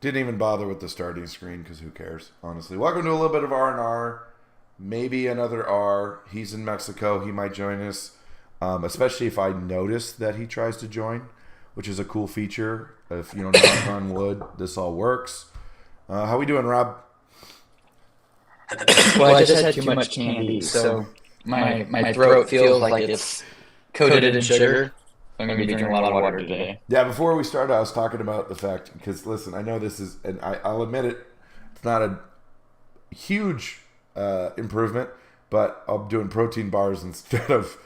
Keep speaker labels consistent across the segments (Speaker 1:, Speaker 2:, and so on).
Speaker 1: Didn't even bother with the starting screen because who cares, honestly. Welcome to a little bit of R&R. Maybe another R. He's in Mexico. He might join us, especially if I notice that he tries to join, which is a cool feature. If, knock on wood, this all works. How we doing, Rob?
Speaker 2: Well, I just had too much candy, so my throat feels like it's coated in sugar. I'm gonna be drinking a lot of water today.
Speaker 1: Yeah, before we started, I was talking about the fact, because listen, I know this is, and I'll admit it, it's not a huge improvement, but I'm doing protein bars instead of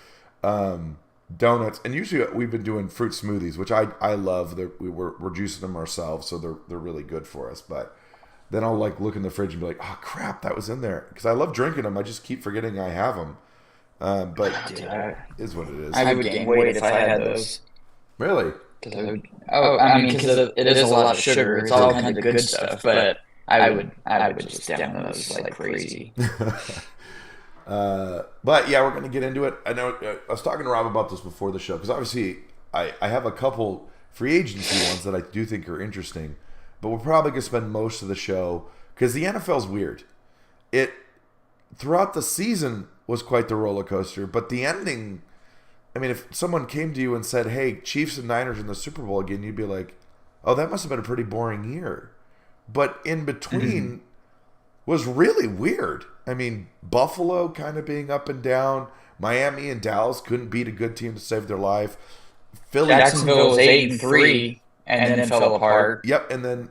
Speaker 1: donuts. And usually we've been doing fruit smoothies, which I love. We're juicing them ourselves, so they're really good for us. But then I'll like look in the fridge and be like, oh crap, that was in there, because I love drinking them. I just keep forgetting I have them. But
Speaker 2: Dude,
Speaker 1: is what it is.
Speaker 2: I would gain weight if I had those.
Speaker 1: Really?
Speaker 2: Because it is a lot of sugar. It's all kind of good stuff, but I would just down those like crazy.
Speaker 1: But yeah, we're going to get into it. I know I was talking to Rob about this before the show because obviously I have a couple free agency ones that I do think are interesting, but we're probably going to spend most of the show because the NFL's weird. It throughout the season was quite the roller coaster, but the ending. I mean, if someone came to you and said, "Hey, Chiefs and Niners in the Super Bowl again," you'd be like, "Oh, that must have been a pretty boring year." But in between was really weird. I mean, Buffalo kind of being up and down. Miami and Dallas couldn't beat a good team to save their life. Philly,
Speaker 2: Jacksonville was 8-3 and then fell apart.
Speaker 1: yep, and then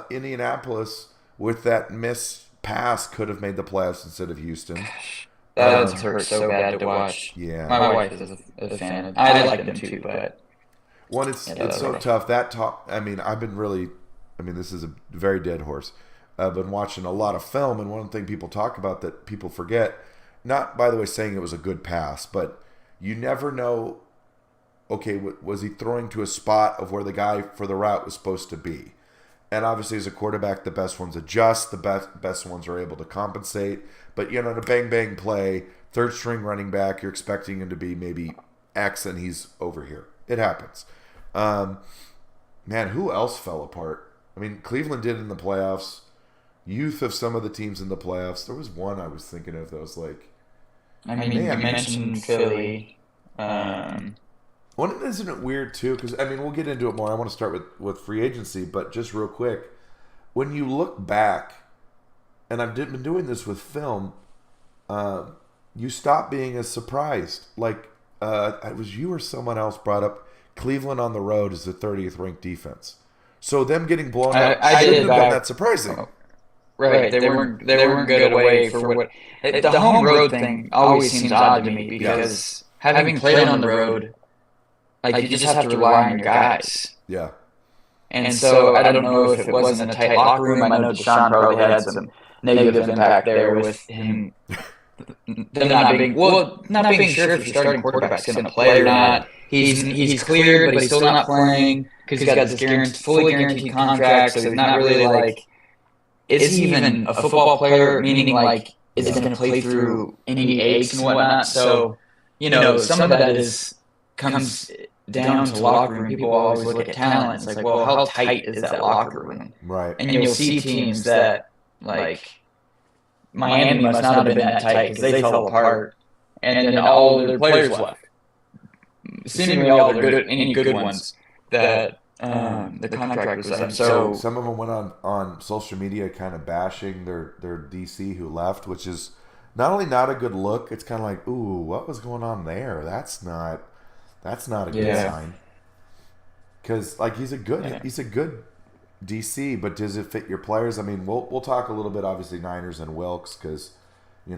Speaker 1: Indianapolis with that miss pass could have made the playoffs instead of Houston.
Speaker 2: That hurt so bad to watch.
Speaker 1: Yeah,
Speaker 2: My wife is a fan of. I like them too, but
Speaker 1: one, it's
Speaker 2: yeah,
Speaker 1: it's so tough. That talk. I mean, I've been really. I mean, this is a very dead horse. I've been watching a lot of film, and one thing people talk about that people forget, not by the way saying it was a good pass, but you never know. Okay, was he throwing to a spot of where the guy for the route was supposed to be? And obviously, as a quarterback, the best ones adjust. The best ones are able to compensate. But the bang bang play, third string running back, you're expecting him to be maybe X, and he's over here. It happens. Man, who else fell apart? I mean, Cleveland did in the playoffs. Youth of some of the teams in the playoffs. There was one I was thinking of that was like,
Speaker 2: I mean, you mentioned Philly.
Speaker 1: one, isn't it weird too? Because I mean, we'll get into it more. I want to start with free agency, but just real quick, when you look back, and I've been doing this with film, you stop being as surprised. Like it was you or someone else brought up Cleveland on the road as the 30th ranked defense. So them getting blown out
Speaker 2: I
Speaker 1: shouldn't
Speaker 2: did
Speaker 1: have been
Speaker 2: back.
Speaker 1: that surprising.
Speaker 2: Right, they weren't good away for what the home road thing always seems odd to me because having played on the road, like you just have to rely on your guys.
Speaker 1: Yeah.
Speaker 2: And so I don't know if it wasn't a tight locker room. I know Deshaun probably had some negative impact there with him them not being sure if your starting quarterback's going to play or not. He's cleared, but he's still not playing because he's got this fully guaranteed contract. So he's not really like, is he even a football player? Meaning like, is he going to play through any aches and whatnot? So some of that comes down to locker room. People always look at talent. It's like, well, how tight is that locker room?
Speaker 1: Right.
Speaker 2: And you'll see teams that like Miami must not have been that tight because they fell apart, and then all their players left. Seemingly all their any good ones that the contract was up.
Speaker 1: So some of them went on social media kind of bashing their DC who left, which is not only not a good look, it's kind of like, ooh, what was going on there? That's not a good sign. Because like he's a good DC, but does it fit your players? I mean, we'll talk a little bit, obviously Niners and Wilkes, because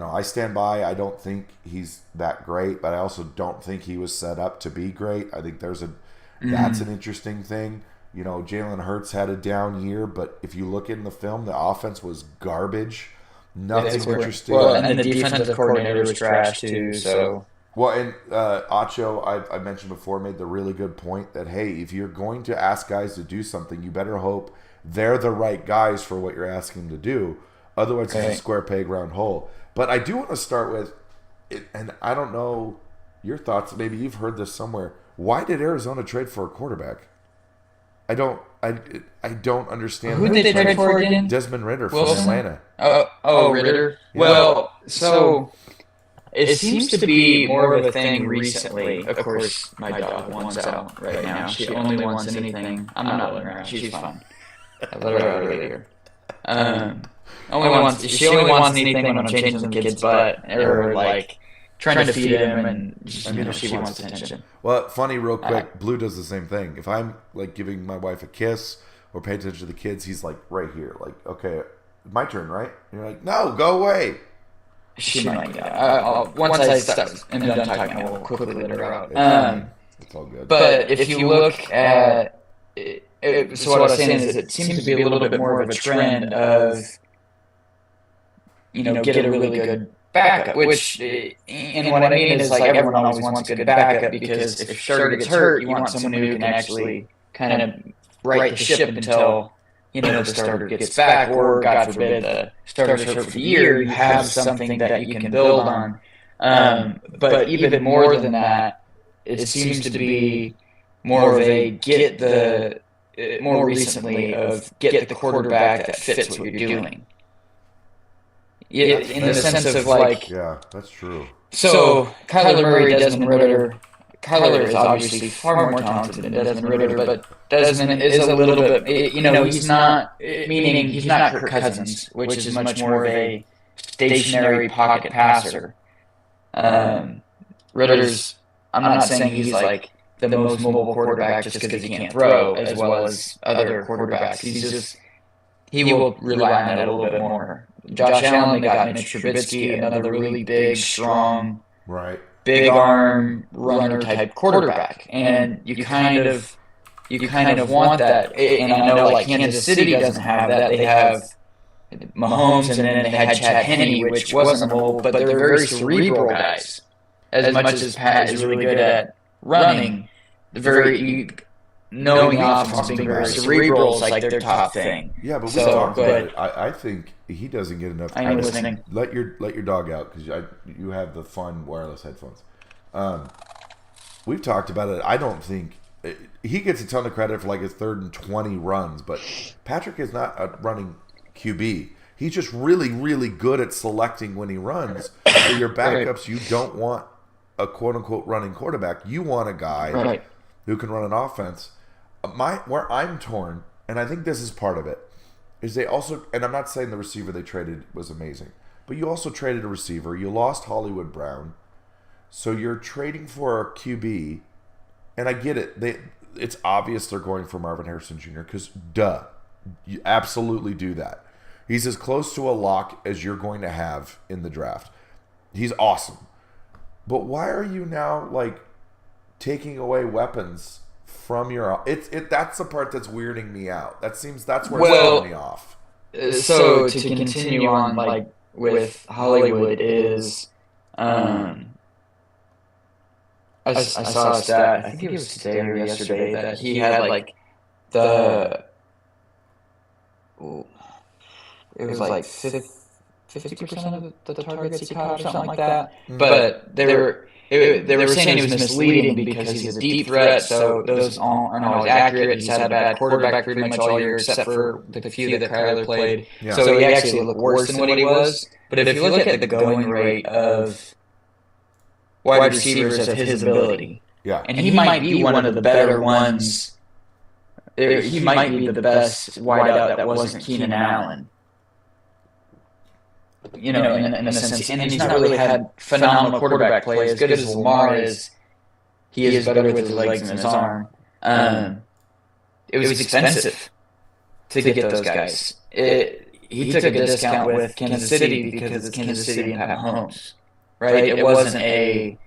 Speaker 1: I stand by. I don't think he's that great, but I also don't think he was set up to be great. I think that's an interesting thing. Jalen Hurts had a down year, but if you look in the film, the offense was garbage. Nothing interesting.
Speaker 2: Well, and the defensive coordinator was trash too. So.
Speaker 1: Well, and Acho, I mentioned before, made the really good point that, hey, if you're going to ask guys to do something, you better hope they're the right guys for what you're asking them to do. Otherwise, it's a square peg, round hole. But I do want to start with, and I don't know your thoughts. Maybe you've heard this somewhere. Why did Arizona trade for a quarterback? I don't understand.
Speaker 2: Who did they trade for again?
Speaker 1: Desmond Ritter from
Speaker 2: Wilson?
Speaker 1: Atlanta.
Speaker 2: Ritter. Yeah. Well, so it seems to be more of a thing recently. Of course, my dog wants out right now. She only wants anything. I'm not letting her out. She's fine. I let her out earlier. She only wants anything when I'm changing the kid's butt or like trying to feed him, and she wants attention.
Speaker 1: Well, funny, real quick, Blue does the same thing. If I'm like giving my wife a kiss or pay attention to the kids, he's like right here, like, okay, my turn, right? And you're like, no, go away.
Speaker 2: She might. Once I am done talking, I will quickly let her out.
Speaker 1: It's all good.
Speaker 2: But if you look at so what I was saying is, it seems to be a little bit more of a trend of get a really good backup, which, and what I mean is, like, everyone always wants a good backup, because if your starter gets hurt, you want someone who can actually kind of right the ship until the starter gets back, or God forbid the starter's hurt for the year. You have something that you can build on. But even more than that, it seems to be more of a more recently of get the quarterback that fits what you're doing. Yeah, in the sense of like,
Speaker 1: yeah, that's true.
Speaker 2: So Kyler Murray, Desmond Ritter. Kyler is obviously far more talented than Desmond Ritter, but Desmond is a little bit, he's not, meaning he's not Kirk Cousins, which is much more of a stationary pocket passer. Ritter's, I'm not saying he's like the most mobile quarterback just because he can't throw as well as other quarterbacks. He will rely on that a little bit more. Josh Allen, they got Mitch Trubisky, another really big, strong, big arm runner type quarterback, and you kind of want that. And I know like Kansas City doesn't have that. They have Mahomes, and then they had Chad Henne, which wasn't mobile, but they're very cerebral guys. As much as Pat is really good at running, knowing the offense, being very cerebral is like their top thing.
Speaker 1: Yeah, but we talked about it. I think he doesn't get enough.
Speaker 2: I'm listening.
Speaker 1: Let your dog out, because you have the fun wireless headphones. We've talked about it. I don't think he gets a ton of credit for like his 3rd and 20 runs, but Patrick is not a running QB. He's just really, really good at selecting when he runs. For your backups, you don't want a quote-unquote running quarterback. You want a guy who can run an offense. Where I'm torn, and I think this is part of it, is they also, and I'm not saying the receiver they traded was amazing, but you also traded a receiver. You lost Hollywood Brown, so you're trading for a QB, and I get it. It's obvious they're going for Marvin Harrison Jr., because you absolutely do that. He's as close to a lock as you're going to have in the draft. He's awesome. But why are you now like taking away weapons from your? That's the part that's weirding me out. That's where it's throwing me off.
Speaker 2: So to continue on, like with Hollywood is, I saw a stat. I think it was today or yesterday that he had like it was like 50% of the targets he caught or something like that. But they were saying he was misleading because he's a deep threat, so those aren't always accurate. He's had a bad quarterback pretty much all year, except for the few that Kyler played. Yeah. So he actually looked worse than what he was. But if you look at the going rate of wide receivers of his ability, and he might be one of the better ones. He might be the best wideout that wasn't Keenan Allen. In a sense, and he's not really had phenomenal quarterback play. As good as Lamar is, he is better with his legs and his arm. It was expensive to get those guys. He took a discount with Kansas City because it's Kansas City and Pat Mahomes, right? It wasn't a.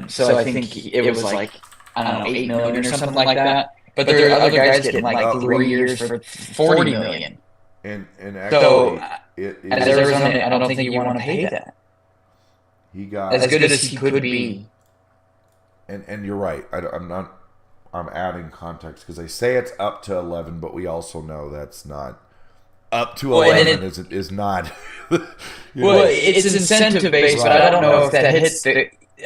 Speaker 2: So I think it was like, I don't know, $8 million or something like that. But there are other guys getting like 3 years for $40 million.
Speaker 1: And actually,
Speaker 2: as Arizona, I don't think you want to pay that.
Speaker 1: He got
Speaker 2: as good as he could be.
Speaker 1: And you're right. I'm adding context because they say it's up to 11, but we also know that's not up to 11. Is not.
Speaker 2: Well, it's incentive based, but I don't know if that hits.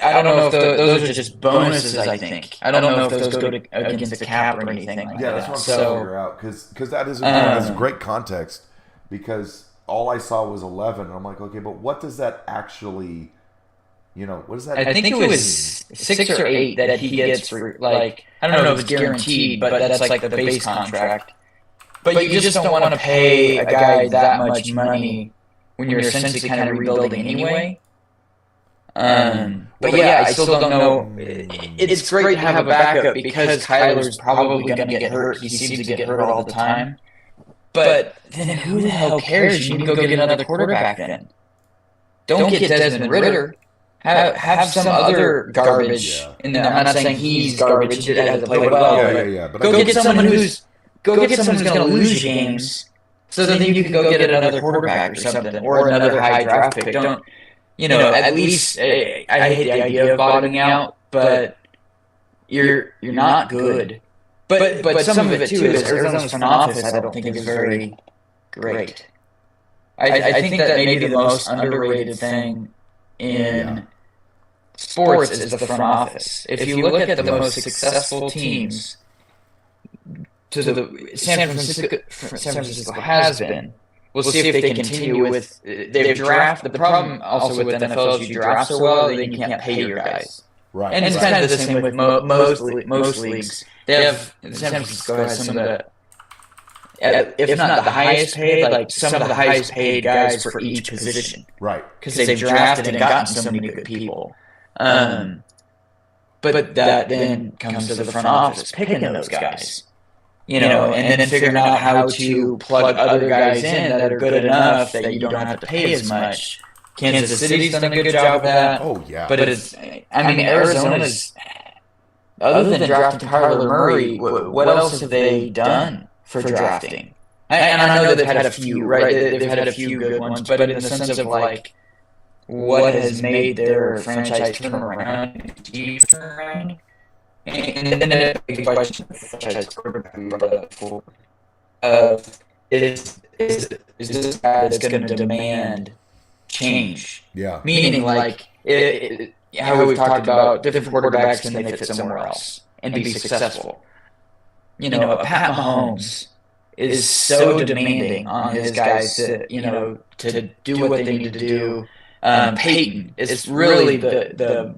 Speaker 2: I don't know if those are just bonuses, I think. I don't know if those go against the cap or anything like that.
Speaker 1: Yeah, that's what I'm trying to figure out. Because that is that's great context. Because all I saw was 11. And I'm like, okay, but what does that actually, what does that
Speaker 2: I think it was 6 or 8 that he gets, like, I don't know if it's guaranteed, but that's like the base contract. But you just don't want to pay a guy that much money when you're essentially kind of rebuilding anyway. But yeah, I still don't know. It's great to have a backup because Kyler's probably going to get hurt. He seems to get hurt all the time. But then who the hell cares? You need to go get another quarterback then. Don't get Desmond Ritter. Have some other garbage. And I'm not saying he's garbage. He hasn't played well. But go get someone who's going to lose games, so then you can go get another quarterback or something, or another high draft pick. Don't at least I hate the idea of bottoming out, but you're not good. But some of it too is Arizona's front office. I don't think is very great. I think that maybe the most underrated thing in sports is the front office. If you look at the most successful teams, San Francisco has been. We'll see if they continue with they've drafted. The problem also with NFL is you draft so well that you can't pay your guys.
Speaker 1: Right.
Speaker 2: And it's kind of the same with most leagues. They have San Francisco has some of the, if not the highest paid, like some of the highest paid guys for each position.
Speaker 1: Right.
Speaker 2: Because they've drafted and gotten so many good people. But that then comes to the front office picking those guys. And then figuring out how to plug other guys in that are good enough that you don't have to pay as much. Kansas City's done a good job of that.
Speaker 1: Oh, yeah.
Speaker 2: But Arizona's, other than drafting Kyler Murray, what else have they done for drafting? And I know they've had a few, right? They've had a few good ones, but in the sense of, like, what has made their franchise turn around? Do you turn around? And then a big question for franchise quarterback we brought up before is this guy that's going to demand change?
Speaker 1: Yeah.
Speaker 2: Meaning, like, how we've talked about different quarterbacks can they fit somewhere else and be successful. Pat Mahomes is so demanding on his guys to do what they need to do. Peyton is really the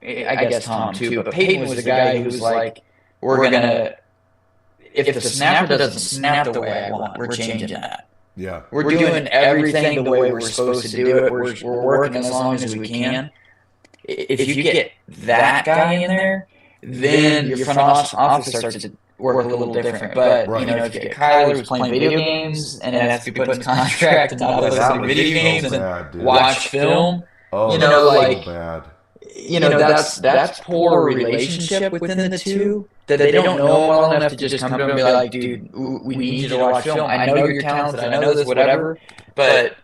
Speaker 2: I guess Tom too, but Peyton was the guy who was like, we're gonna, if the snapper doesn't snap the way I want, we're changing that.
Speaker 1: Yeah.
Speaker 2: We're doing everything the way we're supposed to do it. We're working as long as we can. If you get that guy in there, then your front office starts to work a little different. But, if you get Kyler who's playing video games and it has to be put in contract and not play video games and watch film,
Speaker 1: bad.
Speaker 2: That's poor relationship within the two, that they don't know him well enough to just come to him and be like, dude, we need you to watch film. I know you're talented, I know this, whatever, but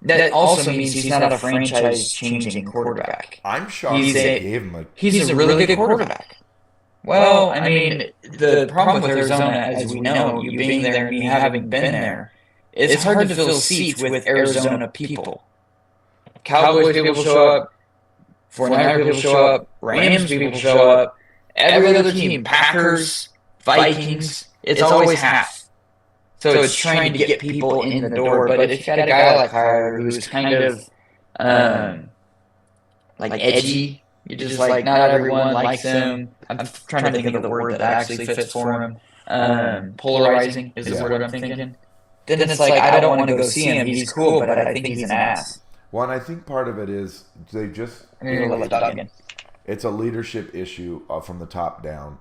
Speaker 2: that also means he's not a franchise-changing quarterback.
Speaker 1: I'm shocked they gave him
Speaker 2: he's a really good quarterback. Well, the problem with Arizona, as we know, you being there and you having been there, it's hard to fill seats with Arizona people. Cowboys people show up, 49ers people show up, Rams people show up, every other team, Packers, Vikings, it's always half. So it's trying to get people in the door. But if you had a guy like Kyler who's kind of like edgy, you're just like, not everyone likes him. I'm trying to think of the word that actually fits for him. Polarizing is the word I'm thinking. Then it's like, I don't want to go see him. He's cool, but I think he's an ass.
Speaker 1: Well, and I think part of it is they just... It's a leadership issue from the top down.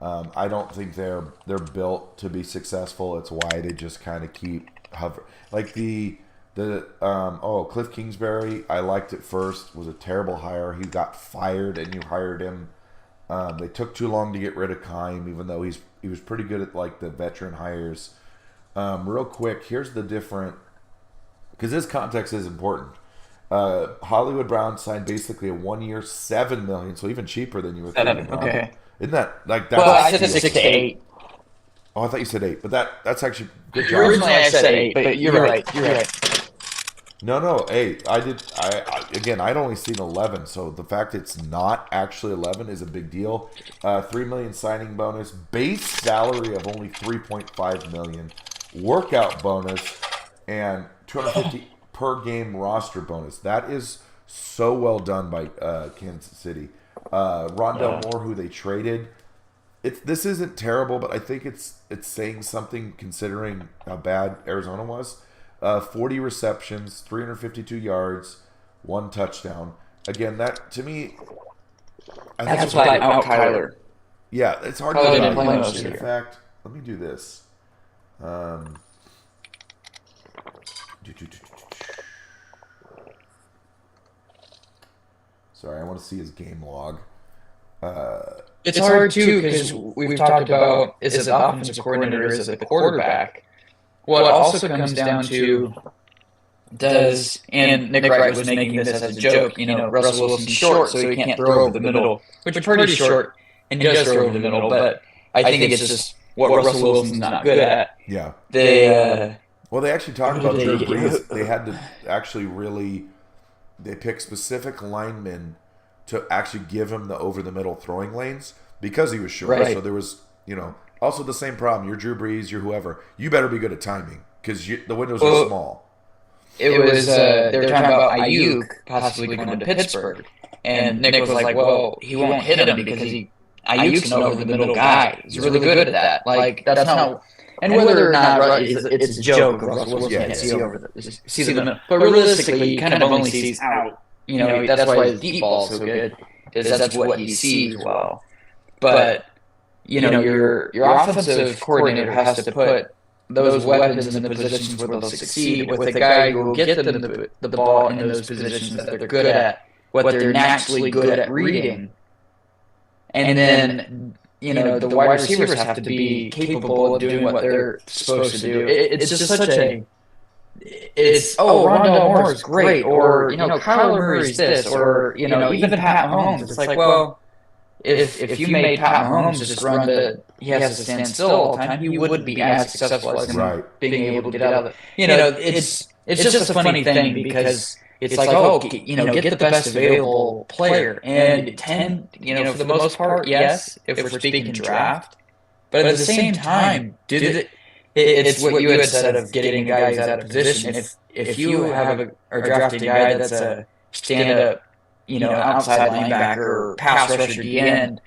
Speaker 1: I don't think they're built to be successful. It's why they just kind of keep hover. Like Cliff Kingsbury, I liked at first, was a terrible hire. He got fired and you hired him. They took too long to get rid of Keim, even though he was pretty good at like the veteran hires. Real quick, here's the different, because this context is important. Hollywood Brown signed basically a 1 year, $7 million, so even cheaper than you were thinking.
Speaker 2: Okay.
Speaker 1: Isn't that like that?
Speaker 2: Well, I said 6 to 8.
Speaker 1: Oh, I thought you said 8, but that's actually good job.
Speaker 2: Originally I said 8, but you're right. You're right.
Speaker 1: No. Hey, I did. Again, I'd only seen 11, so the fact it's not actually 11 is a big deal. 3 million signing bonus, base salary of only 3.5 million, workout bonus, and 250 per game roster bonus. That is so well done by Kansas City. Rondell Moore, who they traded. This isn't terrible, but I think it's saying something considering how bad Arizona was. 40 receptions, 352 yards, 1 touchdown. Again, that to me, I think
Speaker 2: That's why out Kyler.
Speaker 1: Yeah, it's hard
Speaker 2: Kyler
Speaker 1: to
Speaker 2: didn't play
Speaker 1: evaluate.
Speaker 2: most
Speaker 1: In
Speaker 2: year.
Speaker 1: fact, let me do this. Sorry, I want to see his game log.
Speaker 2: It's hard too because we've talked about is it the offensive coordinator, is it the quarterback? Well, it also comes down to and Nick Wright was making this as a joke. Russell Wilson's short, so he can't throw over the middle, which is pretty short, and he does throw over the middle. But I think it's just what Russell Wilson's not good at.
Speaker 1: Yeah.
Speaker 2: They
Speaker 1: Well, they actually talked about Drew Brees. They had to actually they picked specific linemen to actually give him the over-the-middle throwing lanes because he was short.
Speaker 2: Right.
Speaker 1: So there was, also the same problem. You're Drew Brees, you're whoever. You better be good at timing because the windows are small.
Speaker 2: It was they were talking about Ayuk possibly going to Pittsburgh, and Nick was like, "Well, he won't hit him because Ayuk's an over the middle guy. He's really good at that. Like that's not." And whether or not it's a joke, Russell Wilson can't see the middle, but realistically, he kind of only sees out. That's why his deep ball's so good, is that's what he sees well. But your offensive coordinator has to put those weapons in the positions where they'll succeed with a guy who will get them the ball in those positions that they're good at, what they're naturally good at reading. And then, the wide receivers have to be capable of doing what they're supposed to do. It's just such Rondell Moore is great, or, Kyler Murray's this, or, even Pat Mahomes. It's like, well, if you made Pat Mahomes just run he has to stand still all the time, he wouldn't be as successful as him being able to get out of it. It's just a funny thing because it's like, get the best available player. And for the most part, yes, if we're speaking draft. But at the same time, it's what you had said of getting guys out of position. If you are drafting a guy that's a stand-up, outside linebacker or pass rusher D end,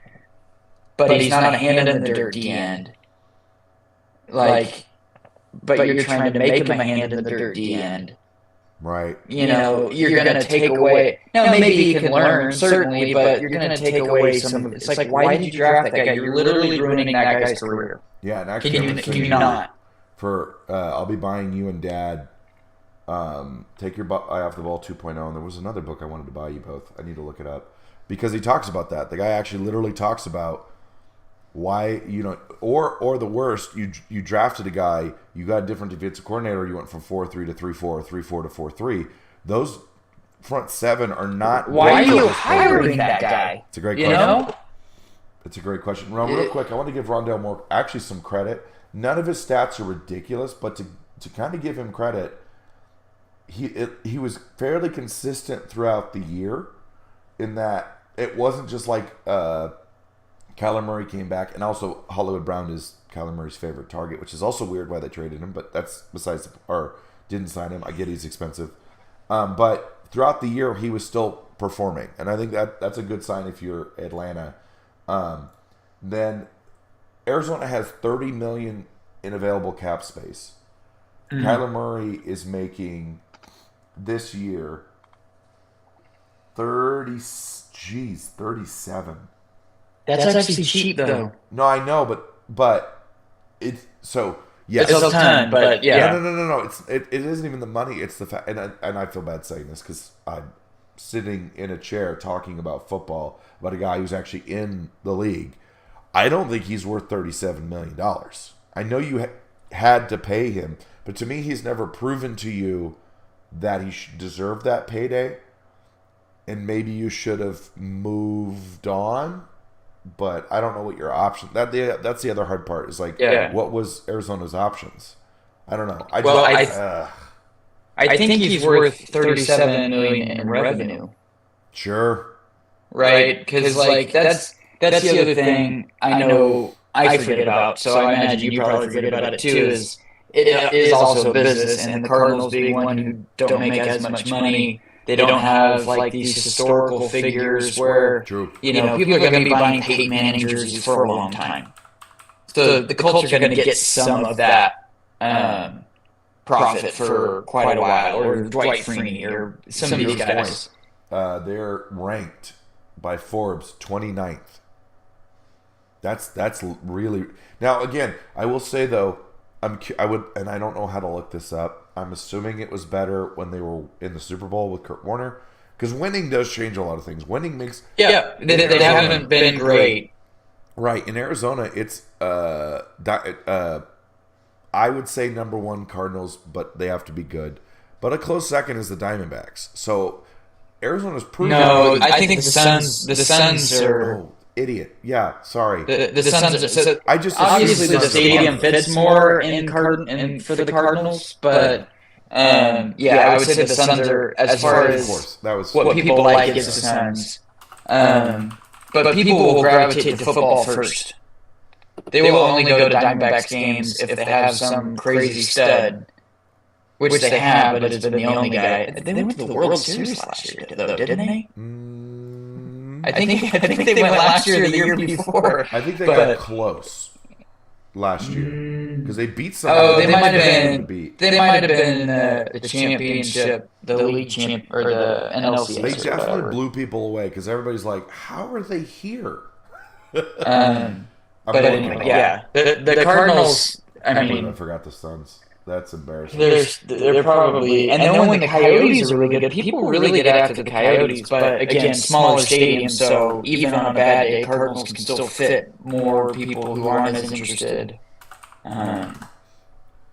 Speaker 2: but he's not a hand in the dirt D end. But you're trying to make him a hand in the dirt D end.
Speaker 1: Right.
Speaker 2: You're going to take away. Now, maybe he can learn, certainly, but you're going to take away some of it. It's like, why did you draft that guy? You're literally ruining that guy's career.
Speaker 1: Yeah, and actually,
Speaker 2: can you not?
Speaker 1: I'll be buying you and Dad Take Your Eye Off the Ball 2.0, and there was another book I wanted to buy you both. I need to look it up because he talks about that. The guy actually literally talks about why, or the worst, you drafted a guy, you got a different defensive coordinator, you went from 4-3 to 3-4, or 3-4 to 4-3. Those front seven are not.
Speaker 2: Why are you hiring that guy?
Speaker 1: It's a great question. It's a great question. Real quick, I want to give Rondell Moore actually some credit. None of his stats are ridiculous, but to kind of give him credit, he was fairly consistent throughout the year in that it wasn't just like Kyler Murray came back, and also Hollywood Brown is Kyler Murray's favorite target, which is also weird why they traded him, but that's didn't sign him. I get he's expensive. But throughout the year, he was still performing, and I think that's a good sign if you're Atlanta. Then Arizona has $30 million in available cap space. Mm-hmm. Kyler Murray is making this year 37.
Speaker 2: That's actually cheap though.
Speaker 1: No, I know, but it's so yes,
Speaker 2: it's a ton, but yeah.
Speaker 1: No. It isn't even the money. It's the fact, and I feel bad saying this because I'm sitting in a chair talking about football about a guy who's actually in the league. I don't think he's worth $37 million. I know you had to pay him, but to me, he's never proven to you that he should deserve that payday. And maybe you should have moved on, but I don't know what your option. That's the other hard part. Is like, what was Arizona's options? I don't know.
Speaker 2: I I think he's worth 37 million in revenue.
Speaker 1: Sure.
Speaker 2: Right? Because like that's the other thing I know I forget about. So I imagine you probably forget about it too. Is it is also a business, and the Cardinals being one who don't make as much money, they don't have like these historical figures where
Speaker 1: True.
Speaker 2: people are going to be buying Peyton Manning jerseys for a long time. So the Colts are going to get some of that profit for quite a while, or Dwight Freeney, or some of these guys.
Speaker 1: They're ranked by Forbes 29th. That's really now. Again, I will say though, I would, and I don't know how to look this up. I'm assuming it was better when they were in the Super Bowl with Kurt Warner, because winning does change a lot of things. Winning makes
Speaker 2: they haven't been great.
Speaker 1: Right, in Arizona, it's I would say number one Cardinals, but they have to be good. But a close second is the Diamondbacks. So Arizona's proven.
Speaker 2: No, I think the Suns. The Suns are.
Speaker 1: Oh, idiot! Yeah, sorry.
Speaker 2: The Suns. So
Speaker 1: I just
Speaker 2: obviously the stadium fits more for the Cardinals, but I would say the Suns are, as far as
Speaker 1: of course, that was
Speaker 2: what people like is the Suns. But people will gravitate to football first. They will only go to Diamondbacks games if they have some crazy stud, which they have, but it's been the only guy. They went to the World Series last year, though, didn't they? I think they went last year or the year before.
Speaker 1: I think they got close last year because they beat someone.
Speaker 2: Oh, they might have been. They might have been the championship, the league champ, or the NLCS.
Speaker 1: They definitely blew people away because everybody's like, "How are they here?"
Speaker 2: But anyway, the Cardinals. I
Speaker 1: forgot the Suns. That's embarrassing.
Speaker 2: They're probably, and then when the Coyotes are really good, people really get after the Coyotes. But again, smaller stadium, so even on a bad day, Cardinals can still fit more people who aren't as interested.
Speaker 1: Well,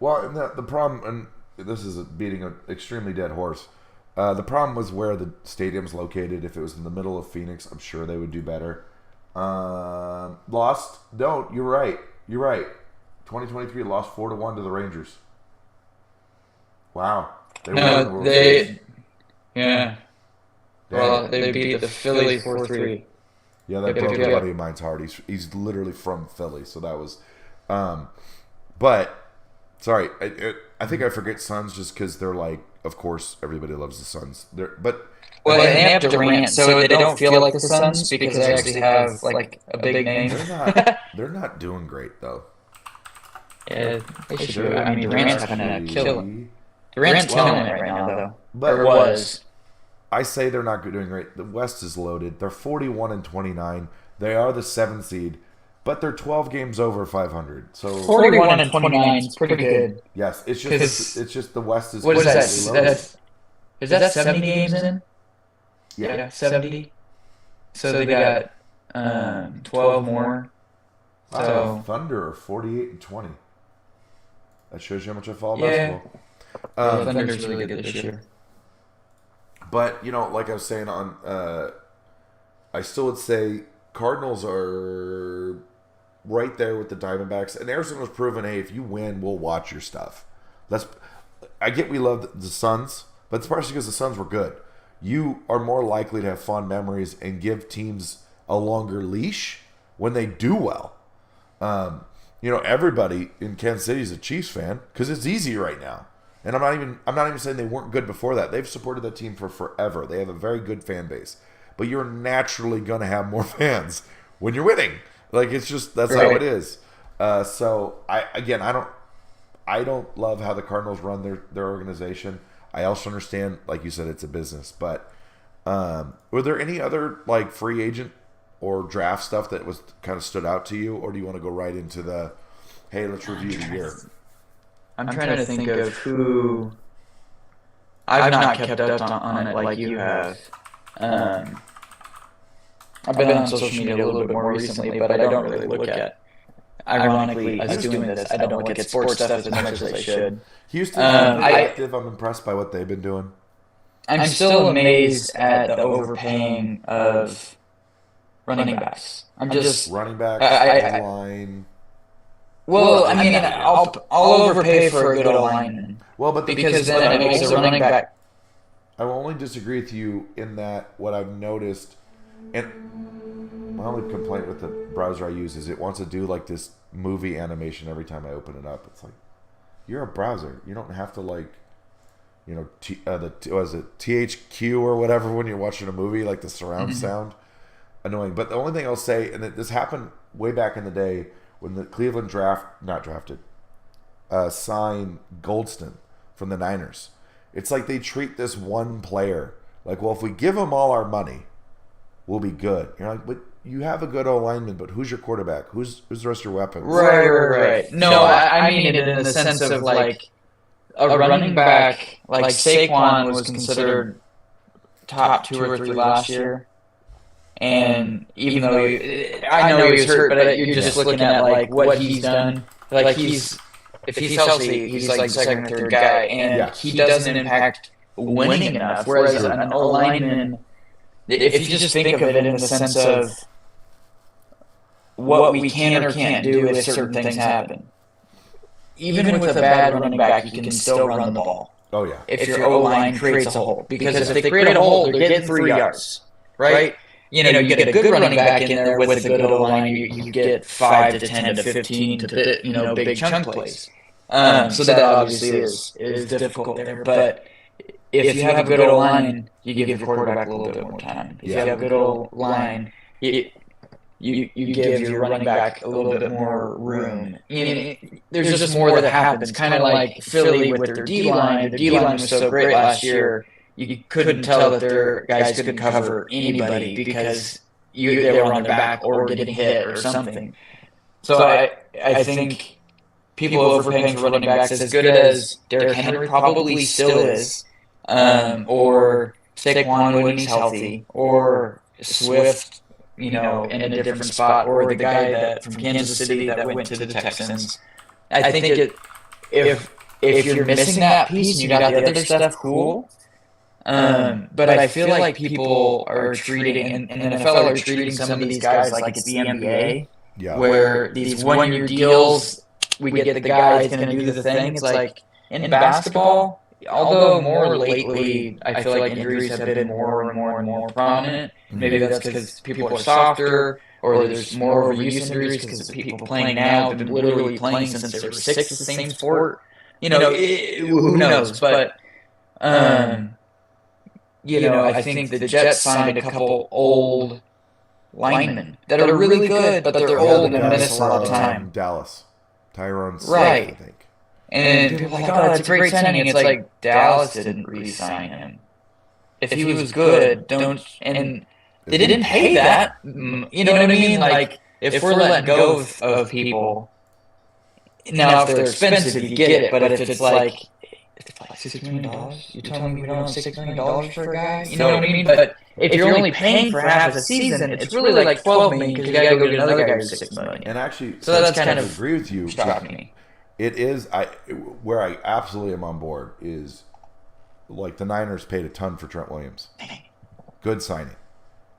Speaker 1: and the problem, and this is beating an extremely dead horse. The problem was where the stadium's located. If it was in the middle of Phoenix, I'm sure they would do better. Lost? No, you're right. 2023 lost 4-1 to the Rangers. Wow.
Speaker 2: Well, they beat the Philly 4-3.
Speaker 1: Yeah, that broke a buddy of mine's heart. He's literally from Philly, so that was. But sorry, I think I forget Suns just because they're like, of course, everybody loves the Suns.
Speaker 2: Well, they have Durant, so they don't feel like the Suns because they actually have like a big name.
Speaker 1: They're not doing great though.
Speaker 2: Yeah, they should. I mean, Durant's going to kill him. Durant's killing it right now, though.
Speaker 1: But
Speaker 2: or was.
Speaker 1: I say they're not doing great. The West is loaded. They're 41-29. They are the 7th seed, but they're 12 games over 500. So
Speaker 2: 41-29 is pretty good.
Speaker 1: Yes, it's just the West is.
Speaker 2: What is that? Is that 70 games in?
Speaker 1: Yeah,
Speaker 2: 70. So they got 12 more. So
Speaker 1: Thunder are 48-20. That shows you how much I follow basketball.
Speaker 2: Thunder's really good this year.
Speaker 1: But, like I was saying I still would say Cardinals are right there with the Diamondbacks. And Arizona's proven, hey, if you win, we'll watch your stuff. I get we love the Suns, but it's partially because the Suns were good. You are more likely to have fond memories and give teams a longer leash when they do well. Everybody in Kansas City is a Chiefs fan because it's easy right now. And I'm not even saying they weren't good before that. They've supported that team for forever. They have a very good fan base. But you're naturally going to have more fans when you're winning. Like that's how it is. So I don't love how the Cardinals run their organization. I also understand, like you said, it's a business. But were there any other like free agent or draft stuff that was kind of stood out to you, or do you want to go right into the hey, let's review the year?
Speaker 2: I'm trying to think of who. I've not kept up on it like you have. I've been on social media a little bit more recently, but I don't really look at. Ironically, as doing this, I don't look at sports stuff as much as I should.
Speaker 1: Houston, I'm impressed by what they've been doing.
Speaker 2: I'm still amazed at the overpaying of running backs.
Speaker 1: Running backs, line.
Speaker 2: Well, I mean, I'll overpay for a good lineman.
Speaker 1: Well, but
Speaker 2: because then it makes the running back.
Speaker 1: I will only disagree with you in that what I've noticed, and my only complaint with the browser I use is it wants to do like this movie animation every time I open it up. It's like, you're a browser. You don't have to like, you know, was it THQ or whatever when you're watching a movie, like the surround sound. Annoying. But the only thing I'll say, and this happened way back in the day when the Cleveland signed Goldston from the Niners. It's like they treat this one player like, well, if we give him all our money, we'll be good. You're like, but you have a good lineman, but who's your quarterback? Who's the rest of your weapons?
Speaker 2: Right. No, I mean it in the sense of like a running back, like Saquon was considered top 2 or 3 last year. And even though I know he was hurt, but you're just looking at like what he's done. Like if he's healthy, he's like the second or third guy, and he doesn't impact winning enough. Whereas an O lineman, if you just think of it in the sense of what we can or can't do if certain things happen, even with a bad running back, you can still run the ball.
Speaker 1: Oh yeah.
Speaker 2: If your O line creates a hole, because if they create a hole, they're getting 3 yards, right? You get a good running back in there with a good O-line, you get 5 to 10 to 15 to big chunk plays. So that obviously is difficult there. But if you have a good O-line, you give your quarterback a little bit more time. If you have a good O-line, you give your running back a little bit more room. There's just more that happens. Kind of like Philly with their D-line. The D-line was so great last year. You couldn't tell that their guys couldn't cover anybody because they were on their back or getting hit or something. So I think people overpaying for running backs as good as Derrick Henry probably still is, or Saquon when he's healthy, or Swift, in a different spot, or the guy from Kansas City that went to the Texans. I think if you're missing that piece and you got the other stuff, cool. But I feel like people are treating, and NFL are treating some of these guys like it's the NBA, where these one-year deals, we get the guy who's going to do the thing. It's like in basketball, although more lately, I feel like injuries have been more and more and more prominent. Maybe that's because people are softer, or there's more overuse injuries because the people playing now have been literally playing since they were 6 in the same sport. Who knows? But I think the Jets signed a couple old linemen that are really good, but they're old and miss a lot of time.
Speaker 1: Dallas. Tyrone Smith,
Speaker 2: right.
Speaker 1: I think.
Speaker 2: And people are like, oh, that's a great signing. It's like Dallas didn't re-sign him. If he was good, and they didn't pay that. You know what I mean? Like, if we're letting go of people, now if they're expensive, you get it. But if it's like $6 million, you telling me we don't have $6 million for a guy? You know what I mean? But if you're only paying for half a season, it's really like $12 million because you got to go get another guy for $6 million.
Speaker 1: And actually,
Speaker 2: so that's kind of
Speaker 1: agree with you.
Speaker 2: Shocking me.
Speaker 1: It is where I absolutely am on board is like the Niners paid a ton for Trent Williams. Good signing,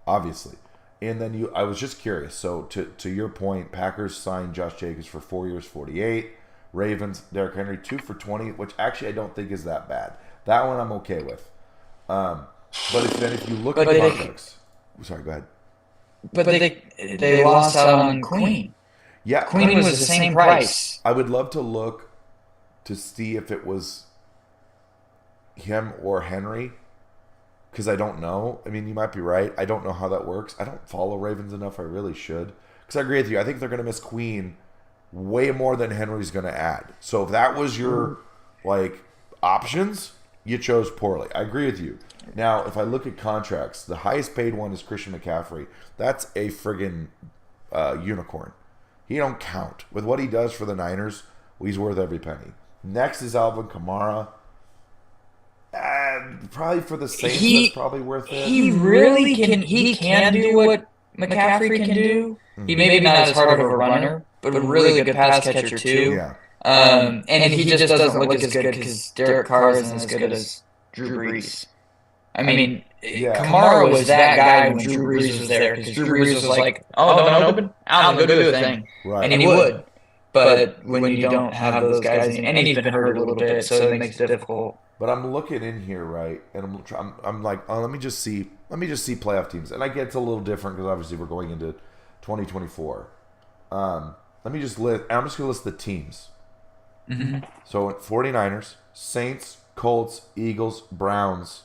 Speaker 1: obviously. And then I was just curious. So to your point, Packers signed Josh Jacobs for 4 years, 48. Ravens, Derrick Henry, 2 for 20, which actually I don't think is that bad. That one I'm okay with. But if you look at the contracts, sorry, go ahead.
Speaker 2: But they lost out on Queen.
Speaker 1: Yeah,
Speaker 2: Queen was the same price.
Speaker 1: I would love to look to see if it was him or Henry, because I don't know. I mean, you might be right. I don't know how that works. I don't follow Ravens enough. I really should. Because I agree with you. I think they're going to miss Queen way more than Henry's going to add. So if that was your options, you chose poorly. I agree with you. Now, if I look at contracts, the highest paid one is Christian McCaffrey. That's a friggin' unicorn. He don't count. With what he does for the Niners, he's worth every penny. Next is Alvin Kamara. Probably for the Saints, that's probably worth it.
Speaker 2: He really can. He can do what McCaffrey can do. He maybe not as hard of a runner, but a really good pass catcher too.
Speaker 1: Yeah.
Speaker 2: And he just doesn't look as good because Derek Carr isn't as good as Drew Brees. I mean, Kamara was that guy when Drew Brees was there because Drew Brees was like, "Oh, don't open, Alvin, go do a thing,"
Speaker 1: right.
Speaker 2: and he would. But when you don't have those guys, and he's been hurt a little bit, so it makes it difficult.
Speaker 1: But I'm looking in here, right, and I'm like, oh, let me just see playoff teams, and I get it's a little different because obviously we're going into 2024. Let me just list. I'm just gonna list the teams.
Speaker 2: Mm-hmm.
Speaker 1: So 49ers, Saints, Colts, Eagles, Browns.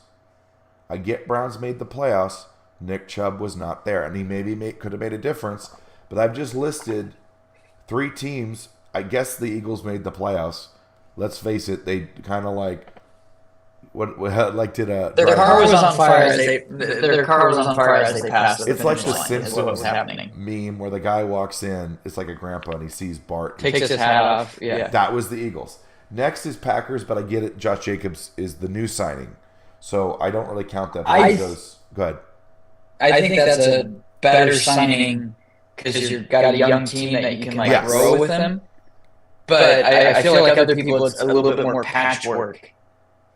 Speaker 1: I get Browns made the playoffs. Nick Chubb was not there, and he could have made a difference. But I've just listed 3 teams. I guess the Eagles made the playoffs. Let's face it, they kind of like did a
Speaker 2: their car was on fire as they passed.
Speaker 1: It's like the Simpsons
Speaker 2: happening.
Speaker 1: meme where the guy walks in. It's like a grandpa and he sees Bart.
Speaker 2: Takes his hat off. Yeah,
Speaker 1: that was the Eagles. Next is Packers, but I get it. Josh Jacobs is the new signing, so I don't really count that. Go ahead.
Speaker 2: I think that's a better signing because you've got a young team that you can grow with them. But I feel like other people, it's a little bit more patchwork.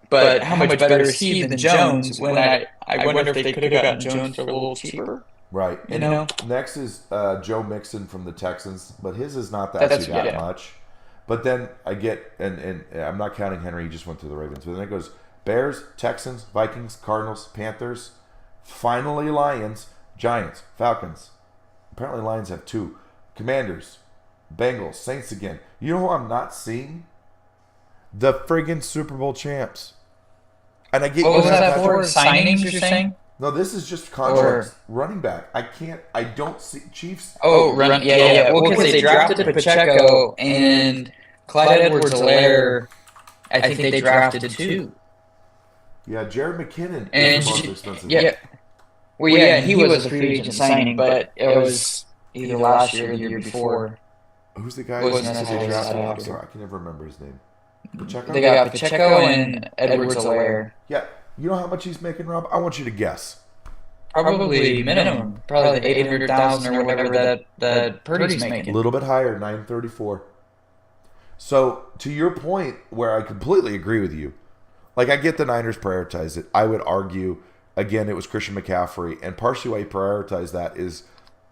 Speaker 2: But how much better is he than Jones? When I wonder if they could have gotten Jones for a little cheaper.
Speaker 1: Right.
Speaker 2: You know.
Speaker 1: Next is Joe Mixon from the Texans, but his is not that much. But then I get, and I'm not counting Henry. He just went to the Ravens. But then it goes Bears, Texans, Vikings, Cardinals, Panthers, finally Lions, Giants, Falcons. Apparently Lions have 2. Commanders, Bengals, Saints again. You know who I'm not seeing? The friggin' Super Bowl champs. And I get
Speaker 2: what was that for? Signings, you're saying?
Speaker 1: No, this is just contracts. Running back. I don't see Chiefs.
Speaker 2: Oh, yeah. Well, because they drafted Pacheco and Clyde Edwards-Helaire. I think they drafted 2.
Speaker 1: Yeah, Jared McKinnon
Speaker 2: is
Speaker 1: the most expensive.
Speaker 2: Yeah. Well, yeah, he was a free agent signing, but it was either last year or the year before.
Speaker 1: Who's the guy? I'm sorry, I can never remember his name. Pacheco?
Speaker 2: They got Pacheco and Edwards-Helaire.
Speaker 1: Yeah. You know how much he's making, Rob? I want you to guess.
Speaker 2: Probably minimum. Probably the 800,000 or whatever that Purdy's making.
Speaker 1: A little bit higher, 934. So, to your point, where I completely agree with you, like I get the Niners prioritize it. I would argue, again, it was Christian McCaffrey, and partially why he prioritized that is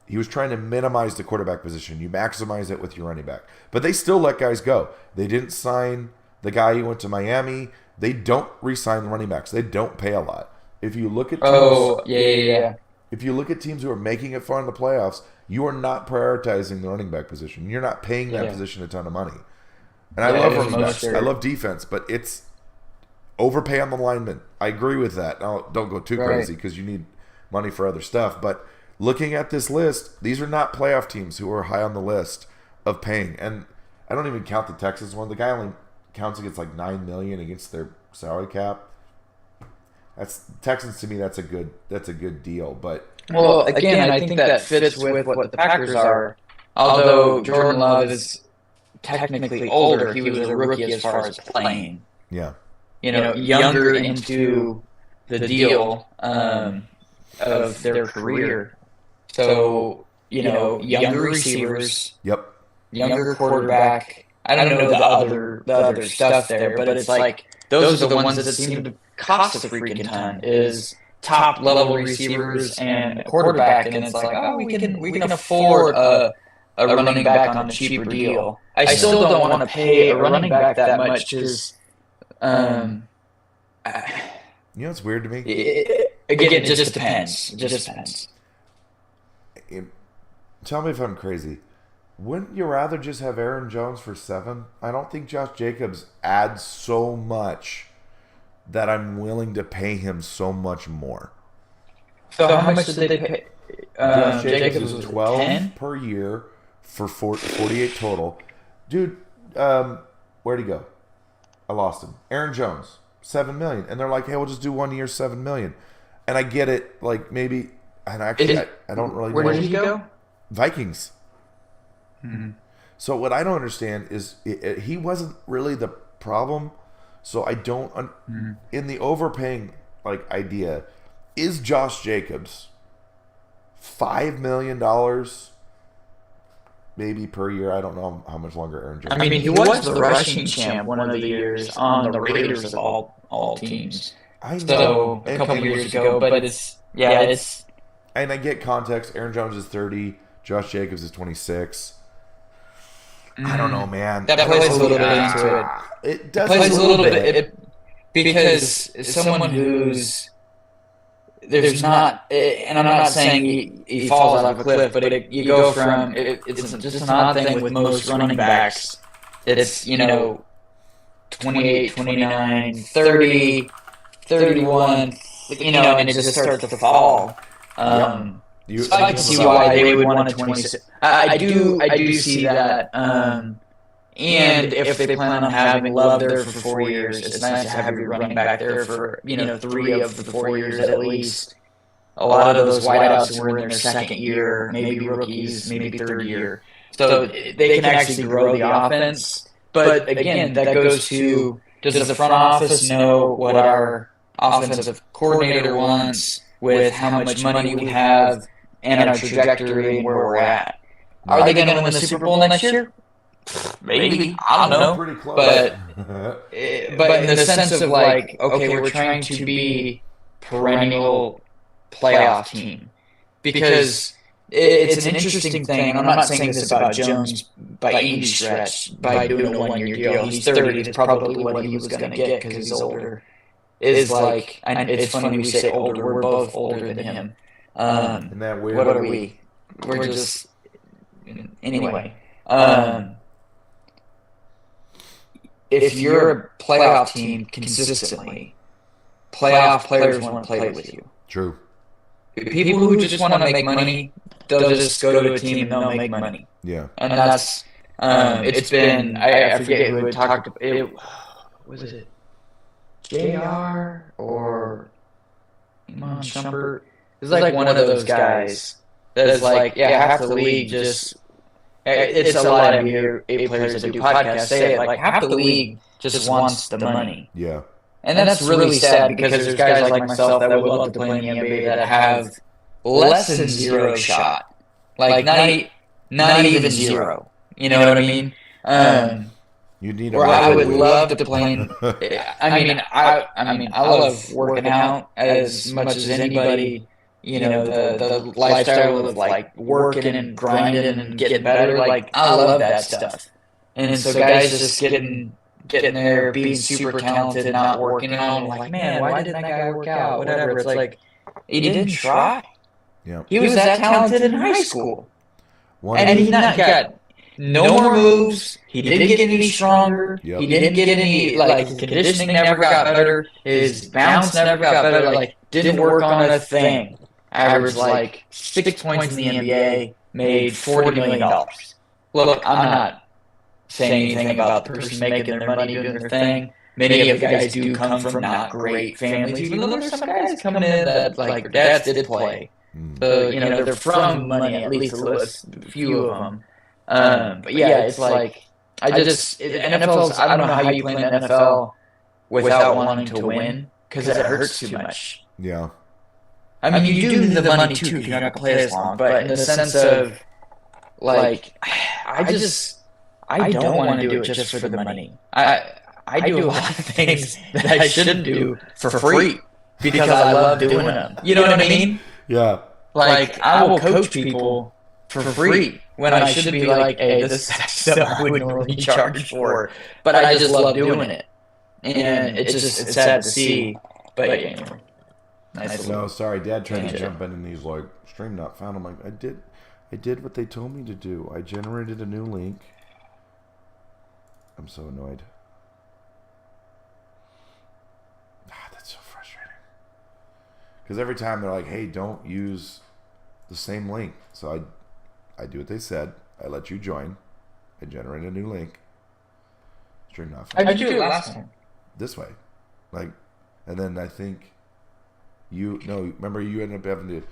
Speaker 1: he was trying to minimize the quarterback position. You maximize it with your running back. But they still let guys go. They didn't sign the guy who went to Miami. They don't re-sign running backs. They don't pay a lot. If you look at teams, if you look at teams who are making it far in the playoffs, you are not prioritizing the running back position. You're not paying that position a ton of money. And I love running backs. I love defense, but it's overpay on the linemen. I agree with that. Now, don't go too crazy because you need money for other stuff. But looking at this list, these are not playoff teams who are high on the list of paying. And I don't even count the Texans one. The guy only counts against like $9 million against their salary cap. That's Texans to me. That's a good deal. But
Speaker 2: again, I think that fits with what the Packers are. Although Jordan Love is technically older, he was a rookie as far as playing.
Speaker 1: Yeah,
Speaker 2: younger into the deal of their career. So younger receivers.
Speaker 1: Yep.
Speaker 2: Younger quarterback. I don't know the other stuff there, but it's like those are the ones that seem to cost a freaking ton. Is top level receivers and a quarterback, and it's like, we can afford a running back on a cheaper deal. I still don't want to pay a running back that much because,
Speaker 1: it's weird to me.
Speaker 2: It just depends. It just depends.
Speaker 1: Tell me if I'm crazy. Wouldn't you rather just have Aaron Jones for 7? I don't think Josh Jacobs adds so much that I'm willing to pay him so much more.
Speaker 2: So how much did they pay?
Speaker 1: Josh Jacobs is 12 10? Per year for 48 total. Dude, where'd he go? I lost him. Aaron Jones, $7 million. And they're like, hey, we'll just do 1 year, $7 million. And I get it, like maybe, and actually, I don't really know.
Speaker 2: Where did he go?
Speaker 1: Vikings.
Speaker 2: Mm-hmm.
Speaker 1: So what I don't understand is he wasn't really the problem. So I don't in the overpaying idea, is Josh Jacobs $5 million maybe per year? I don't know how much longer Aaron Jones.
Speaker 2: I mean, he was the rushing champ one of the years on the Raiders of all teams.
Speaker 1: I know.
Speaker 2: So a couple years ago, but it's.
Speaker 1: And I get context. Aaron Jones is 30. Josh Jacobs is 26. I don't know, man.
Speaker 2: That plays a little bit into it.
Speaker 1: It does
Speaker 2: Plays a little bit. Because someone who's there's not, and I'm not saying he falls off a cliff, but you go from it's just an odd thing with most running backs. It's 28, 29, 30, 31, and it just starts to fall. So I can see why they would want a 26. I do see that. And if they plan on having Love there for 4 years, it's nice to have your running back there for 3 of the 4 years at least. A lot of those wideouts were in their second year, maybe rookies, maybe third year. So they can actually grow the offense. But again, that goes to, does the front office know what our offensive coordinator wants with how much money we have and our trajectory and where we're at? Are they going to win the Super Bowl next year? Maybe. I don't know.
Speaker 1: Pretty close.
Speaker 2: But in the sense of like, okay, we're trying to be perennial playoff team. Because it's an interesting thing, and I'm not saying this about Jones by any stretch, by doing a one-year deal. He's 30, that's probably what he was going to get because he's older. Is like, and it's funny we say older, we're both older than him.
Speaker 1: Isn't that weird?
Speaker 2: What are we? We're just, anyway. If you're a playoff team consistently, playoff players want to play with you.
Speaker 1: True.
Speaker 2: People who just want to make money, they'll just go to a team and they'll make money.
Speaker 1: Yeah.
Speaker 2: And that's, it's been, I forget who had talked about it. Was it JR or Iman Shumpert? It's like one of those guys that's like, half the league just, it's a lot of your A players that do podcasts say it, like half the league just wants the money.
Speaker 1: Yeah.
Speaker 2: And that's really sad because there's guys like myself that would love to play in the NBA that have less than zero shot. Like not even zero. You know what I mean?
Speaker 1: You need
Speaker 2: or I would love to play in, I love working out as much as anybody. The lifestyle of like working and grinding and getting better. Like I love that stuff. And so guys just getting there, being super talented, not working out. I'm like, man, why didn't that guy work out? Whatever. It's like he didn't try.
Speaker 1: Yeah.
Speaker 2: He was that talented in high school, and he got no more moves. He didn't get any stronger.
Speaker 1: Yep.
Speaker 2: He didn't get any his conditioning never got better. His bounce never got better. Like didn't work on a thing. Averaged like 6 points in the NBA, made $40 million. Look, I'm not saying anything about the person making their money doing their thing. Many of the guys do come from not great families, even though there's some guys coming in that like their dads did play. So, they're from money, at least a few of them. But yeah, it's like, NFL's, I don't know how you play in the NFL without wanting to win, because it hurts too much.
Speaker 1: Yeah.
Speaker 2: I mean, you do need the money too, because you're not going to play as long, but in the sense of, like, I don't want to do it just for the money. I do a lot of things that I shouldn't do for free, because I love doing them. You know what I mean?
Speaker 1: Yeah.
Speaker 2: Like, I will coach people for free when I should be like, hey, this is stuff I would normally charge for, but I just love doing it. And it's sad to see, but anyway. Nice.
Speaker 1: No, sorry, Dad tried to jump in and he's like, stream not found. I'm like, I did what they told me to do. I generated a new link. I'm so annoyed. That's so frustrating. Because every time they're like, hey, don't use the same link. So I do what they said. I let you join. I generate a new link. Stream not found.
Speaker 2: I did do it last time.
Speaker 1: This way. Like, and then I think remember you ended up having to,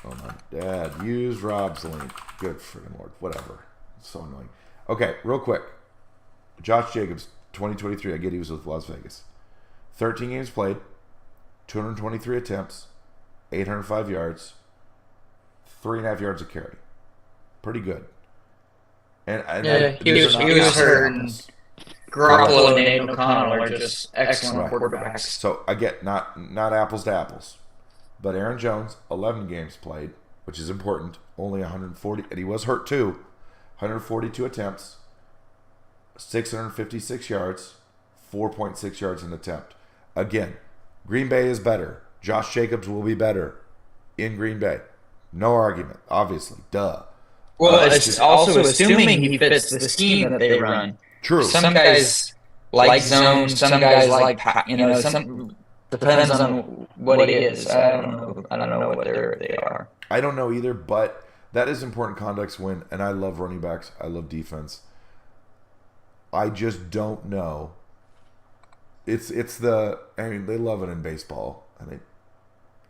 Speaker 1: oh my dad, use Rob's link. Good friggin' Lord. Whatever. It's so annoying. Okay, real quick. Josh Jacobs, 2023. I get he was with Las Vegas. 13 games played, 223 attempts, 805 yards, 3.5 yards a carry. Pretty good. And
Speaker 2: he was hurt. Garoppolo and Aiden O'Connell are just excellent quarterbacks.
Speaker 1: So I get not apples to apples, but Aaron Jones, 11 games played, which is important. Only 140, and he was hurt too. 142 attempts, 656 yards, 4.6 yards an attempt. Again, Green Bay is better. Josh Jacobs will be better in Green Bay. No argument, obviously. Duh.
Speaker 2: Well, it's also assuming he fits the scheme that they run.
Speaker 1: True.
Speaker 2: Some guys like zone, some guys like, some depends on what it is. I don't know what they are.
Speaker 1: I don't know either, but that is important context when, and I love running backs, I love defense. I just don't know. It's the, I mean, they love it in baseball, and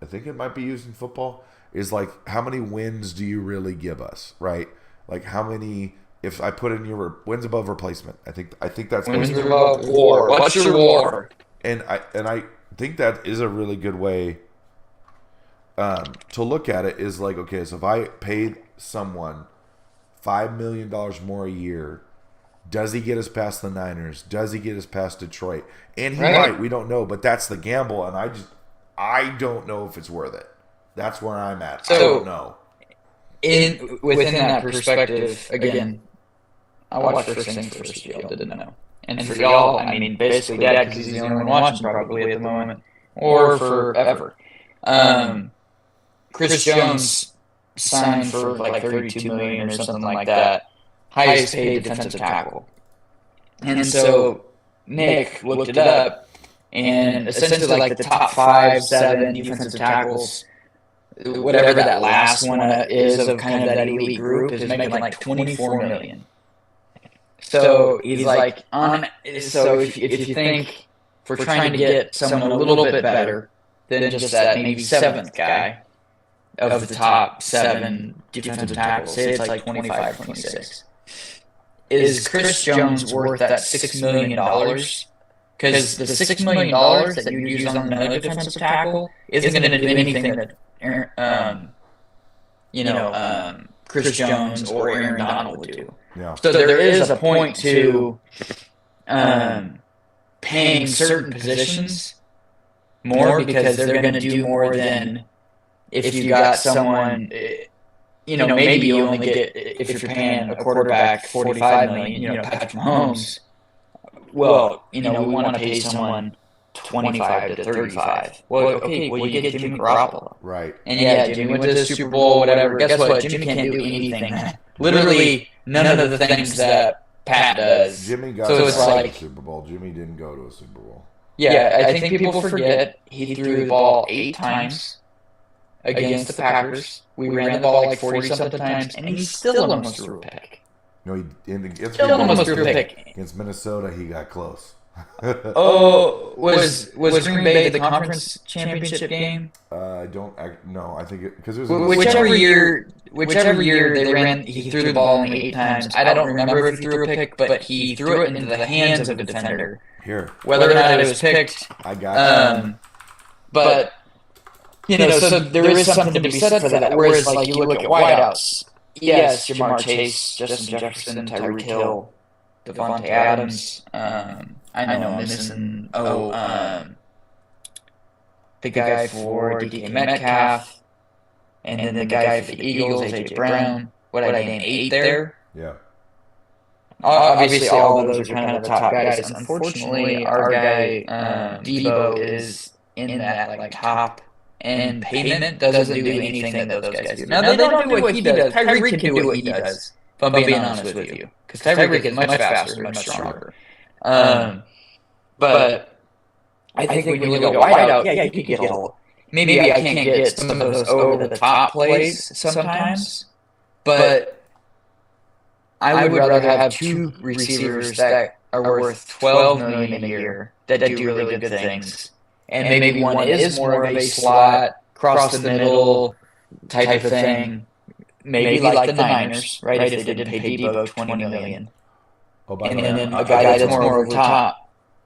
Speaker 1: I think it might be used in football, is like, how many wins do you really give us, right? Like, how many, if I put in your wins above replacement, I think that's
Speaker 2: wins above WAR. What's your WAR?
Speaker 1: And I think that is a really good way to look at it, is like, okay, so if I paid someone $5 million more a year, does he get us past the Niners? Does he get us past Detroit? And he might. We don't know, but that's the gamble, and I don't know if it's worth it. That's where I'm at. I don't know.
Speaker 2: Within that perspective, again, I watched first thing first. Y'all didn't know, and for y'all, I mean, basically, Dad, because he's the only one watching probably at the moment, or forever. Chris Jones signed for like $32 million or something like that, highest paid defensive tackle. And so Nick looked it up, and essentially like the top 5, 7 defensive tackles, whatever that last one is of kind of that elite group, is making like $24 million. So he's like, so if you think if we're trying to get someone a little bit better than just that maybe 7th guy of the top 7 defensive tackles, say it's like 25, 26. Is Chris Jones worth that $6 million? Because the $6 million that you use on another defensive tackle isn't going to do anything that Chris Jones or Aaron Donald would do.
Speaker 1: Yeah.
Speaker 2: So there is a point to paying certain positions more, because they're going to do more than if you got someone. Maybe you only get, if you're paying a quarterback $45 million, Patrick Mahomes. Well, we want to pay someone 25 to 35. Well, okay, you get Jimmy Garoppolo.
Speaker 1: Right.
Speaker 2: And Jimmy went to the Super Bowl, whatever. Guess what? Jimmy can't do anything. Literally none of the things that Pat does.
Speaker 1: Jimmy got to the Super Bowl. Jimmy didn't go to a Super Bowl.
Speaker 2: Yeah, I think people forget he threw the ball 8 times against the Packers. We ran the ball like 40-something times, and he still almost threw a pick.
Speaker 1: No,
Speaker 2: still almost threw a pick.
Speaker 1: Against Minnesota, he got close.
Speaker 2: Was Green Bay the conference championship game?
Speaker 1: I think because it was
Speaker 2: whichever year they ran. He threw the ball only 8 times. I don't remember if he threw a pick, but he threw it into the hands of a defender.
Speaker 1: Here,
Speaker 2: whether or not it was picked,
Speaker 1: I got.
Speaker 2: But so there is something to be said for that. Whereas, like, you look at wideouts. Yes, Jamar Chase, Justin Jefferson, Tyreek Hill, Devontae Adams. I know I'm missing. The guy for DK Metcalf, and then the guy for the Eagles, AJ Brown. What I name 8 there?
Speaker 1: Yeah.
Speaker 2: Obviously, all of those are kind of the top guys. Unfortunately, our guy Debo is in that like top end payment. Doesn't do anything that those guys do. Now they don't do what he does. Tyreek can do what he does. If I'm being honest with you, because Tyreek is much faster and much stronger. But I think when you look at wideout, you could get all. Maybe I can't get some of those over the top plays sometimes, but I would rather have 2 receivers that are worth $12 million a year that do really good things, and maybe one is more of a slot, cross the middle type of thing. Maybe like the Niners, right? If they did pay Debo $20 million, and then a guy that's more over top.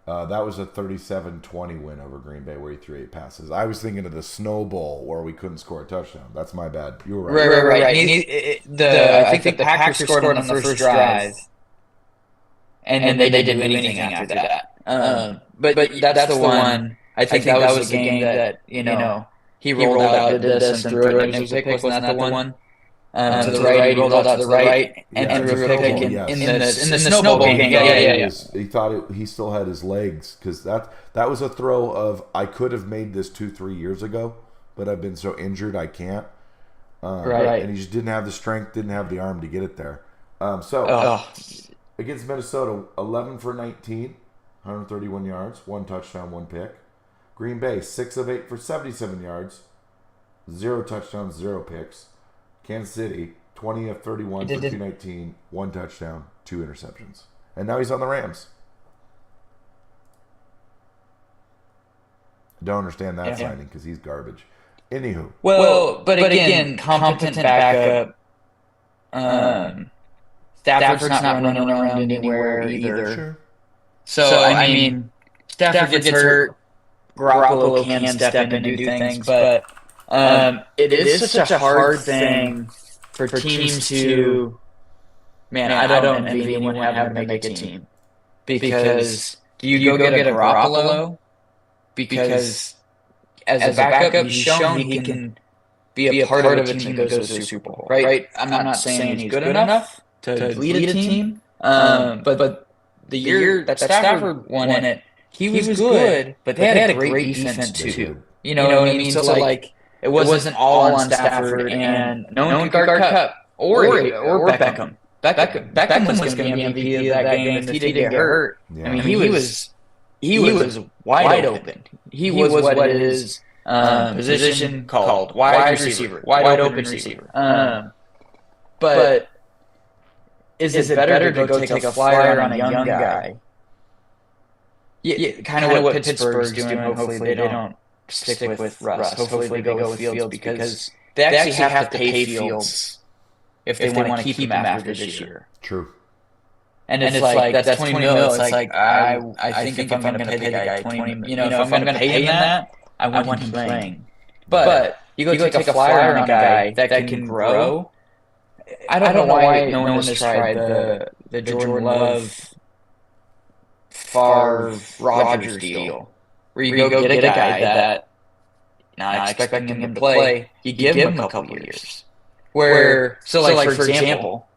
Speaker 1: That was a 37-20 win over Green Bay where he threw 8 passes. I was thinking of the Snow Bowl where we couldn't score a touchdown. That's my bad. You were right.
Speaker 2: Right. I think the Packers scored on the first drive, and then they didn't do anything after that. But that's the one. I think that was the game that he rolled out, did this, and threw it, and it was a pick. Wasn't that the one? to the right. He rolled out to the right and threw a pick in the snowball game. Yeah.
Speaker 1: He thought he still had his legs, because that was a throw of, I could have made this 2-3 years ago, but I've been so injured I can't.
Speaker 2: Right.
Speaker 1: And he just didn't have the strength, didn't have the arm to get it there. Against Minnesota, 11 for 19, 131 yards, 1 touchdown, 1 pick. Green Bay, 6 of 8 for 77 yards, 0 touchdowns, 0 picks. Kansas City, 20 of 31 for 219, 1 touchdown, 2 interceptions. And now he's on the Rams. Don't understand that signing, because he's garbage. Anywho.
Speaker 2: Well, but again, competent backup. Stafford's not running around anywhere either.
Speaker 1: Sure.
Speaker 2: So, I mean, Stafford gets hurt. Garoppolo can step in and do things, but it is such a hard thing for teams to. Man, I don't envy anyone having to make a team, because you go get a Garoppolo, because as a backup, he's shown he can be a part of a team that goes to the Super Bowl. Right? I'm not saying he's good enough to lead a team, but the year that Stafford won it, he was good, but they had a great defense too. You know what I mean? So like, it wasn't all on Stafford, and no one could guard Cup or Beckham. Beckham was going to be MVP of that game if he didn't get hurt. Yeah. I mean, he was wide open. He was what is position called wide receiver, wide open receiver. But is it better to go take a flyer on a young guy? Yeah, kind of what Pittsburgh's doing. Hopefully they don't stick with Russ. Hopefully they go with Fields, because they actually have to pay Fields if they want to keep him after this year.
Speaker 1: True.
Speaker 2: And it's like, that's 20 mil. It's like, I think if I'm going to pay the guy 20, if I'm going to pay him that, I want him playing. But you go take a flyer on a guy that can grow. I don't know why no one has tried the Jordan Love, Favre, Rodgers deal, where you go get a guy that, not expecting him to play, you give him a couple years. So like for example,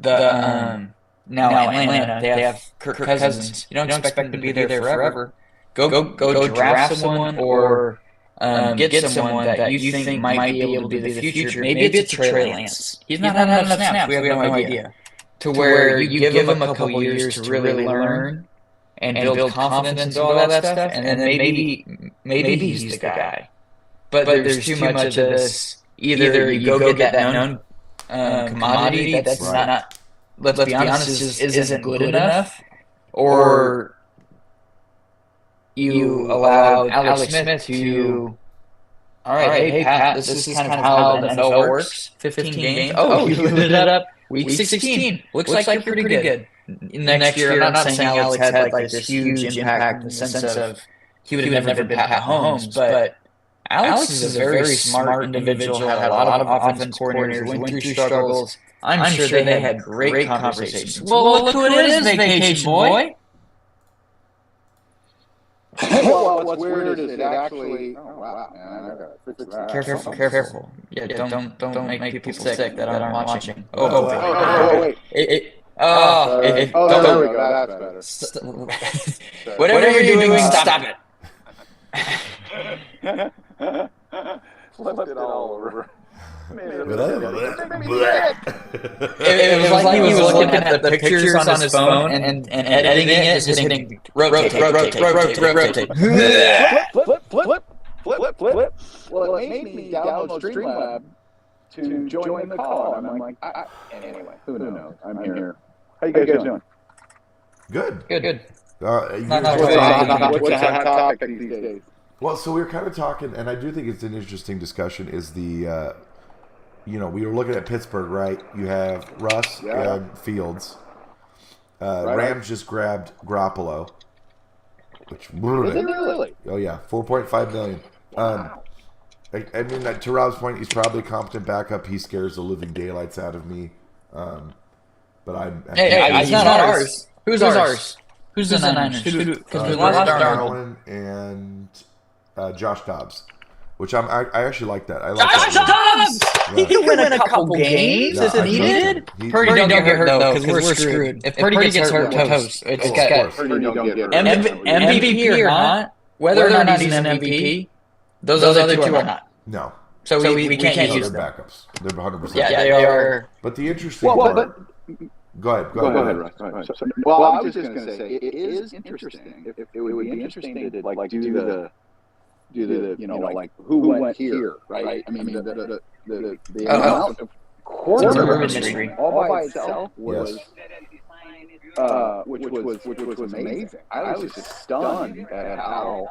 Speaker 2: now Atlanta, they have Kirk Cousins. You don't expect him to be there forever. Go draft someone, or get someone that you think might be able to be the future. Maybe it's Trey Lance. He's not had enough snaps. We have no idea. To where you give him a couple years to really learn and build confidence and all that stuff, and then maybe he's the guy. But there's too much of this. Either you go get that known commodity that's not, let's be honest, isn't good enough, or you allow Alex Smith to, all right, hey Pat, this is kind of how the NFL works. 15 games. Oh, you lit it up. Week 16. Looks like you're pretty good. Next year, I'm not saying Alex had like this huge impact in the sense of he would have never been Pat Mahomes, but Alex is a very smart individual, had a lot of offense coordinators, went through struggles. I'm sure they had great conversations. Well, look who it is, vacation boy.
Speaker 3: Well, what's weird is it actually. Oh wow, man! I gotta fix that.
Speaker 2: Careful. Yeah, don't make people sick that aren't watching.
Speaker 3: Wait.
Speaker 2: There we go. That's better. Whatever you're doing, stop it.
Speaker 3: Flipped it all over.
Speaker 2: It was like he was looking at the pictures on his phone and editing it, just hitting rotate.
Speaker 3: Flip. Well, it made me download Streamlab to join the call. And I'm like, anyway, who knows? I'm here. How you guys doing?
Speaker 1: Good.
Speaker 3: What's a hot topic these days?
Speaker 1: Well, so we were kind of talking, and I do think it's an interesting discussion, is the, we were looking at Pittsburgh, right? You have Russ and Fields. Rams just grabbed Garoppolo. Which,
Speaker 3: is it really?
Speaker 1: Oh, yeah, $4.5 million. Wow. I mean, to Rob's point, he's probably a competent backup. He scares the living daylights out of me. But
Speaker 2: he's not ours. Who's ours? Who's the Niners? Because we lost
Speaker 1: Darwin and Josh Dobbs. which I actually like that. I like
Speaker 2: Josh
Speaker 1: that.
Speaker 2: Dobbs! He can win a couple games if needed. Purdy don't get hurt, though, because we're screwed. If Purdy gets hurt, we're toast. It's got MVP or not, whether or not he's an MVP, those other two are not.
Speaker 1: No.
Speaker 2: So we can't use them.
Speaker 1: Backups. They're 100%.
Speaker 2: Yeah, they are.
Speaker 1: But the interesting part... Go ahead,
Speaker 3: Russ. Well, I was just going to say, it is interesting. It would be interesting to do the who went here, right? I mean, the amount of quarterback mystery all by itself was, which was amazing. I was just stunned at how,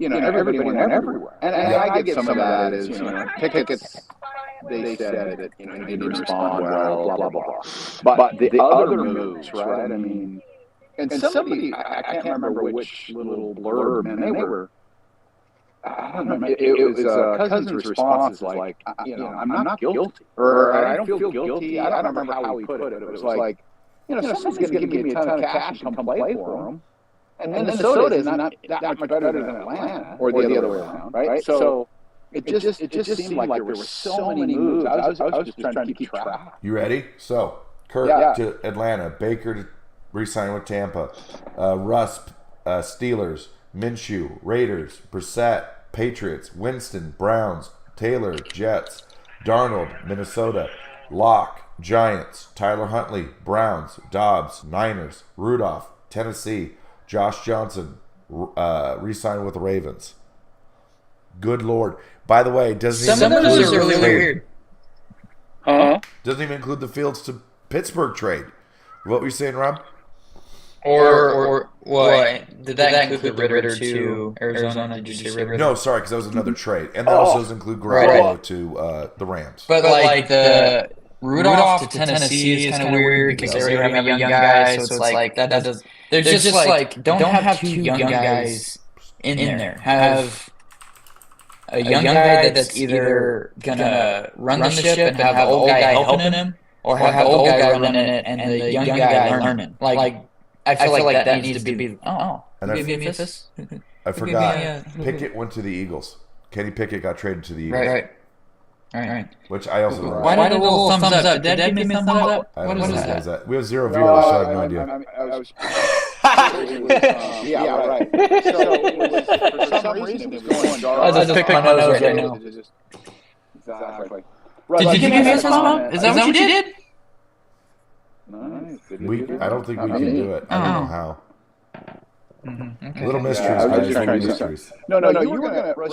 Speaker 3: everybody went everywhere. And I get some of that is, Pickett's, they said that, he didn't respond well, blah, blah, blah. But the other moves, right? I mean, and somebody, I can't remember which little blurb, man, they were, I don't know, it was Cousins' response was like, I'm not guilty. Or I don't feel guilty. I don't remember how he put it. It was like, someone's going to give me a ton of cash and come play for him. And Minnesota is not that much better than Atlanta, or the other way around, right? So it just seemed like there were so many moves. I was just trying to keep track.
Speaker 1: You ready? So, Kirk to Atlanta, Baker to re-sign with Tampa, Russ, Steelers, Minshew, Raiders, Brissett, Patriots, Winston, Browns, Taylor, Jets, Darnold, Minnesota, Locke, Giants, Tyler Huntley, Browns, Dobbs, Niners, Rudolph, Tennessee, Josh Johnson, re-signed with the Ravens. Good Lord. By the way, doesn't
Speaker 2: some of those are really weird.
Speaker 1: Doesn't even include the Fields to Pittsburgh trade. What were you saying, Rob?
Speaker 2: Or what? Did that include the Ritter to Arizona? Did you say Ritter?
Speaker 1: No, sorry, because that was another trade. And that also does include Garoppolo to the Rams.
Speaker 2: But like the Rudolph to Tennessee is kind of weird because they already have a young guy. So it's like that does. They're just like don't have two young guys in there. Have a young guy that's either gonna run the ship and have the old guy helping him, or have the old guy running it and the young guy learning. Like I feel like that needs to be.
Speaker 1: And I forgot. Pickett went to the Eagles. Kenny Pickett got traded to the Eagles.
Speaker 2: Right.
Speaker 1: Which I also learned.
Speaker 2: Why did a little thumbs up? Did Dad give me a thumbs up?
Speaker 1: What is that? We have 0 viewers, so I have no idea.
Speaker 3: Yeah, right. So for some reason it was going dark.
Speaker 2: I was just picking my nose right now.
Speaker 3: Exactly.
Speaker 2: Did you give me a thumbs up? Is that what you did?
Speaker 3: Nice.
Speaker 1: I don't think we can do it. I don't know how.
Speaker 2: Okay.
Speaker 1: Little mysteries, guys. Mysteries.
Speaker 3: No. You were gonna. Russ,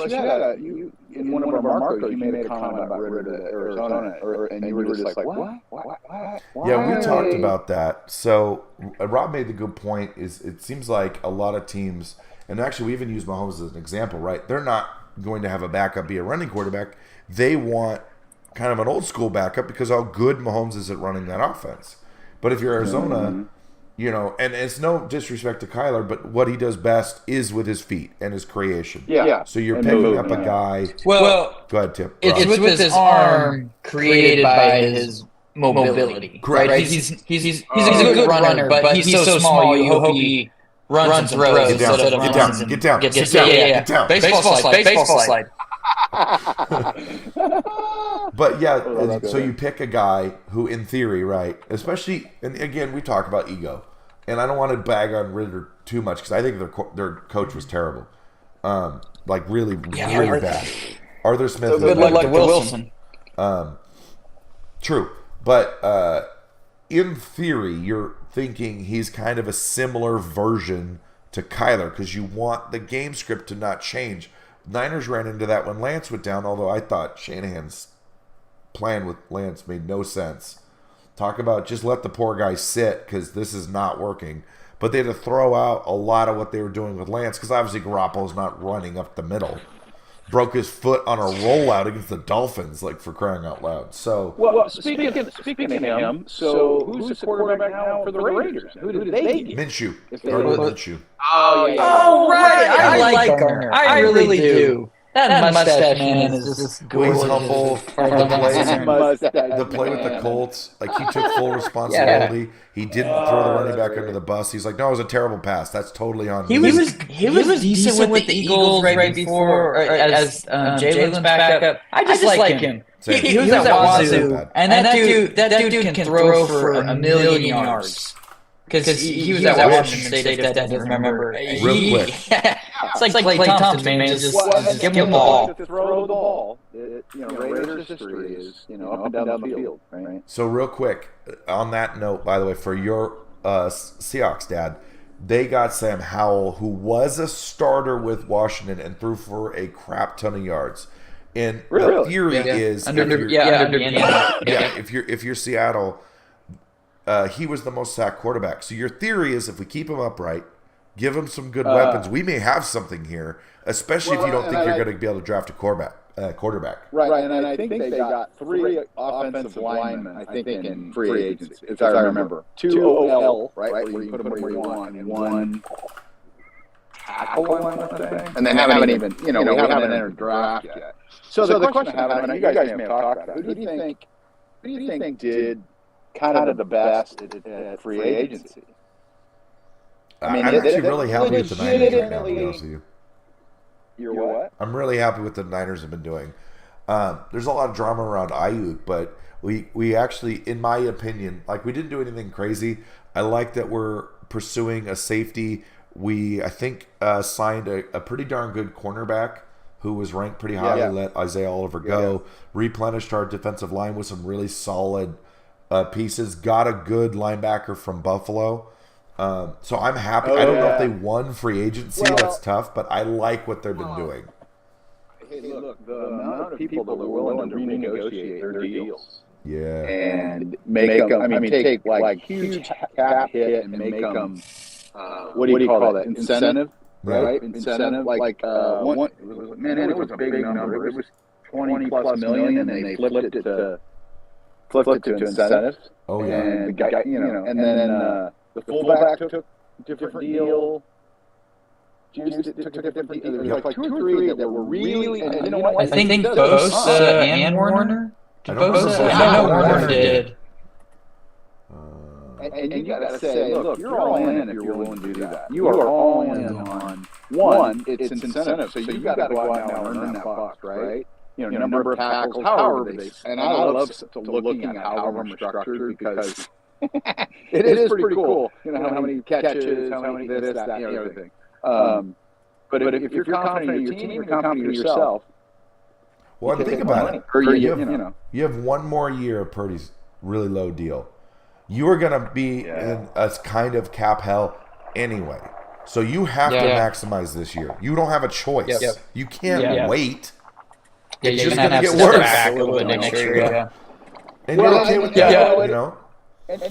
Speaker 3: you in one of our Marcos, you made a comment about Ritter to Arizona, and you were just like, what?
Speaker 1: Yeah, we talked about that. So Rob made the good point. Is it seems like a lot of teams, and actually we even use Mahomes as an example, right? They're not going to have a backup be a running quarterback. They want kind of an old school backup because how good Mahomes is at running that offense. But if you're Arizona. And it's no disrespect to Kyler, but what he does best is with his feet and his creation.
Speaker 3: Yeah.
Speaker 1: So you're picking up a guy.
Speaker 2: Well,
Speaker 1: go ahead, Tim.
Speaker 2: It's with his arm created by his mobility.
Speaker 1: Correct.
Speaker 2: Right? He's a good runner, but he's so small. You hope he runs and throws instead of runs.
Speaker 1: Get down.
Speaker 2: Baseball slide.
Speaker 1: But yeah, so you pick a guy who, in theory, right, especially, and again, we talk about ego, and I don't want to bag on Ritter too much because I think their coach was terrible, really bad. Arthur Smith.
Speaker 2: So good luck to Wilson.
Speaker 1: True, but in theory, you're thinking he's kind of a similar version to Kyler because you want the game script to not change. Niners ran into that when Lance went down, although I thought Shanahan's plan with Lance made no sense. Talk about just let the poor guy sit because this is not working. But they had to throw out a lot of what they were doing with Lance because obviously Garoppolo's not running up the middle. Broke his foot on a rollout against the Dolphins, like for crying out loud. So,
Speaker 3: well, speaking of him, so who's the quarterback now for the Raiders? Who did they get?
Speaker 1: Minshew.
Speaker 3: Oh, right.
Speaker 2: I like Garner. I really do. That mustache man is just gorgeous.
Speaker 1: He's humble. The play with the Colts, like he took full responsibility. Yeah. He didn't throw the running back under the bus. He's like, no, it was a terrible pass. That's totally on me.
Speaker 2: He was decent with the Eagles right before as Jalen's backup. I just like him. He was at Wazoo, and that dude can throw for a million yards. Because he was at Washington State, if that doesn't remember.
Speaker 1: Real quick.
Speaker 2: It's like Clay Thompson, man. Just give him the ball.
Speaker 3: Throw the ball. Raiders history is, up and down the field, right?
Speaker 1: So real quick, on that note, by the way, for your Seahawks, Dad, they got Sam Howell, who was a starter with Washington and threw for a crap ton of yards. And the theory is, if you're Seattle, he was the most sacked quarterback. So your theory is, if we keep him upright, give him some good weapons, we may have something here, especially if you don't think you're going to be able to draft a quarterback.
Speaker 3: Right, and I think they got 3 offensive linemen, I think, in free agency, if I remember. 2 OL, right, where you put them where you want, and 1 tackle, and they haven't even, we haven't entered draft yet. So the question I have, and you guys may have talked about, who do you think did kind of the best at free agency?
Speaker 1: I'm actually really happy with the Niners right now, to be honest with you.
Speaker 3: You're what?
Speaker 1: I'm really happy with the Niners have been doing. There's a lot of drama around Ayuk, but we actually, in my opinion, like, we didn't do anything crazy. I like that we're pursuing a safety. We, I think, signed a pretty darn good cornerback who was ranked pretty highly, let Isaiah Oliver go, replenished our defensive line with some really solid pieces, got a good linebacker from Buffalo. So I'm happy. I don't know if they won free agency. That's tough, but I like what they've been doing.
Speaker 3: Hey, look, the amount of people that are willing to renegotiate their deals.
Speaker 1: Yeah.
Speaker 3: And make them, take like huge cap hit and make them, what do you call that? Incentive? Right? Incentive. Like, it was a big number. It was 20 plus million, and they flipped it to incentives.
Speaker 1: Oh, yeah.
Speaker 3: And the guy, and then, the fullback took a different deal. Juice took a different deal. There was like 2 or 3 that were really. And you know what?
Speaker 2: I think Bosa and Warner.
Speaker 1: I know
Speaker 2: Warner did.
Speaker 3: And you got to say, look, you're all in if you're willing to do that. You are all in on one. It's incentive, so you got to go out now and earn that buck, right? Number of tackles, however they. And I love looking at how we're structured because. It is pretty cool. How many catches, how many this, that, and everything. But if you're confident in your team, you're confident in yourself.
Speaker 1: Well, think about it. You have one more year of Purdy's really low deal. You are going to be in a kind of cap hell anyway. So you have to maximize this year. You don't have a choice. Yep. You can't wait. It's just going to get worse.
Speaker 2: Back a little bit next year.
Speaker 1: And you're okay with that,
Speaker 3: And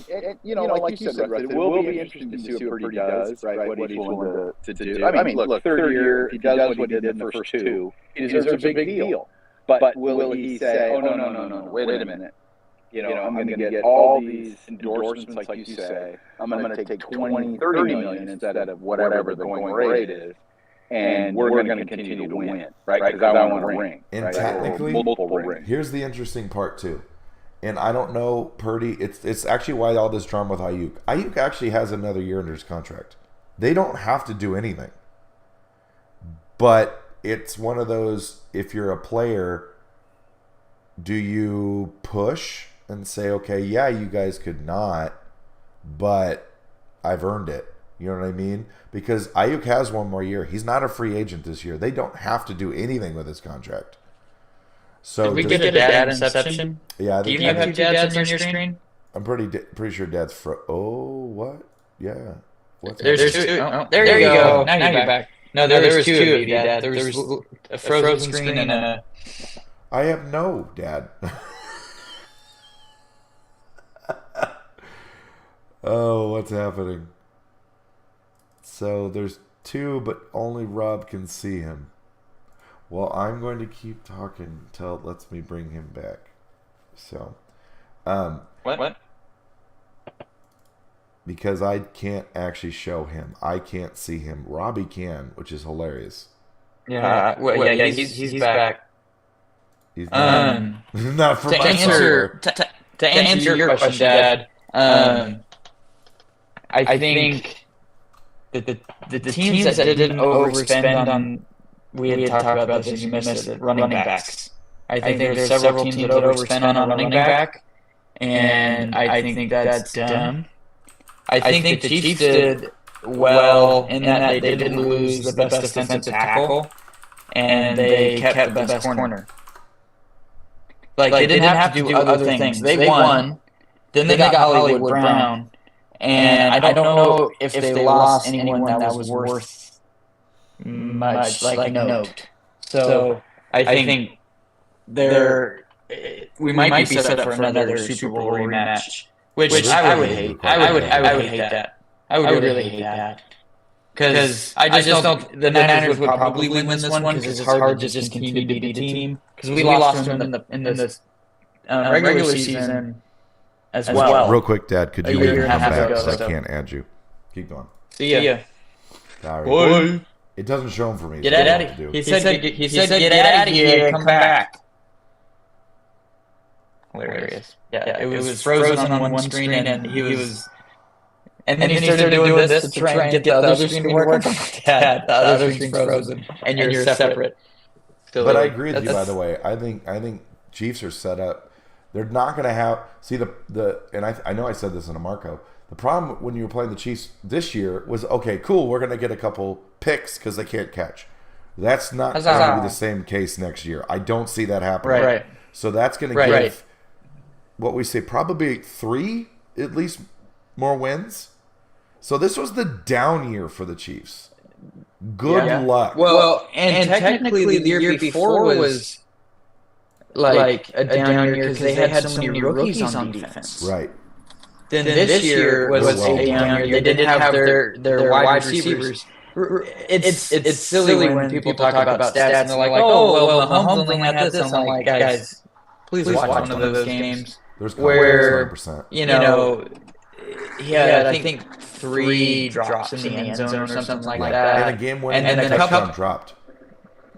Speaker 3: like you said, Russ, it will be interesting to see what Purdy does, right? What he's willing to do. I mean, look, third year, if he does what he did in the first 2, he deserves a big deal. But will he say, oh, no, wait a minute. I'm going to get all these endorsements, like you say. I'm going to take 20, 30 million instead of whatever the going rate is. And we're going to continue to win, right? Because I want a ring.
Speaker 1: And technically,
Speaker 3: multiple rings.
Speaker 1: Here's the interesting part, too. And I don't know, Purdy, it's actually why all this drama with Ayuk. Ayuk actually has another year under his contract. They don't have to do anything. But it's one of those, if you're a player, do you push and say, okay, yeah, you guys could not, but I've earned it. You know what I mean? Because Ayuk has one more year. He's not a free agent this year. They don't have to do anything with his contract. So
Speaker 2: did we get a dad inception?
Speaker 1: Yeah.
Speaker 2: Do you have 2 dads on your screen?
Speaker 1: I'm pretty sure Dad's what? Yeah.
Speaker 2: There's 2. Oh, there you go. Now you're back. No, there was 2 of you, Dad. There was a frozen screen and a.
Speaker 1: I have no dad. Oh, what's happening? So there's 2, but only Rob can see him. Well, I'm going to keep talking until it lets me bring him back. So,
Speaker 2: what?
Speaker 1: Because I can't actually show him. I can't see him. Robbie can, which is hilarious.
Speaker 2: Yeah. Well, yeah. He's back.
Speaker 1: He's not for
Speaker 2: To
Speaker 1: my
Speaker 2: answer to answer your question, Dad. I think the teams that didn't overspend on, we had talked about this and you missed it, running backs. I think there's several teams that overspend on a running back, and I think that's dumb. I think the Chiefs did well in that they didn't lose the best defensive tackle, and they kept the best corner. Like, they didn't have to do other things. They won. Then they got Hollywood Brown. And I don't know if they lost anyone that was worth much, like note. So I think we might be set up for another Super Bowl rematch, which I would hate. I would hate that. I would really hate that. Because I just don't. The Niners would probably win this one because it's hard to just continue to beat a team. Because we lost to them in the regular season as well.
Speaker 1: Real quick, Dad, could you leave and come back because I can't add you. Keep going.
Speaker 2: See ya.
Speaker 1: Sorry.
Speaker 2: Boy.
Speaker 1: It doesn't show him for me.
Speaker 2: Get out of here. He said get out of here and come back. Hilarious. Yeah, it was frozen on one screen and he was... And then he started doing this to try and get the other screen to work. Dad, the other screen's frozen and you're separate.
Speaker 1: But I agree with you, by the way. I think Chiefs are set up. They're not going to have... See, and I know I said this in a Marco. The problem when you were playing the Chiefs this year was, okay, cool, we're going to get a couple picks because they can't catch. That's not going to be the same case next year. I don't see that happening.
Speaker 2: Right.
Speaker 1: So that's going to give, what we say, probably 3 at least more wins. So this was the down year for the Chiefs. Good luck.
Speaker 2: Well, and technically the year before was like a down year because they had so many rookies on defense.
Speaker 1: Right.
Speaker 2: Then this year was a down year. They didn't have their wide receivers. It's silly when people talk about stats and they're like, oh, well, Mahomes only had this. I'm like, guys, please watch one of those games where, 100%. He had, I think, 3 drops in the end zone or something like that.
Speaker 1: And a game-winning touchdown dropped.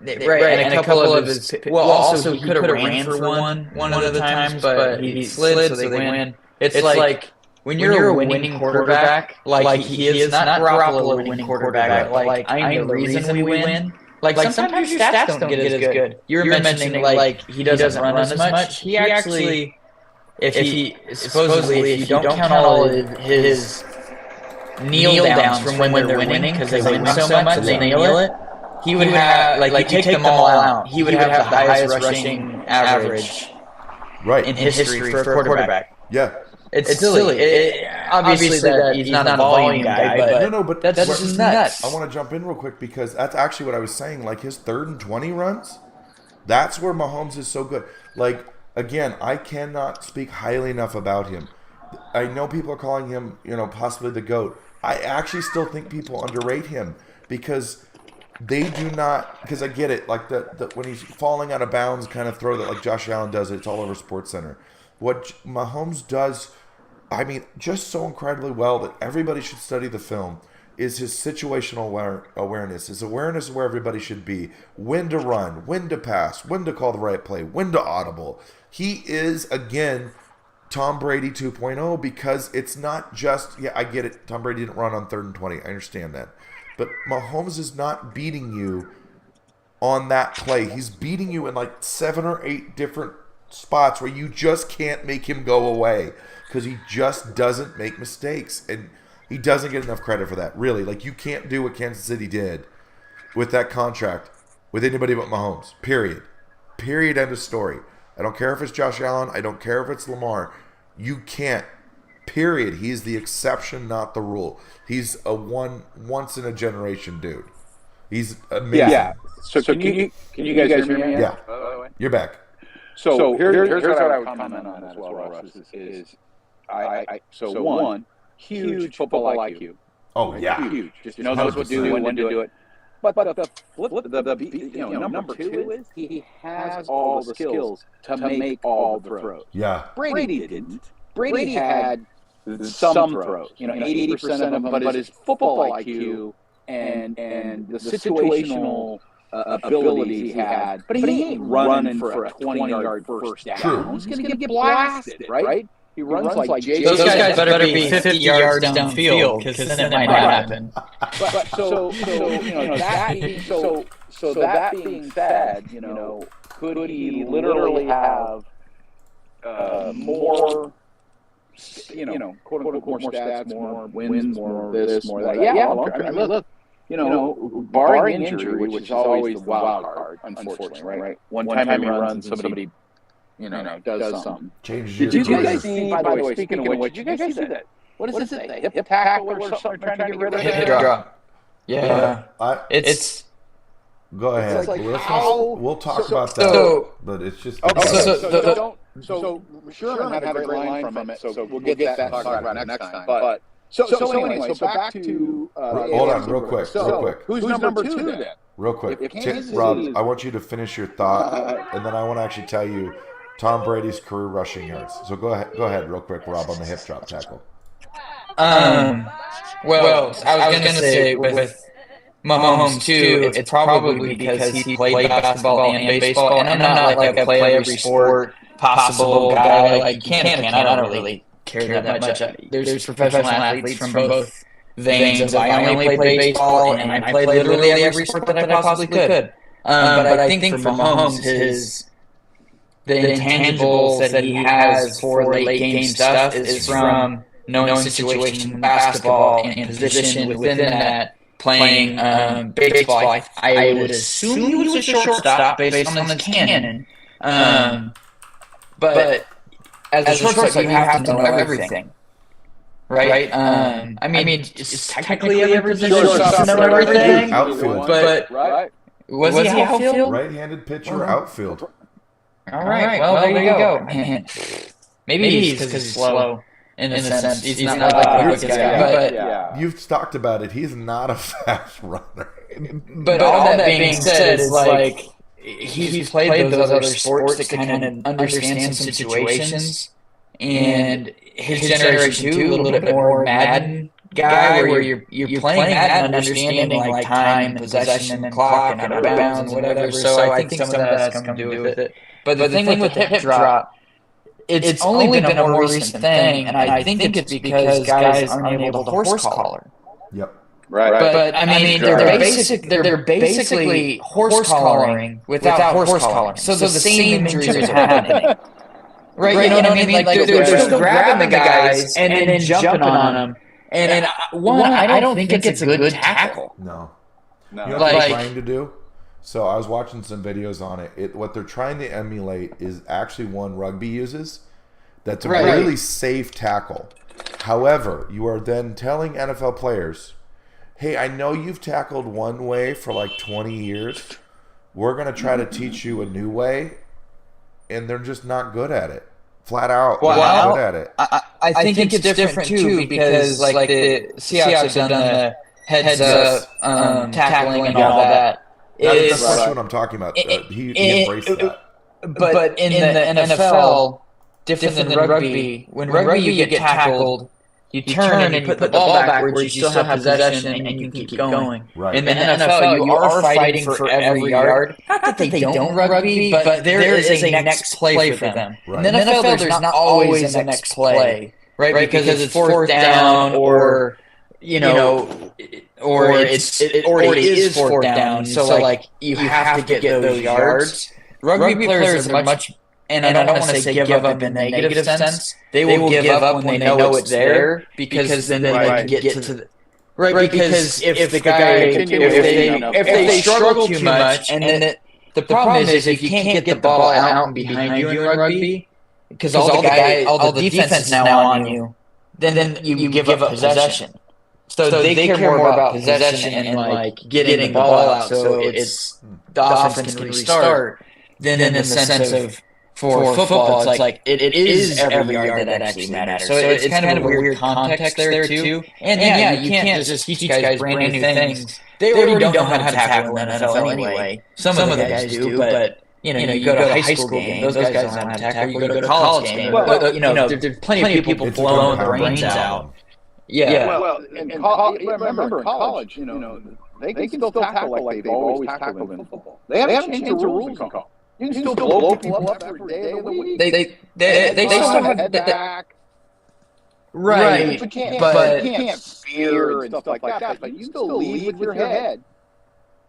Speaker 2: Right, and a couple of his... Well, also, he could have ran for one of the times, but he slid, so they win. It's like... When you're a winning quarterback, like he is not Garoppolo a winning quarterback, like I know the reason we win. Like sometimes your stats don't get as good. You were mentioning like he doesn't run as much. He actually, supposedly if you don't count all of his kneel downs from when they're winning because they win so much and they kneel it, he would have like you take them all out. He would have the highest rushing average in history for a quarterback.
Speaker 1: Yeah.
Speaker 2: It's silly. Obviously that he's not a volume guy, but that's just nuts.
Speaker 1: I want to jump in real quick because that's actually what I was saying. Like his 3rd and 20 runs, that's where Mahomes is so good. Like, again, I cannot speak highly enough about him. I know people are calling him, possibly the GOAT. I actually still think people underrate him because they do not, because I get it, like the when he's falling out of bounds kind of throw that like Josh Allen does, it's all over SportsCenter. What Mahomes does, I mean, just so incredibly well that everybody should study the film, is his situational awareness, his awareness of where everybody should be, when to run, when to pass, when to call the right play, when to audible. He is, again, Tom Brady 2.0 because it's not just, I get it, Tom Brady didn't run on 3rd and 20, I understand that. But Mahomes is not beating you on that play. He's beating you in like 7 or 8 different spots where you just can't make him go away because he just doesn't make mistakes, and he doesn't get enough credit for that, really. Like, you can't do what Kansas City did with that contract with anybody but Mahomes, period, end of story. I don't care if it's Josh Allen, I don't care if it's Lamar, you can't, period. He's the exception, not the rule. He's a once in a generation dude. He's amazing.
Speaker 3: Yeah. So can you guys hear me?
Speaker 1: Yeah. You're back.
Speaker 3: So here's what I would comment on as well, Russ, is so one, huge football IQ.
Speaker 1: Oh, yeah.
Speaker 3: Huge. Just knows what to do, when to do it. But number 2 is he has all the skills to make all the throws.
Speaker 1: Yeah.
Speaker 3: Brady didn't. Brady had some throws, 80% of them, but his football IQ and the situational abilities he had, but he ain't running for a 20-yard first down. He's going to get blasted, right? He runs like Jay.
Speaker 2: Those guys better be 50 yards downfield, because then it might not happen.
Speaker 3: But so that being said, could he literally have more, quote unquote, more stats, more wins, more this, more that? Yeah, I mean, look, barring injury, which is always the wild card, unfortunately, right? One time he runs, somebody does something.
Speaker 1: Changes
Speaker 3: Did
Speaker 1: your
Speaker 3: you
Speaker 1: career.
Speaker 3: guys see, by the way, speaking of which, did you guys see that? What is it? The hip tackle or something trying to get rid of
Speaker 2: Hip
Speaker 3: it?
Speaker 2: drop. Yeah. It's
Speaker 1: Go ahead.
Speaker 3: like
Speaker 1: We'll talk about that. But it's just
Speaker 3: So Sherman had a great line from it. So we'll get that and talk about it next time. But so anyway, so back to
Speaker 1: hold on, real quick.
Speaker 3: Who's number two then?
Speaker 1: Real quick,
Speaker 3: If Kansas City
Speaker 1: Rob,
Speaker 3: is-
Speaker 1: I want you to finish your thought, and then I want to actually tell you Tom Brady's career rushing yards. So go ahead, real quick, Rob, on the hip drop tackle.
Speaker 2: Well, I was gonna say with Mahomes too, it's probably because he played basketball and baseball, and I'm not like I play every sport possible guy. Like you can. I don't really care that much. There's professional athletes from both veins. I only play baseball, and I play literally every sport that I possibly could. But I think for Mahomes, the intangibles that he has for late game stuff is from knowing situation in basketball and position within that. Playing baseball, I would assume he was a shortstop based on the canon. But as a shortstop, you have to know everything. Right? I mean, is technically every position to know everything.
Speaker 1: Outfield.
Speaker 2: But was he outfield?
Speaker 1: Right-handed pitcher, outfield.
Speaker 2: All right. Well, there you go. Man. Maybe he's because he's slow. In a sense, he's not like the quickest guy. But
Speaker 1: You've talked about it. He's not a fast runner.
Speaker 2: But all that being said, is like he's played those other sports that kind of understand some situations, and his generation too, a little bit more Madden guy, where you're playing Madden, understanding like time, possession, and clock, and out of bounds, and whatever. So I think some of that has come to do with it. But the thing with the hip drop. It's only been a more recent thing, and I think it's because guys aren't able to horse collar.
Speaker 1: Yep.
Speaker 3: Right.
Speaker 2: But I mean, they're basically horse collaring without horse collaring. So the same injuries are happening. Right? You know what I mean? Like they're still grabbing the guys and then jumping on them. And I don't think it's a good tackle.
Speaker 1: No. You know what they're trying to do? So I was watching some videos on it. What they're trying to emulate is actually one rugby uses. That's a really safe tackle. However, you are then telling NFL players, hey, I know you've tackled one way for like 20 years. We're going to try to teach you a new way. And they're just not good at it. Flat out, they're not good at it.
Speaker 2: I think it's different too, because like the Seahawks have done the heads up tackling and all that.
Speaker 1: That's what I'm talking about. He embraced that.
Speaker 2: But in the NFL, different than rugby, when rugby you get tackled, you turn and you put the ball backwards, you still have possession, and you can keep going.
Speaker 1: Right.
Speaker 2: In the NFL, you are fighting for every yard. Not that they don't rugby, but there is a next play for them.
Speaker 1: Right.
Speaker 2: In the NFL, there's not always a next play, right? Because it's fourth down or or it already is fourth down. So like you have to get those yards. Rugby players are much, and I don't want to say give up in the negative sense. They will give up when they know it's there, because then they can get to the right. Because if the guy if they struggle too much, and the problem is if you can't get the ball out and behind you in rugby, because all the defense is now on you, then you give up possession. So they care more about possession and like getting the ball out, so it's the offense can restart, than in the sense of for football, it's like it is every yard that actually matters. So it's kind of a weird context there too. And yeah, you can't just teach guys brand new things. They already don't know how to tackle in the NFL anyway. Some of the guys do, but you go to a high school game, those guys don't know how to tackle. You go to a college game, there's plenty of people blowing their brains out.
Speaker 3: Well, remember in college, they can still tackle like they've always tackled in football. They haven't changed the rules in college. You can still blow people up every day of the week.
Speaker 2: They still have
Speaker 3: head back.
Speaker 2: Right,
Speaker 3: but you can't fear and stuff like that. But you still lead with your head.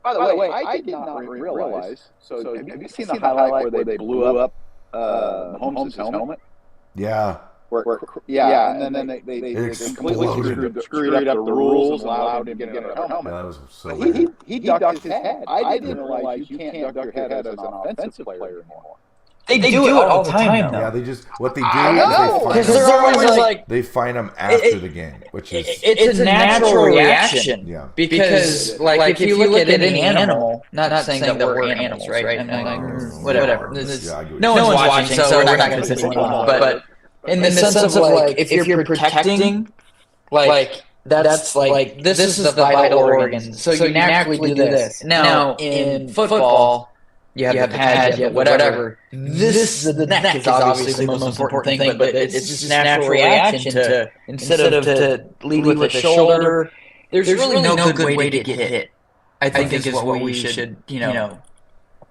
Speaker 3: By the way, I did not realize. So have you seen the highlight where they blew up Mahomes' helmet?
Speaker 1: Yeah.
Speaker 3: And then they completely screwed up the rules and allowed him to get a helmet.
Speaker 1: That was so weird.
Speaker 3: He ducked his head. I didn't realize you can't duck your head as an offensive player anymore.
Speaker 2: They do it all the time, though.
Speaker 1: Yeah, what they do is
Speaker 2: they're always like
Speaker 1: they find them after the game, which is
Speaker 2: it's a natural reaction.
Speaker 1: Yeah,
Speaker 2: because like if you look at any animal, not saying that we're animals, right? Whatever. No one's watching, so we're not going to say anything. But in the sense of like, if you're protecting, like that's like this is the vital organ, so you naturally do this. Now in football. You have the pad, you have whatever. The neck is obviously the most important thing, but it's just natural reaction to instead of to lead with the shoulder. There's really no good way to get hit. I think is what we should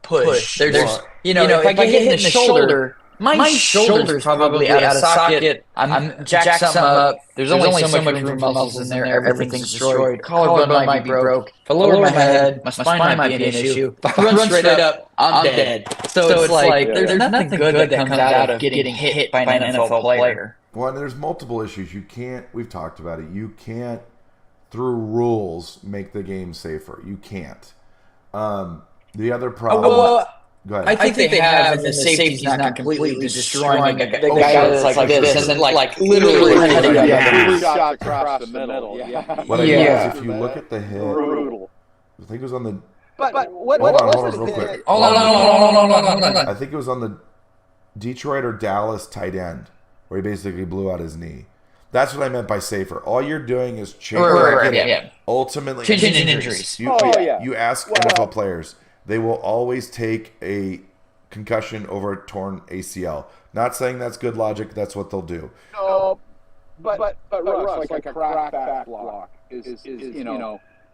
Speaker 2: push. There's if I get hit in the shoulder. My shoulder's probably out of socket. I'm jacked something up. There's only so much room for muscles in there. Everything's destroyed. Collarbone might be broke. If I lower my head, my spine might be an issue. If I run straight up, I'm dead. So it's like there's nothing good that comes out of getting hit by an NFL player.
Speaker 1: Well, there's multiple issues. We've talked about it. You can't, through rules, make the game safer. You can't. The other problem... Go ahead.
Speaker 2: I think they have, and the safety's not completely destroying a guy that's like this, and then like literally heading down.
Speaker 3: Shot across the middle.
Speaker 1: What I mean is, if you look at the hit,
Speaker 3: brutal.
Speaker 1: I think it was on the.
Speaker 3: But what?
Speaker 1: Hold on, real quick.
Speaker 2: Hold on.
Speaker 1: I think it was on the Detroit or Dallas tight end where he basically blew out his knee. That's what I meant by safer. All you're doing is changing. Ultimately,
Speaker 2: changing injuries.
Speaker 1: You ask NFL players. They will always take a concussion over a torn ACL. Not saying that's good logic. That's what they'll do.
Speaker 3: No, but Russ, like a crack back block is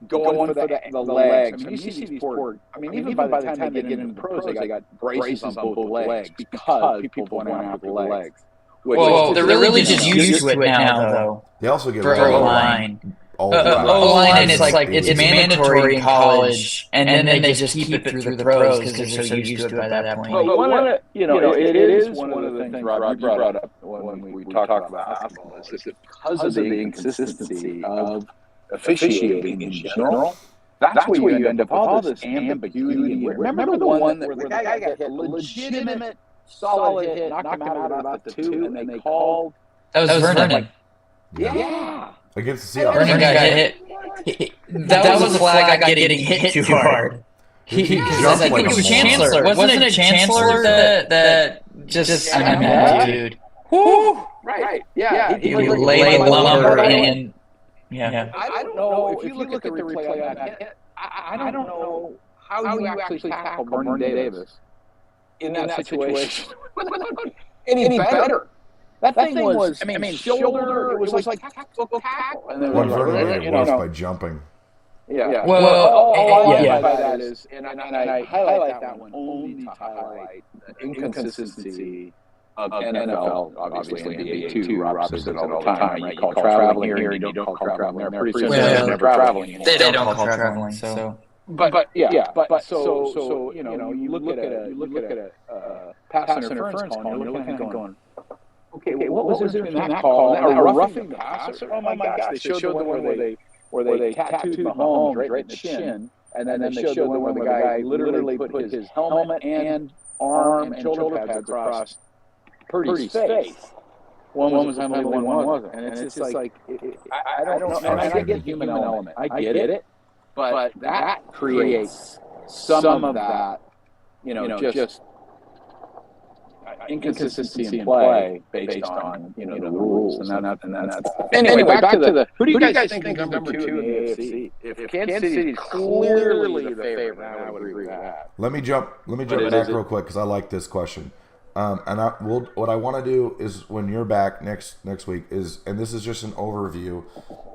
Speaker 3: going for the legs. I mean, you see these poor. I mean, even by the time they get into the pros, they got braces on both legs because people went after the legs.
Speaker 2: Well, they're really just used to it now, though.
Speaker 1: They also get
Speaker 2: for O-line. O-line, it's like it's mandatory in college, and then they just keep it through the pros because they're so used to it by that point.
Speaker 3: But it is one of the things Rob you brought up when we talked about basketball is that because of the inconsistency of officiating in general, that's where you end up with all this ambiguity. Remember the one where the guy got hit, legitimate solid hit, knocked him out about the two, and they called.
Speaker 2: That was Vernon.
Speaker 3: Yeah.
Speaker 1: Against the Seahawks.
Speaker 2: Vernon got hit. That was a flag I got getting hit too hard. I think it was Chancellor. Wasn't it Chancellor that just... I mean, dude.
Speaker 3: Whoo! Right. Yeah.
Speaker 2: He laid lumber in. Yeah.
Speaker 3: I don't know if you look at the replay on that hit. I don't know how you actually tackle Vernon Davis in that situation. Any better. That thing was, I mean, shoulder, it was like tactical tackle. And
Speaker 1: One Vernon made it worse by jumping.
Speaker 3: Yeah. Well, all I mean by that is, and I highlight that one only to highlight the inconsistency of NFL, obviously NBA too. Rob says it all the time. You call traveling here and you don't call traveling there. Pretty soon they're never traveling anymore.
Speaker 2: They don't call traveling, so...
Speaker 3: But so you look at a pass interference call, and you're looking at it going, okay, what was there between that call and a roughing the passer? Oh my gosh! They showed the one where they tattooed Mahomes right in the chin, and then they showed the one where the guy literally put his helmet and arm and shoulder pads across Purdy's face. One was Emily, one wasn't, and it's just like I don't know. And I get the human element. I get it, but that creates some of that, just inconsistency in play based on the rules, and that's anyway. Back to the who do you guys think is number 2 in the AFC? If Kansas City is clearly the favorite, I would agree with that.
Speaker 1: Let me jump back real quick because I like this question. What I want to do is when you're back next week is, and this is just an overview,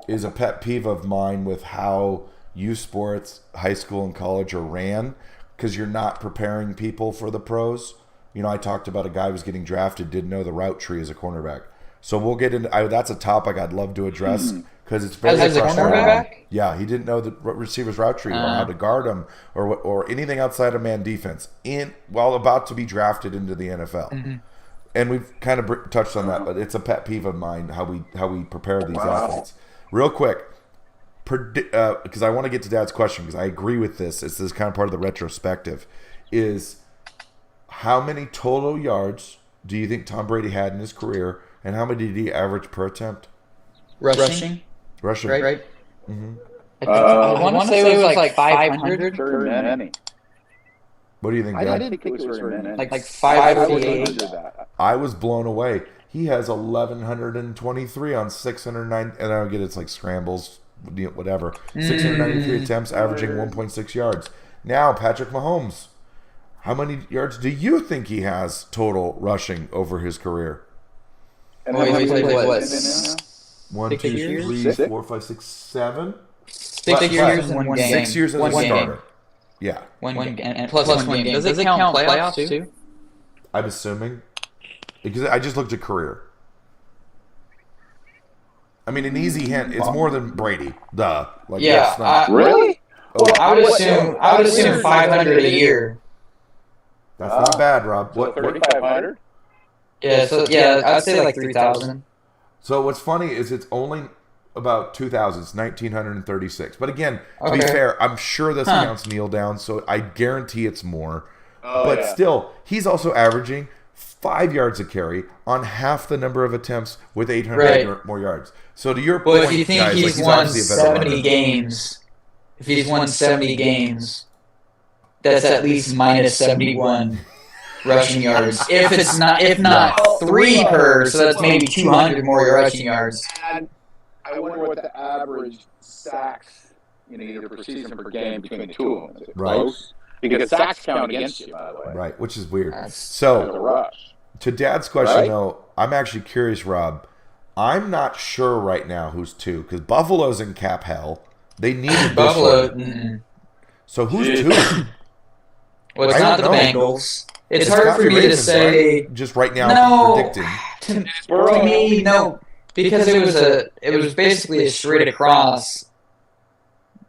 Speaker 1: is a pet peeve of mine with how youth sports, high school and college are ran, because you're not preparing people for the pros. You know, I talked about a guy who was getting drafted, didn't know the route tree as a cornerback. So we'll get into that's a topic I'd love to address because it's very
Speaker 2: as a cornerback.
Speaker 1: Yeah, he didn't know the receiver's route tree or how to guard him or anything outside of man defense while about to be drafted into the NFL. Mm-hmm. And we've kind of touched on that, but it's a pet peeve of mine how we prepare these athletes. Real quick, because I want to get to Dad's question because I agree with this. It's this kind of part of the retrospective. Is how many total yards do you think Tom Brady had in his career? And how many did he average per attempt?
Speaker 2: Rushing.
Speaker 1: Right.
Speaker 2: Mm-hmm. I want to say it was like 500.
Speaker 3: Very many.
Speaker 1: What do you think, Dad?
Speaker 3: I didn't think it was very many.
Speaker 2: Like 548.
Speaker 1: I was blown away. He has 1,123 on 609, and I don't get it's like scrambles, whatever. 693 attempts, averaging 1.6 yards. Now, Patrick Mahomes, how many yards do you think he has total rushing over his career?
Speaker 2: And he played what?
Speaker 1: 1, 2, 3, 4, 5, 6, 7.
Speaker 2: 6 years in one game.
Speaker 1: 6 years as a starter. Yeah.
Speaker 2: One game and plus one game. Does it count playoffs too?
Speaker 1: I'm assuming, because I just looked at career. I mean, an easy hint. It's more than Brady. Duh. Like,
Speaker 2: yeah.
Speaker 3: Really?
Speaker 2: Well, I would assume 500 a year.
Speaker 1: That's not bad, Rob. What?
Speaker 3: 3,500?
Speaker 2: Yeah. So I'd say like 3,000.
Speaker 1: So what's funny is it's only about 2,000. It's 1,936. But again, to be fair, I'm sure this counts kneel down, so I guarantee it's more. But still, he's also averaging 5 yards a carry on half the number of attempts with 800 more yards. So to your point,
Speaker 2: if you think
Speaker 1: guys,
Speaker 2: he's won 70 games, if he's won 70 games, that's at least minus 71 rushing yards. If not 3 per, so that's maybe 200 more rushing yards.
Speaker 3: And I wonder what the average sacks, either per season per game between the two of them. Is it close? Because sacks count against you, by the way.
Speaker 1: Right, which is weird.
Speaker 3: That's a rush.
Speaker 1: To Dad's question, though, I'm actually curious, Rob. I'm not sure right now who's 2, because Buffalo's in cap hell. They needed
Speaker 2: Buffalo.
Speaker 1: So who's 2?
Speaker 2: Well, it's not the Bengals. It's hard for me to say.
Speaker 1: Right? Just right now, predicting.
Speaker 2: To me, no, because it was basically a straight across.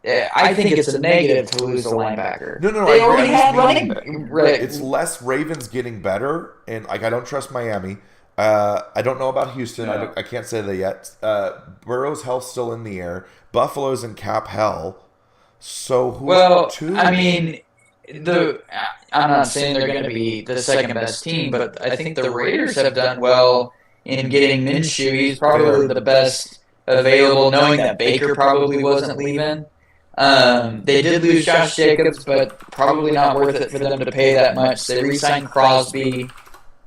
Speaker 2: I think it's a negative to lose a linebacker.
Speaker 1: No,
Speaker 2: they already had running.
Speaker 1: It's less Ravens getting better, and I don't trust Miami. I don't know about Houston. No. I can't say that yet. Burrow's health still in the air. Buffalo's in cap hell. So who's 2?
Speaker 2: I mean, I'm not saying they're going to be the second best team, but I think the Raiders have done well in getting Minshew. He's probably the best available, knowing that Baker probably wasn't leaving. They did lose Josh Jacobs, but probably not worth it for them to pay that much. They re-signed Crosby.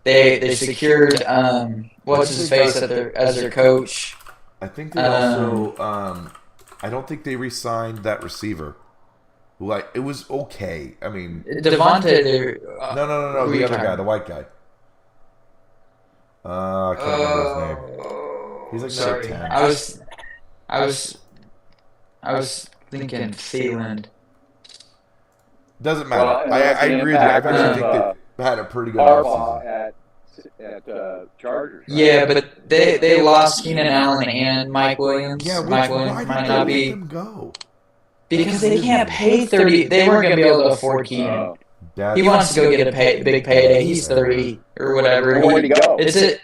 Speaker 2: They secured what's his face as their coach.
Speaker 1: I think they also. I don't think they re-signed that receiver. Like, it was okay. I mean,
Speaker 2: Devontae.
Speaker 1: No. The other guy, the white guy. I can't remember his name. He's like number 10.
Speaker 2: I was thinking Thielen.
Speaker 1: Doesn't matter. Well, I agree with you. I actually think they had a pretty good offseason.
Speaker 3: At Chargers.
Speaker 2: Right? Yeah, but they lost Keenan Allen and Mike Williams.
Speaker 1: Yeah,
Speaker 2: Mike Williams might not be.
Speaker 1: Them go?
Speaker 2: Because they can't pay 30. They weren't going to be able to afford Keenan. He wants to go get a big payday. He's 30 or whatever.
Speaker 3: Where'd he go?
Speaker 2: Because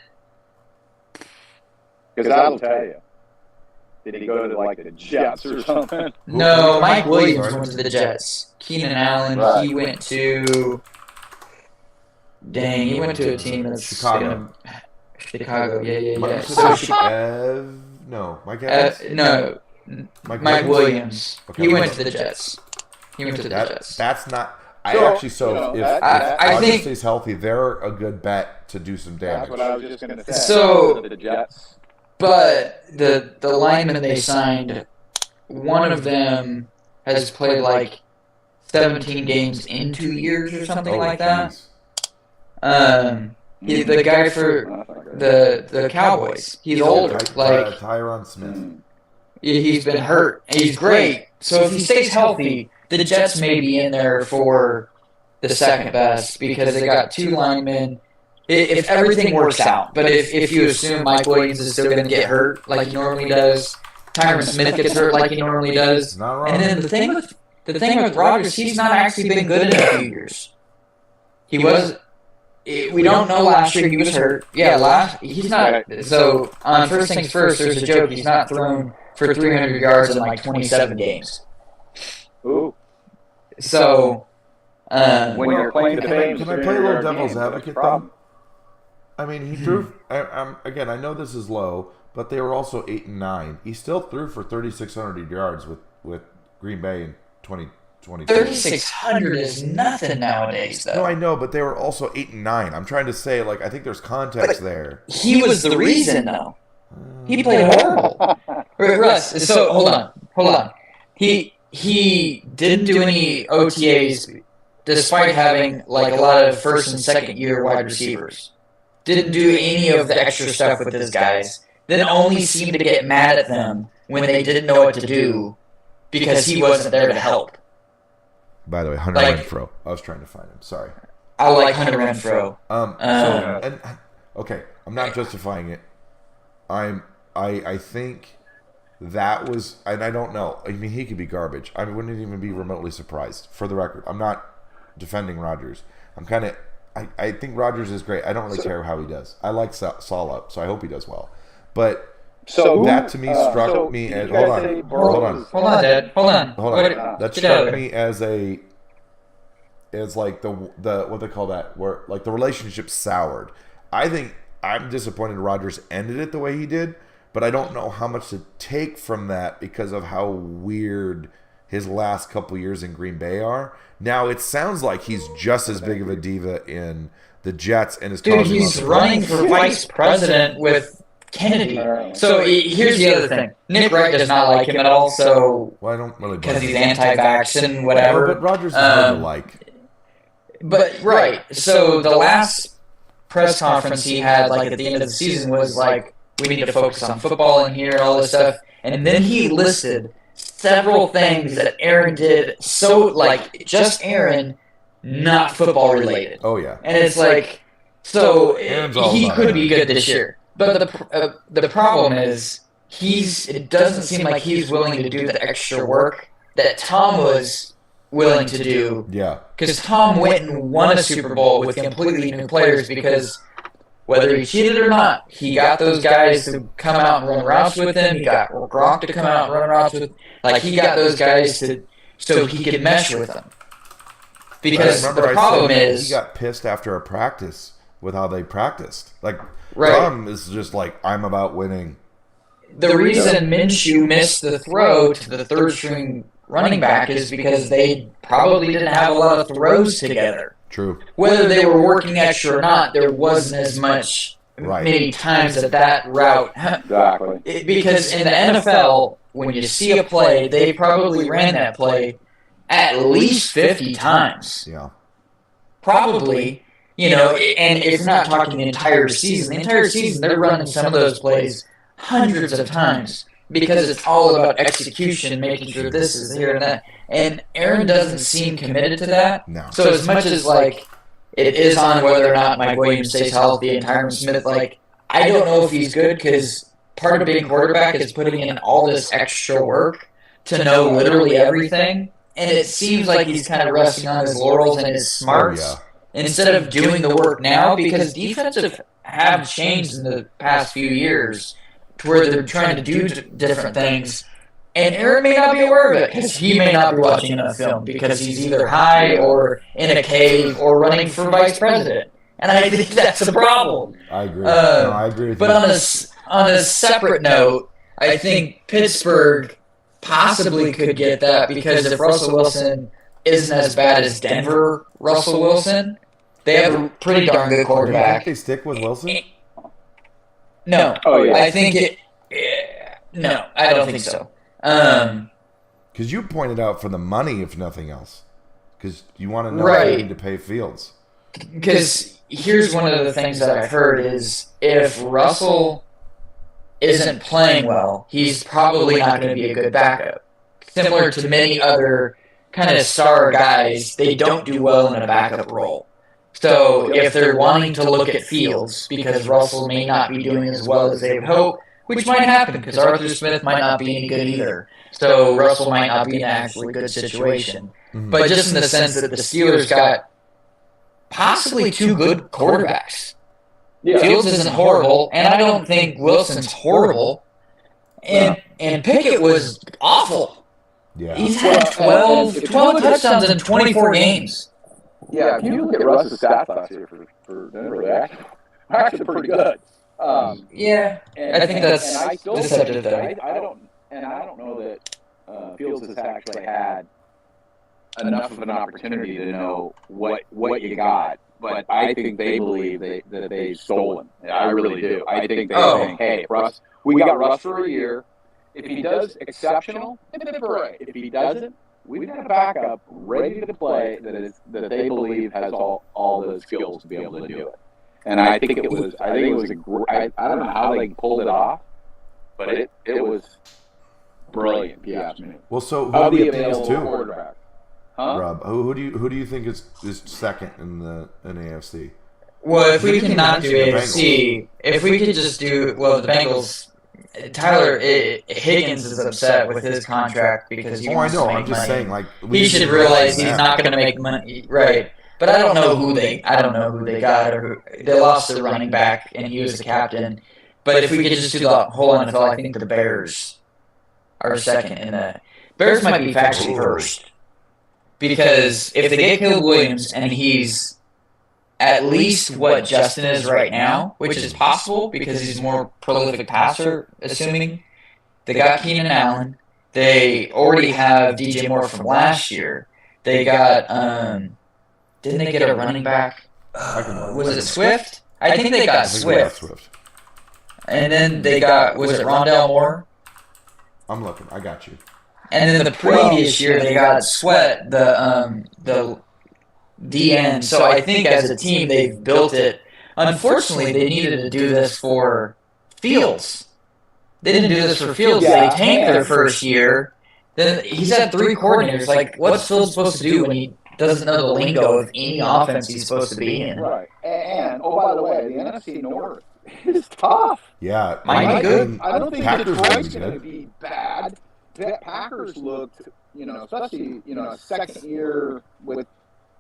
Speaker 3: I'll tell you. Did he go to the Jets or something?
Speaker 2: No, Mike Williams went to the Jets. Keenan Allen, he went to. Dang, he went to a team that's
Speaker 1: Chicago.
Speaker 2: Chicago, yeah.
Speaker 1: Mike
Speaker 2: Williams. Okay. He went to the Jets.
Speaker 1: That's not. I
Speaker 2: think
Speaker 1: he's healthy. They're a good bet to do some damage.
Speaker 3: That's what I was just going to say.
Speaker 2: So
Speaker 3: the Jets.
Speaker 2: But the linemen they signed, one of them has played like 17 games in 2 years or something like that. The guy for the Cowboys. He's older.
Speaker 1: Tyron Smith.
Speaker 2: He's been hurt. He's great. So if he stays healthy, the Jets may be in there for the second best because they got 2 linemen. If everything works out, but if you assume Mike Williams is still going to get hurt like he normally does, Tyron Smith gets hurt like he normally does,
Speaker 1: Not wrong.
Speaker 2: and then the thing with Rodgers, he's not actually been good in a few years. He was. We don't know last year he was hurt. Yeah, he's not. So on first things first, there's a joke. He's not thrown for 300 yards in like 27 games.
Speaker 3: Ooh.
Speaker 2: So
Speaker 3: when you're playing the game,
Speaker 1: can I play a little devil's advocate though? I mean, he threw. Again, I know this is low, but they were also 8 and 9. He still threw for 3,600 yards with Green Bay in 2022.
Speaker 2: 3,600 is nothing nowadays, though.
Speaker 1: No, I know, but they were also 8 and 9. I'm trying to say, like, I think there's context there.
Speaker 2: He was the reason, though. He played horrible. Russ, so hold on. He didn't do any OTAs, despite having like a lot of first and second year wide receivers. Didn't do any of the extra stuff with his guys. Then only seemed to get mad at them when they didn't know what to do because he wasn't there to help.
Speaker 1: By the way, Hunter Renfrow. I was trying to find him. Sorry.
Speaker 2: I like Hunter Renfrow.
Speaker 1: Okay, I'm not justifying it. I think that was, and I don't know. I mean, he could be garbage. I wouldn't even be remotely surprised. For the record, I'm not defending Rodgers. I think Rodgers is great. I don't really care how he does. I like Saleh, so I hope he does well. But that to me struck me as hold on,
Speaker 2: Dad. Hold on.
Speaker 1: That struck me as like the what they call that, where like the relationship soured. I think I'm disappointed Rodgers ended it the way he did, but I don't know how much to take from that because of how weird his last couple years in Green Bay are. Now it sounds like he's just as big of a diva in the Jets and is
Speaker 2: he's running for vice president with Kennedy. So here's the other thing. Nick Wright does not like him at all. So
Speaker 1: I don't really
Speaker 2: because he's anti-vax and whatever.
Speaker 1: But Rodgers is hard to like.
Speaker 2: But right. So the last press conference he had, like at the end of the season, was like, we need to focus on football in here and all this stuff. And then he listed several things that Aaron did, so like just Aaron, not football related.
Speaker 1: Oh yeah,
Speaker 2: and it's like, so he could be good this year, but the problem is it doesn't seem like he's willing to do the extra work that Tom was willing to do.
Speaker 1: Yeah,
Speaker 2: because Tom went and won a Super Bowl with completely new players because. Whether he cheated or not, he got those guys to come out and run routes with him. He got Gronk to come out and run routes with him. Like, he got those guys so he could mesh with them. Because the problem is...
Speaker 1: He got pissed after a practice with how they practiced. Like, Tom is just like, I'm about winning.
Speaker 2: The reason Minshew missed the throw to the third-string running back is because they probably didn't have a lot of throws together.
Speaker 1: True.
Speaker 2: Whether they were working extra or not, there wasn't as much many times that route.
Speaker 3: Exactly.
Speaker 2: Because in the NFL, when you see a play, they probably ran that play at least 50 times.
Speaker 1: Yeah.
Speaker 2: Probably, and if you're not talking the entire season, they're running some of those plays hundreds of times because it's all about execution, making sure this is here and that. And Aaron doesn't seem committed to that.
Speaker 1: No.
Speaker 2: So as much as, like, it is on whether or not Mike Williams stays healthy and Tyron Smith, like, I don't know if he's good because part of being quarterback is putting in all this extra work to know literally everything. And it seems like he's kind of resting on his laurels and his smarts instead of doing the work now because defensive have changed in the past few years to where they're trying to do different things. And Aaron may not be aware of it because he may not be watching a film because he's either high or in a cave or running for vice president. And I think that's the problem.
Speaker 1: I agree. I agree with you.
Speaker 2: But on a separate note, I think Pittsburgh possibly could get that because if Russell Wilson isn't as bad as Denver Russell Wilson, they have a pretty darn good quarterback.
Speaker 1: Do you think they stick with Wilson?
Speaker 2: No.
Speaker 3: Oh, yeah.
Speaker 2: I think no, I don't think so.
Speaker 1: Because you pointed out for the money, if nothing else. Because you want to know how you need to pay Fields.
Speaker 2: because here's one of the things that I've heard is if Russell isn't playing well, he's probably not going to be a good backup. Similar to many other kind of star guys, they don't do well in a backup role. So if they're wanting to look at Fields because Russell may not be doing as well as they would hope, which might happen because Arthur Smith might not be any good either. So Russell might not be in an actually good situation. Mm-hmm. But just in the sense that the Steelers got possibly 2 good quarterbacks. Yeah. Fields isn't horrible, and I don't think Wilson's horrible. And Pickett was awful. Yeah. He's had 12 touchdowns in 24 games.
Speaker 3: Yeah, if you look at Russ's stats last year for Denver, they're actually pretty good.
Speaker 2: Yeah, I think that's deceptive, though.
Speaker 3: I don't know that Fields has actually had enough of an opportunity to know what you got. But I think they believe that they've stolen. I really do. I think they think, hey, Russ, we got Russ for a year. If he does exceptional, if he doesn't, we've got a backup ready to play that they believe has all the skills to be able to do it. And I think it was I don't know how they pulled it off, but it was brilliant. Yeah.
Speaker 1: Well, so who do you think is 2? Rob, who do you think is second in AFC?
Speaker 2: Well, if we cannot do AFC, if we could just do the Bengals. Tyler Higgins is upset with his contract because he wants to make money. I'm just saying, like, he should realize he's not going to make money, right? But I don't know who they got or who they lost their running back and he was the captain. But if we could just do the whole NFL, I think the Bears are second in that. Bears might be factually first because if they get Caleb Williams and he's at least what Justin is right now, which is possible because he's a more prolific passer, assuming. They got Keenan Allen. They already have DJ Moore from last year. They got, didn't they get a running back? Was it Swift? I think they got Swift. And then they got, was it Rondale Moore?
Speaker 1: I'm looking. I got you.
Speaker 2: And then the previous year they got Sweat, the DN. So I think as a team they've built it. Unfortunately, they needed to do this for Fields. They didn't do this for Fields. Yeah, they tanked their first year. Then he's had 3 coordinators. Like, what's Fields supposed to do when he doesn't know the lingo of any offense he's supposed to be in?
Speaker 3: Right. And by the way, the NFC North is tough.
Speaker 1: Yeah.
Speaker 2: Might be good.
Speaker 3: I don't think Detroit's going to be bad. The Packers looked, especially, second year with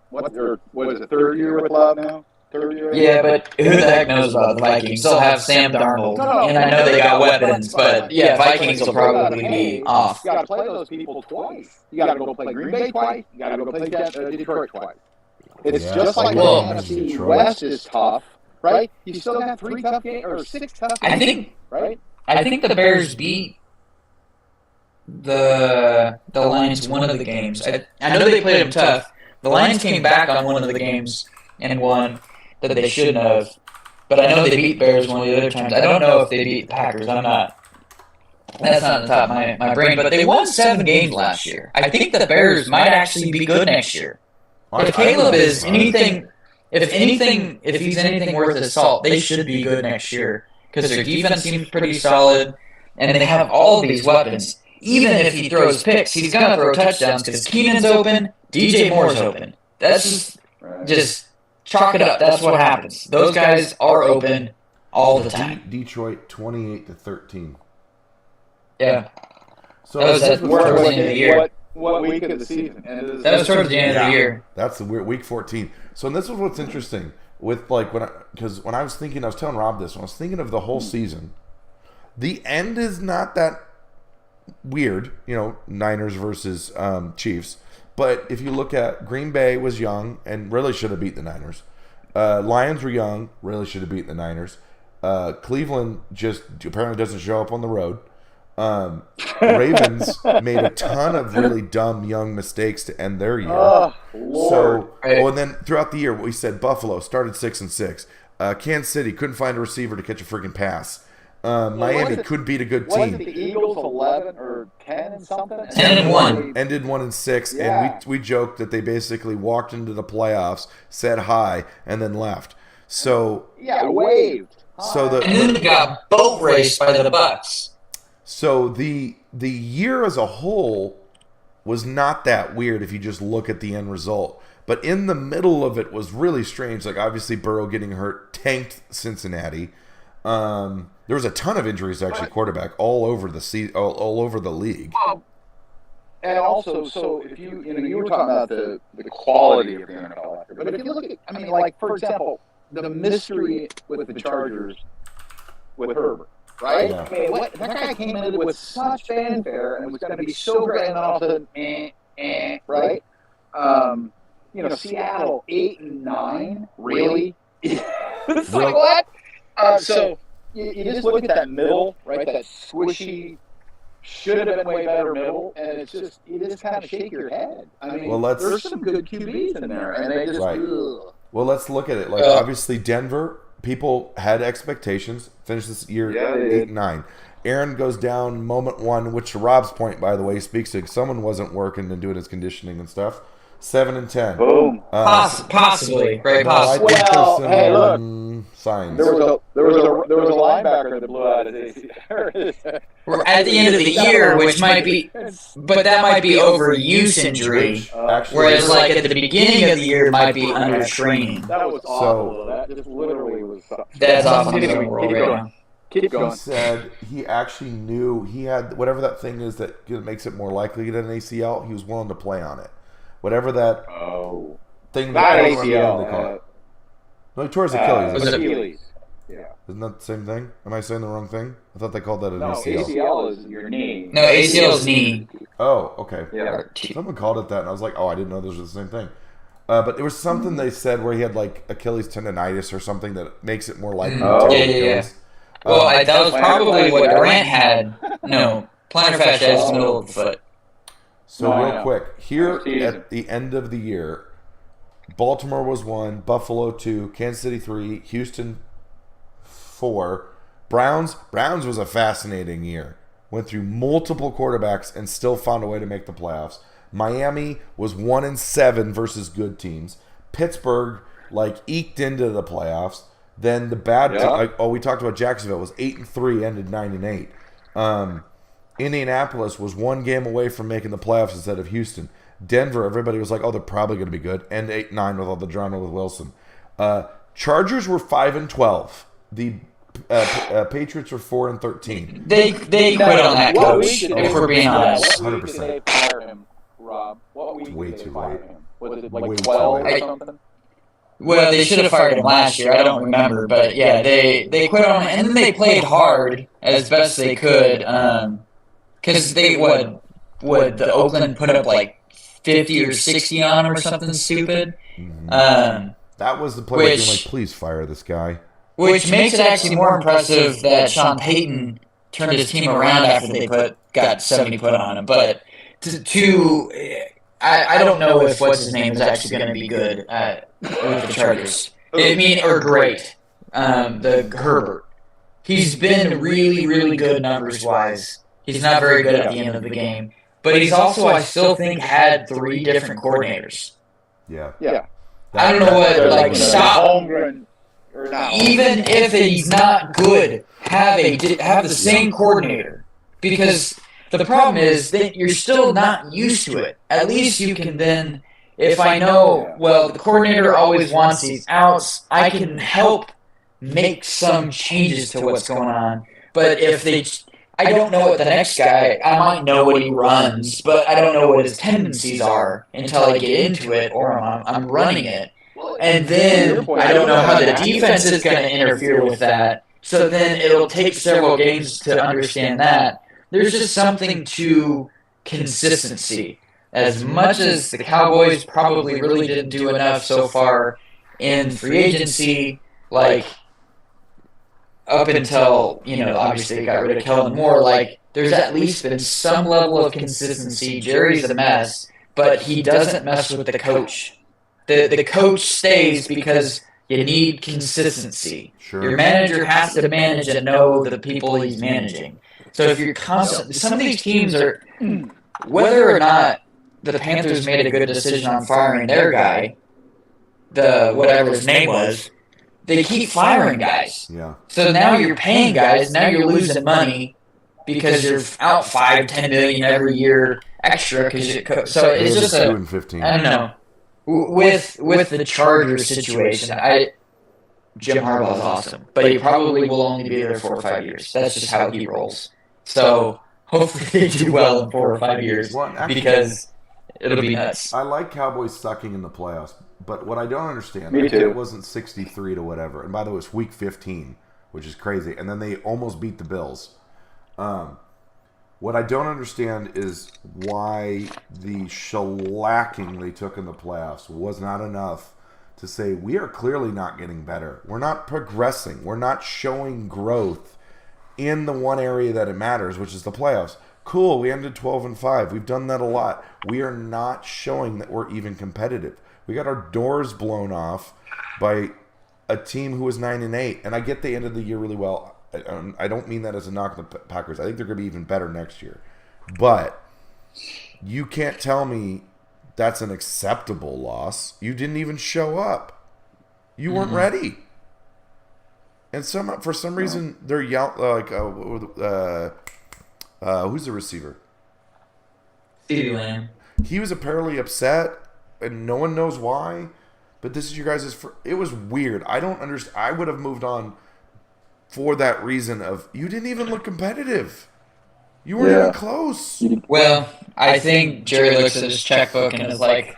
Speaker 3: what is it, third year with Love now? Third year?
Speaker 2: Yeah, but who the heck knows about the Vikings? Still have Sam Darnold, and I know they got weapons, but yeah, Vikings will probably be off.
Speaker 3: You got to play those people twice. You got to go play Green Bay twice. You got to go play Detroit twice. It's just like the NFC West is tough, right? You still got 3 tough games or 6 tough games, right?
Speaker 2: I think the Bears beat the Lions one of the games. I know they played them tough. The Lions came back on one of the games and won that they shouldn't have. But I know they beat Bears one of the other times. I don't know if they beat Packers. That's not on the top of my brain. But they won 7 games last year. I think the Bears might actually be good next year. If Caleb is anything, if he's anything worth his salt, they should be good next year. Because their defense seems pretty solid, and they have all these weapons. Even if he throws picks, he's going to throw touchdowns because Keenan's open, DJ Moore's open. That's just chalk it up. That's what happens. Those guys are open all the time.
Speaker 1: Detroit 28-13.
Speaker 2: Yeah.
Speaker 1: So
Speaker 2: that was towards the end of the year.
Speaker 3: What week of the season?
Speaker 2: That was towards the end of the year.
Speaker 1: That's the week 14. So and this is what's interesting with because when I was thinking, I was telling Rob this. When I was thinking of the whole season, the end is not that weird, Niners versus Chiefs. But if you look at Green Bay was young and really should have beat the Niners. Lions were young, really should have beat the Niners. Cleveland just apparently doesn't show up on the road. Ravens made a ton of really dumb young mistakes to end their year. And then throughout the year, we said Buffalo started 6-6. Kansas City couldn't find a receiver to catch a freaking pass. Miami could beat a good team.
Speaker 3: Wasn't the Eagles 11 or 10 and something?
Speaker 2: 10-1.
Speaker 1: Ended 1-6,
Speaker 3: Yeah.
Speaker 1: and we joked that they basically walked into the playoffs, said hi, and then left. So
Speaker 3: waved.
Speaker 1: So
Speaker 2: and then they got boat raced by the Bucks.
Speaker 1: So the year as a whole was not that weird if you just look at the end result. But in the middle of it was really strange. Like, obviously, Burrow getting hurt tanked Cincinnati. There was a ton of injuries to actually quarterback all over all over the league.
Speaker 3: And also, so if you were talking about the quality of the NFL, but if you look at, I mean, like, for example, the mystery with the Chargers with Herbert, right?
Speaker 1: Yeah.
Speaker 3: I mean, that guy came in with such fanfare and was going to be so great, and then all of a sudden, right? Seattle 8-9, really? It's like, what? So you just look at that middle, right? That squishy, should have been way better middle, and it's just you just kind of shake your head. I mean, there's some good QBs in there, and they just.
Speaker 1: Right. Well, let's look at it. Like, obviously, Denver, people had expectations. Finished this year 8-9. Aaron goes down moment one, which to Rob's point, by the way, speaks to someone wasn't working and doing his conditioning and stuff. 7-10.
Speaker 3: Boom.
Speaker 2: Possibly, very possible.
Speaker 3: Well, hey, look.
Speaker 1: Signs.
Speaker 3: There was a linebacker that blew out his AC.
Speaker 2: At the end of the year, which might be, but that might be overuse injury. Whereas, like, at the beginning of the year, it might be under training.
Speaker 3: That was awful. That just literally was.
Speaker 2: That's awful. Keep going.
Speaker 1: He said he actually knew he had whatever that thing is that makes it more likely to get an ACL. He was willing to play on it. Whatever that thing
Speaker 3: that
Speaker 1: that
Speaker 3: ACL.
Speaker 1: They call it. No, he tore his Achilles.
Speaker 2: Was it
Speaker 3: Achilles? Yeah.
Speaker 1: Isn't that the same thing? Am I saying the wrong thing? I thought they called that an
Speaker 3: No,
Speaker 1: ACL.
Speaker 3: ACL is your knee.
Speaker 2: No, ACL is knee.
Speaker 1: Oh, okay.
Speaker 3: Yeah.
Speaker 1: Someone called it that, and I was like, oh, I didn't know those were the same thing. But there was something they said where he had, like, Achilles tendonitis or something that makes it more likely to tear Achilles.
Speaker 2: Well, that was probably what Durant had. No, plantar fasciitis in the middle of the foot.
Speaker 1: So real quick, here at the end of the year, Baltimore was 1, Buffalo 2, Kansas City 3, Houston 4. Browns was a fascinating year. Went through multiple quarterbacks and still found a way to make the playoffs. Miami was 1-7 versus good teams. Pittsburgh eked into the playoffs. Then the bad we talked about Jacksonville was 8-3, ended 9-8. Indianapolis was 1 game away from making the playoffs instead of Houston. Denver, everybody was like, oh, they're probably going to be good. And 8-9 with all the drama with Wilson. Chargers were 5-12. The Patriots were 4-13.
Speaker 2: They quit on that coach, if we're being honest.
Speaker 1: 100%.
Speaker 3: What week did they fire him, Rob? What week
Speaker 1: Way
Speaker 3: did they
Speaker 1: too
Speaker 3: fire
Speaker 1: late.
Speaker 3: him? Was it
Speaker 1: Way
Speaker 3: like
Speaker 1: too
Speaker 3: 12
Speaker 1: late.
Speaker 3: or something?
Speaker 2: Well, they should have fired him last year. I don't remember, but yeah, they quit on him, and then they played hard as best they could. Because they would the Oakland put up like 50 or 60 on him or something stupid.
Speaker 1: That was the play being like, please fire this guy.
Speaker 2: Which makes it actually more impressive that Sean Payton turned his team around after they got 70 put on him. But I don't know if what's his name is actually going to be good with the Chargers. Or great. The Herbert. He's been really, really good numbers wise. He's not very good at the end of the game. But he's also, I still think, had 3 different coordinators.
Speaker 1: Yeah.
Speaker 2: I don't know what, stop.
Speaker 3: Holmgren.
Speaker 2: Even if he's not good, have the same coordinator. Because the problem is that you're still not used to it. At least you can then, if I know, well, the coordinator always wants these outs, I can help make some changes to what's going on. But if I don't know what the next guy, I might know what he runs, but I don't know what his tendencies are until I get into it or I'm running it. And then I don't know how the defense is going to interfere with that. So then it'll take several games to understand that. There's just something to consistency. As much as the Cowboys probably really didn't do enough so far in free agency, up until, obviously they got rid of Kellen Moore, there's at least been some level of consistency. Jerry's a mess, but he doesn't mess with the coach. The coach stays because You need consistency.
Speaker 1: Sure.
Speaker 2: Your manager has to manage and know the people he's managing. So if you're constantly, some of these teams are, whether or not the Panthers made a good decision on firing their guy, the whatever his name was, they keep firing guys.
Speaker 1: Yeah.
Speaker 2: So now you're paying guys. Now you're losing money because you're out $5-10 million every year extra. So it's just
Speaker 1: 2 and 15.
Speaker 2: I don't know. With the Chargers situation, Jim Harbaugh is awesome, but he probably will only be there 4 or 5 years. That's just how he rolls. So hopefully they do well in 4 or 5 years because it'll be nuts.
Speaker 1: I like Cowboys sucking in the playoffs, but what I don't understand,
Speaker 3: Me too.
Speaker 1: it wasn't 63 to whatever. And by the way, it's week 15, which is crazy. And then they almost beat the Bills. What I don't understand is why the shellacking they took in the playoffs was not enough to say we are clearly not getting better. We're not progressing. We're not showing growth in the one area that it matters, which is the playoffs. Cool, we ended 12-5. We've done that a lot. We are not showing that we're even competitive. We got our doors blown off by a team who was 9-8, and I get they ended the year really well. I don't mean that as a knock on the Packers. I think they're going to be even better next year. But you can't tell me that's an acceptable loss. You didn't even show up. You weren't ready. And for some reason, they're yelling who's the receiver?
Speaker 2: CeeDee Lamb.
Speaker 1: He was apparently upset, and no one knows why. But this is your guys' it was weird. I don't understand. I would have moved on for that reason of you didn't even look competitive. You weren't even close.
Speaker 2: Well, I think Jerry looks at his checkbook and is like, I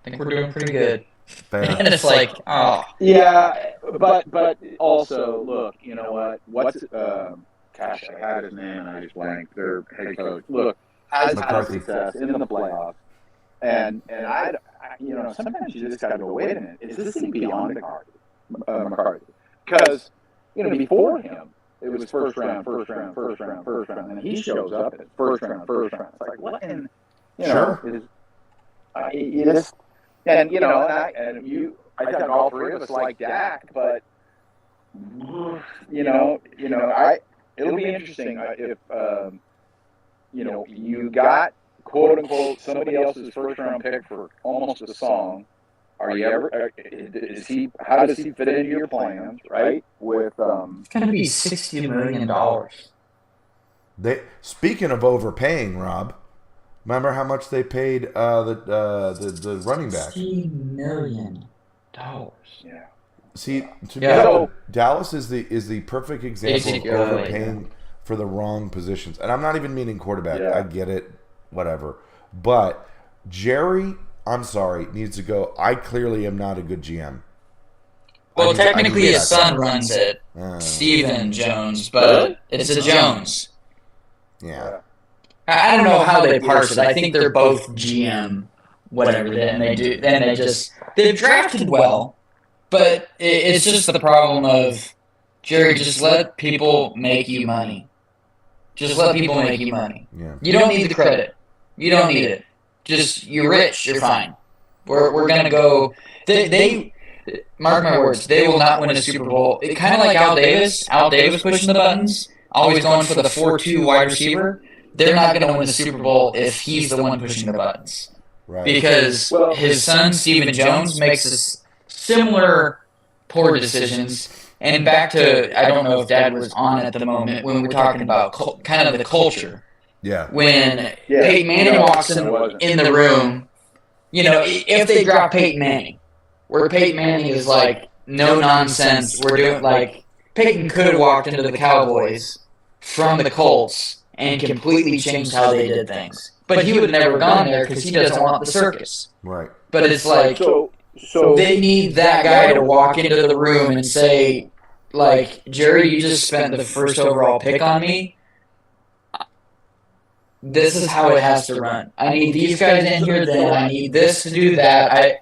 Speaker 2: think we're doing pretty good.
Speaker 1: Fair.
Speaker 2: And it's like, oh.
Speaker 3: Yeah, but also, look, you know what? Gosh, I had his name and I just blanked. Their head coach. Look, has had success in the playoffs. And I sometimes you just got to go, wait a minute, is this thing beyond McCarthy? Because, before him, it was first round, and he shows up at first round. It's like, what in,
Speaker 1: Sure.
Speaker 3: I think all three of us like Dak, but, it'll be interesting if, you got, quote unquote, somebody else's first round pick for almost a song. Are you ever? How does he fit into your plans? Right? With
Speaker 2: it's gonna be $60 million.
Speaker 1: Speaking of overpaying, Rob, remember how much they paid the running back?
Speaker 2: $60 million.
Speaker 3: Yeah.
Speaker 1: See, to me, Dallas is the perfect example of overpaying for the wrong positions, and I'm not even meaning quarterback.
Speaker 3: Yeah.
Speaker 1: I get it, whatever. But Jerry, I'm sorry, needs to go. I clearly am not a good GM.
Speaker 2: Well, technically his son runs it, Stephen Jones, but it's a Jones.
Speaker 1: Yeah.
Speaker 2: I don't know how they parse it. I think they're both GM, whatever. Then they've drafted well, but it's just the problem of Jerry. Just let people make you money. Just let people make you money.
Speaker 1: Yeah.
Speaker 2: You don't need the credit. You don't need it. Just you're rich. You're fine. We're gonna go. They mark my words. They will not win a Super Bowl. It kind of like Al Davis. Al Davis pushing the buttons, always going for the 4-2 wide receiver. They're not going to win the Super Bowl if he's the one pushing the buttons.
Speaker 1: Right.
Speaker 2: Because his son Stephen Jones makes similar poor decisions. And back to, I don't know if Dad was on at the moment when we were talking about kind of the culture.
Speaker 1: Yeah.
Speaker 2: When Peyton Manning walks in the room, if they drop Peyton Manning, where Peyton Manning is like, no nonsense, we're doing like, Peyton could have walked into the Cowboys from the Colts and completely changed how they did things. But he would have never gone there because he doesn't want the circus.
Speaker 1: Right.
Speaker 2: But it's like, so they need that guy to walk into the room and say, like, Jerry, you just spent the first overall pick on me. This is how it has to run. I need these guys in here, then I need this to do that.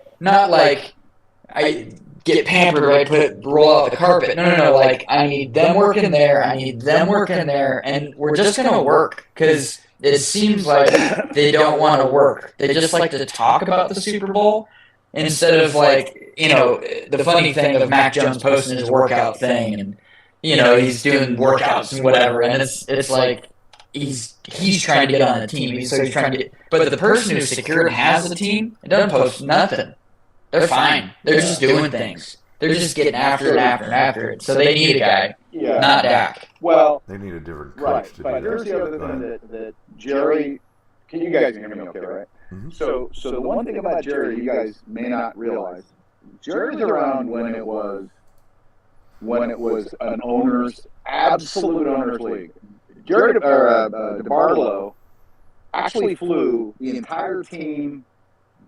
Speaker 2: I get pampered, right? Roll out the carpet. No. Like, I need them working there. I need them working there, and we're just gonna work because it seems like they don't want to work. They just like to talk about the Super Bowl, instead of like, the funny thing of Mac Jones posting his workout thing and, he's doing workouts and whatever, and it's like he's trying to get on the team, so he's trying to get, but the person who's secure and has the team, it doesn't post nothing. They're fine. They're just doing things. They're just getting after it and after and after it. So they need a guy, not Dak.
Speaker 3: Well,
Speaker 1: they need a different coach
Speaker 3: right,
Speaker 1: to do
Speaker 3: but
Speaker 1: that.
Speaker 3: here's the other thing that Jerry, can you guys hear me okay, right?
Speaker 1: Mm-hmm.
Speaker 3: So the one thing about Jerry, you guys may not realize, Jerry's around when it was an absolute owner's league. Jerry DeBartolo actually flew the entire team,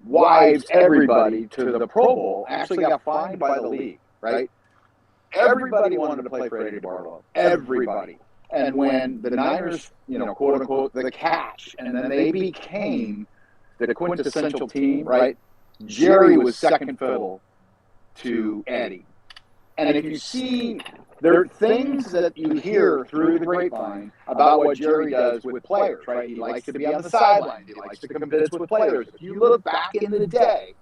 Speaker 3: wives, everybody to the Pro Bowl. Actually got fined by the league, right? Everybody wanted to play for Eddie DeBartolo. Everybody. And when the Niners, quote unquote, the catch, and then they became the quintessential team, right? Jerry was second fiddle to Eddie. And if you see, there are things that you hear through the grapevine about what Jerry does with players, right? He likes to be on the sidelines. He likes to convince with players. If you look back in the day,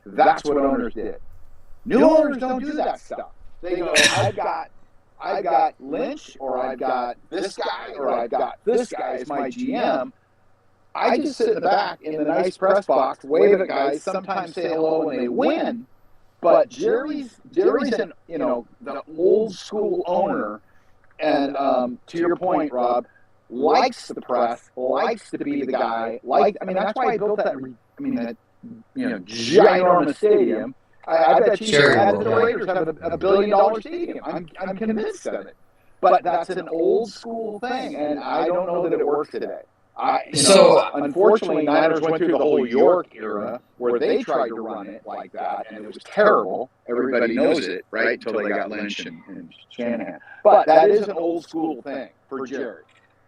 Speaker 3: that's what owners did. New owners don't do that stuff. They go, I've got Lynch, or I've got this guy, or I've got this guy as my GM. I just sit in the back in the nice press box, wave at guys, sometimes say hello when they win. But Jerry's an, the old school owner, and to your point, Rob, likes the press, likes to be the guy. That's why he built that ginormous stadium. I bet you the Raiders have a $1 billion stadium. I'm convinced of it. But that's an old school thing, and I don't know that it works today. Unfortunately, Niners went through the whole York era where they tried to run it like that, and it was terrible. Everybody knows it, right? Until they got Lynch and Shanahan. But that is an old school thing for Jerry,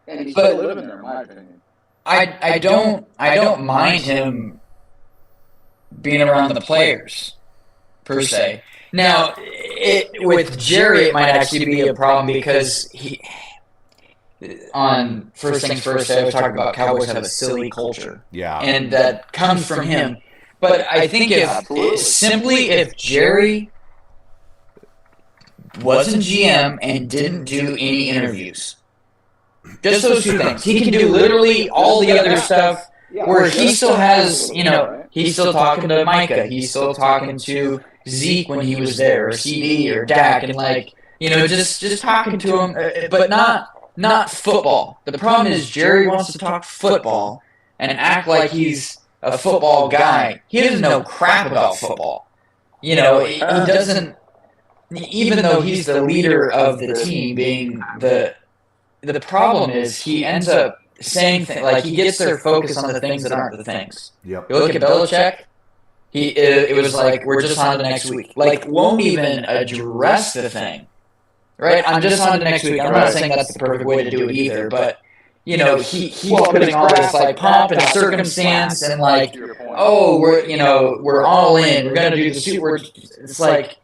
Speaker 3: and he's still living there, in my opinion.
Speaker 2: I don't mind him being around the players per se. Now, with Jerry, it might actually be a problem because he. On First Things First, I was talking about Cowboys have a silly culture.
Speaker 1: Yeah.
Speaker 2: And that comes from him. But I think if Jerry wasn't GM and didn't do any interviews, just those two things, he can do literally all the other stuff where he still has, he's still talking to Micah, he's still talking to Zeke when he was there, or CD or Dak, and just talking to him, but not football. The problem is Jerry wants to talk football and act like he's a football guy. He doesn't know crap about football. He doesn't, even though he's the leader of the team, being the problem is he ends up saying things, like he gets their focus on the things that aren't the things.
Speaker 1: Yep.
Speaker 2: You look at Belichick, it was like, we're just on to the next week. Like, won't even address the thing. Right, I'm just on to next week. I'm not saying that's the perfect way to do it either, but he's putting all this like pomp and circumstance and like, we're all in. We're gonna do the Super. It's like,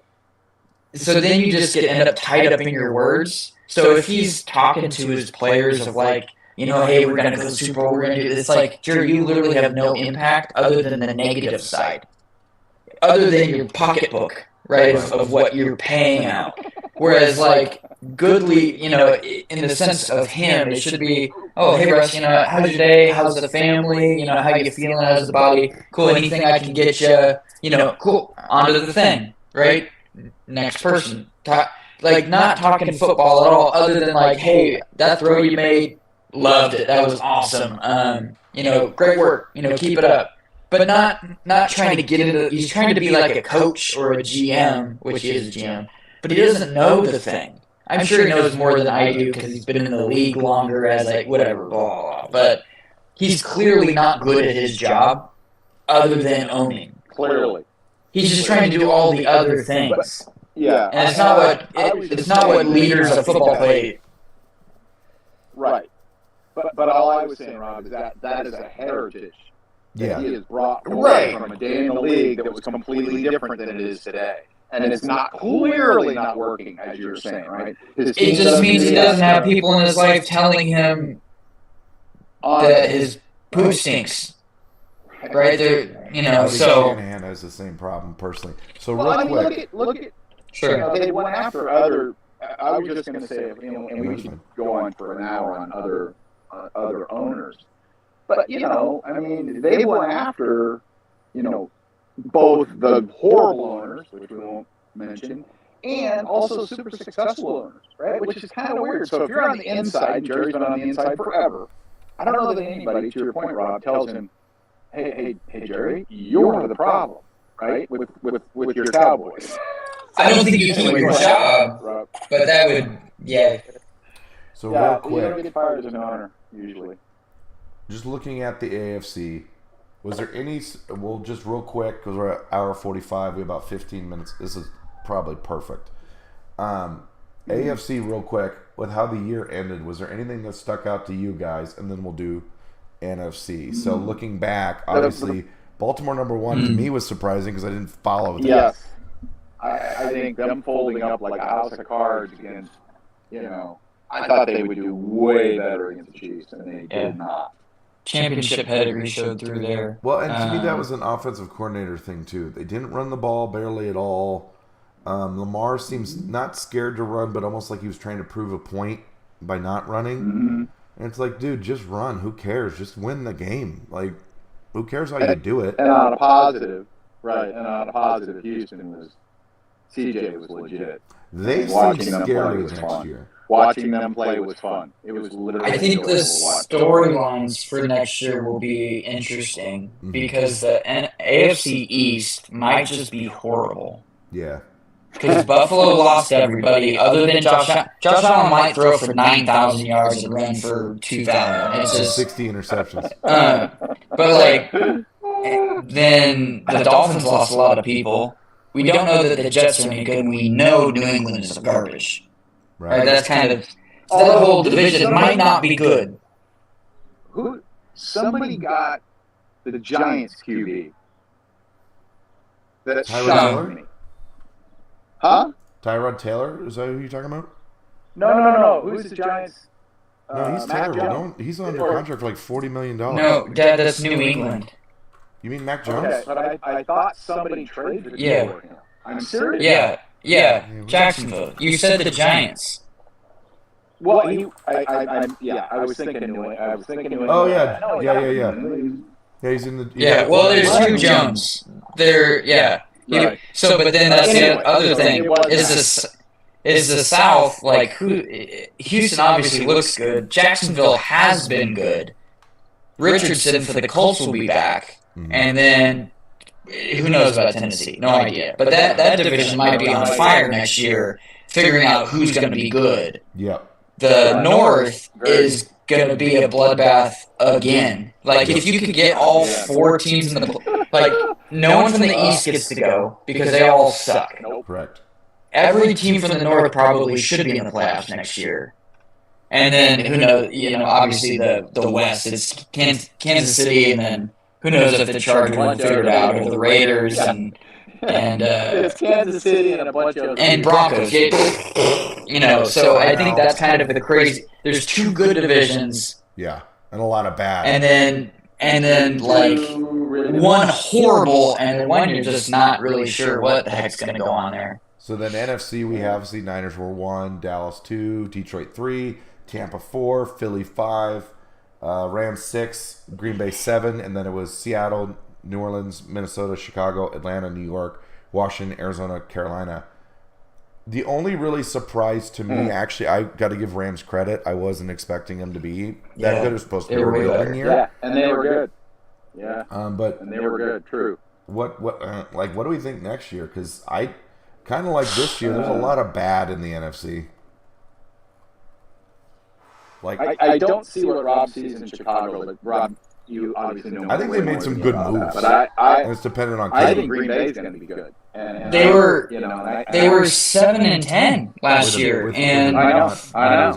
Speaker 2: so then you just end up tied up in your words. So if he's talking to his players of like, hey, we're gonna go to the Super Bowl, we're gonna do this. It's like, Jerry, you literally have no impact other than the negative side, other than your pocketbook, right, of what you're paying out. Whereas, like, Goodley, in the sense of him, it should be, oh, hey, Russ, how's your day? How's the family? How you feeling? How's the body? Cool, anything I can get you? Cool, on to the thing, right? Next person. Not talking football at all, other than, like, hey, that throw you made, loved it. That was awesome. Great work. Keep it up. But not trying to get into, he's trying to be like a coach or a GM, which he is a GM. But he doesn't know the thing. I'm sure he knows more than I do because he's been in the league longer as like whatever, blah, blah, blah. But he's clearly not good at his job other than owning.
Speaker 3: Clearly.
Speaker 2: He's just trying to do all the other things.
Speaker 3: But, yeah.
Speaker 2: And it's not what leaders of football play.
Speaker 3: Right. But all I was saying, Rob, is that is a heritage that he has brought from a day in the league that was completely different than it is today. And it's not clearly not working, as you were saying, right?
Speaker 2: It just means he doesn't have people in his life telling him that his poop stinks. right there. You
Speaker 1: I
Speaker 2: know,
Speaker 1: think
Speaker 2: so
Speaker 1: Shanahan has the same problem personally. So
Speaker 3: Well,
Speaker 1: real quick,
Speaker 3: look at
Speaker 2: sure.
Speaker 3: you know, they went after other. I was just going to say, you know, and we could go on for an hour on other owners, but you know, I mean, they went after, you know, both the horrible owners, which we won't mention, and also super successful owners, right? Which is kind of weird. So if you're on the inside, Jerry's been on the inside forever. I don't know that anybody, to your point, Rob, tells him, "Hey, Jerry, you're the problem, right? With your Cowboys."
Speaker 2: I don't think you keep your job, but that would, yeah.
Speaker 1: So real quick,
Speaker 3: you don't get fired as an owner usually.
Speaker 1: Just looking at the AFC, was there any? Well, just real quick because we're at hour 45. We have about 15 minutes. This is probably perfect. AFC, real quick, with how the year ended, was there anything that stuck out to you guys? And then we'll do NFC. So looking back, obviously, Baltimore #1 to me was surprising because I didn't follow that.
Speaker 3: Yes. I think them folding up like a house of cards against, you know, I thought they would do way better against the Chiefs, and they did not.
Speaker 2: Championship pedigree showed through there.
Speaker 1: Well, and to me, that was an offensive coordinator thing, too. They didn't run the ball barely at all. Lamar seems not scared to run, but almost like he was trying to prove a point by not running.
Speaker 3: Mm-hmm.
Speaker 1: And it's like, dude, just run. Who cares? Just win the game. Like, who cares how you do it?
Speaker 3: And on a positive, right, Houston was, CJ was legit.
Speaker 1: They seem scary next year.
Speaker 3: Watching them play was fun. It was literally.
Speaker 2: I think the storylines for next year will be interesting because the AFC East might just be horrible.
Speaker 1: Yeah.
Speaker 2: Because Buffalo lost everybody other than Josh Allen. Josh Allen might throw for 9,000 yards and run for 2,000. It's just
Speaker 1: 60 interceptions.
Speaker 2: But like, then the Dolphins lost a lot of people. We don't know that the Jets are any good, and we know New England is garbage. Right? That's kind of that whole division might not be good.
Speaker 3: Somebody got the Giants QB. That
Speaker 1: shocked me.
Speaker 3: Huh?
Speaker 1: Tyrod Taylor? Is that who you're talking about?
Speaker 3: No. Who's the Giants?
Speaker 1: No, he's terrible. He's under contract for like $40 million.
Speaker 2: No, Dad, that's New England.
Speaker 1: You mean Mac Jones?
Speaker 3: Okay, but I thought somebody traded for him. I'm serious.
Speaker 2: Yeah, Jacksonville. You said the Giants.
Speaker 3: Well, I was thinking New England.
Speaker 1: Oh yeah. Yeah, he's in the.
Speaker 2: Yeah, well, there's two Jones. Right. So, but then that's the other thing is the South, like, Houston obviously looks good. Jacksonville has been good. Richardson for the Colts will be back. And then, who knows about Tennessee? No idea. But that division might be on fire next year, figuring out who's going to be good.
Speaker 1: Yep.
Speaker 2: The North is going to be a bloodbath again. Like, if you could get all four teams in the... Like, no one from the East gets to go because they all suck.
Speaker 1: Correct.
Speaker 2: Every team from the North probably should be in the playoffs next year. And then, who knows, obviously the West, it's Kansas City, and then who knows if the Chargers will figure it out, or the Raiders, and
Speaker 3: it's Kansas City and a bunch of...
Speaker 2: And Broncos. So I think that's kind of the crazy... There's two good divisions.
Speaker 1: Yeah, and a lot of bad.
Speaker 2: And then like, one horrible, and then one you're just not really sure what the heck's going to go on there.
Speaker 1: So then NFC, we have the Niners were 1, Dallas 2, Detroit 3, Tampa 4, Philly 5, Rams 6, Green Bay 7, and then it was Seattle, New Orleans, Minnesota, Chicago, Atlanta, New York, Washington, Arizona, Carolina. The only really surprise to me, actually, I got to give Rams credit. I wasn't expecting them to be that good. It was supposed to be a rebuilding year.
Speaker 3: Yeah, and they were good. Yeah,
Speaker 1: and
Speaker 3: they were good. True.
Speaker 1: What do we think next year? Because I kind of like this year. There's a lot of bad in the NFC.
Speaker 3: Like I don't see what Rob sees in Chicago, but Rob, you obviously know.
Speaker 1: I think they made some good moves,
Speaker 3: but
Speaker 1: and it's dependent on.
Speaker 3: I think Green Bay is going to be good. And
Speaker 2: they were 7-10 last year, and
Speaker 3: I know.